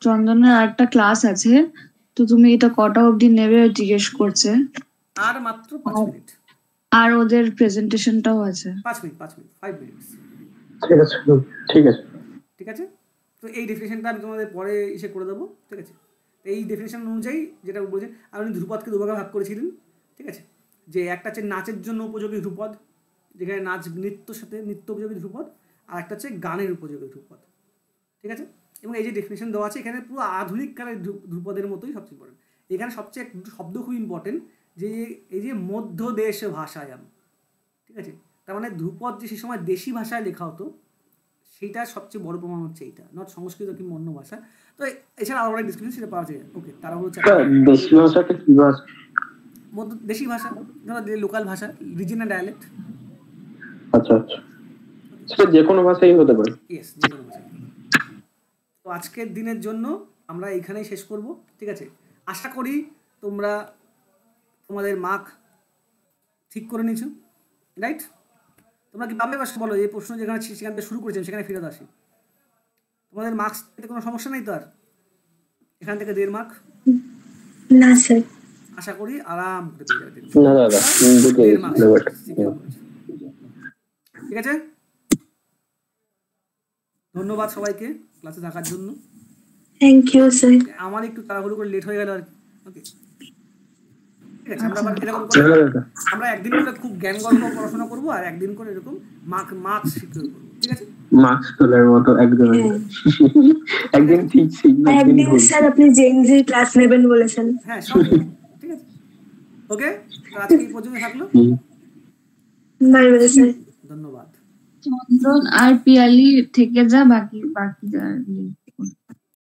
চন্দনের আরেকটা ক্লাস আছে, তো তুমি এটা কটা অবধি নেবে জিজ্ঞেস করছে। আর মাত্র 5 মিনিট, আর ওদের প্রেজেন্টেশনটাও আছে 5 মিনিট 5 মিনিট। ঠিক আছে, ঠিক আছে, ঠিক আছে। তো এই ডেফিনেশনটা আমি তোমাদের পরে এসে করে দেবো, ঠিক আছে? এই ডেফিনেশন অনুযায়ী যেটা বলছেন, আর উনি ধ্রুপদকে দুভাগে ভাগ করেছিলেন, ঠিক আছে? যে একটা হচ্ছে নাচের জন্য উপযোগী ধ্রুপদ, যেখানে নাচ নৃত্যর সাথে নৃত্য উপযোগী ধ্রুপদ, আর একটা হচ্ছে গানের উপযোগী ধ্রুপদ, ঠিক আছে? এবং এই যে ডেফিনেশন দেওয়া আছে এখানে পুরো আধুনিক কালের ধ্রুপদের মতোই সবচেয়ে ইম্পর্টেন্ট। এখানে সবচেয়ে শব্দ খুব ইম্পর্টেন্ট, যে এই যে মধ্যদেশ ভাষায়াম, ঠিক আছে? তার মানে ধ্রুপদ যে সেই সময় দেশি ভাষায় লেখা হতো, সেইটা সবচেয়ে বড় প্রমাণ হচ্ছে এইটা, নট সংস্কৃত কিংবা অন্য ভাষা। তো এছাড়া আরও অনেক ডিসক্রিপশন সেটা পাওয়া যায়। ওকে, তারা হচ্ছে দেশি ভাষাটা কি ভাষা? দেশি ভাষা, লোকাল ভাষা, রিজিনাল ডায়ালেক্ট। আচ্ছা আচ্ছা, সেটা যে কোনো ভাষাই হতে পারে। ইয়েস, যে কোনো ভাষা। তো আজকের দিনের জন্য আমরা এইখানেই শেষ করব, ঠিক আছে? আশা করি তোমরা তোমাদের মার্ক ঠিক করে নিয়েছো, রাইট? তোমরা কি পাবে? বলো, এই প্রশ্ন যেখানে সেখান থেকে শুরু করেছেন সেখানে ফেরত আসি। তোমাদের মার্কস পেতে কোনো সমস্যা নেই তো? আর এখান থেকে 1.5 মার্ক না স্যার, আশা করি আরাম করে পেয়ে যাবে। না দাদা, 1.5 মার্ক, ঠিক আছে? ধন্যবাদ সবাইকে ক্লাসে থাকার জন্য। Thank you sir. আমার একটু তাড়াহুড়ো করে লেট হয়ে গেল আর কি। ওকে, ঠিক আছে। আমরা আবার এরকম করে আমরা একদিন করে খুব জ্ঞান গল্প পড়াশোনা করবো, আর একদিন করে এরকম মার্কস শিখতে করবো, ঠিক আছে? মার্কস তোলার মতো একদম একদিন ঠিক শিখবে, একদিন স্যার আপনি জেনজি ক্লাস নেবেন বলেছেন। হ্যাঁ, সব ঠিক আছে। ওকে, তো আজকে এই পর্যন্ত থাকলো। Bye bye sir. ধন্যবাদ। চন্দন আর পিয়ালি থেকে যা, বাকি যা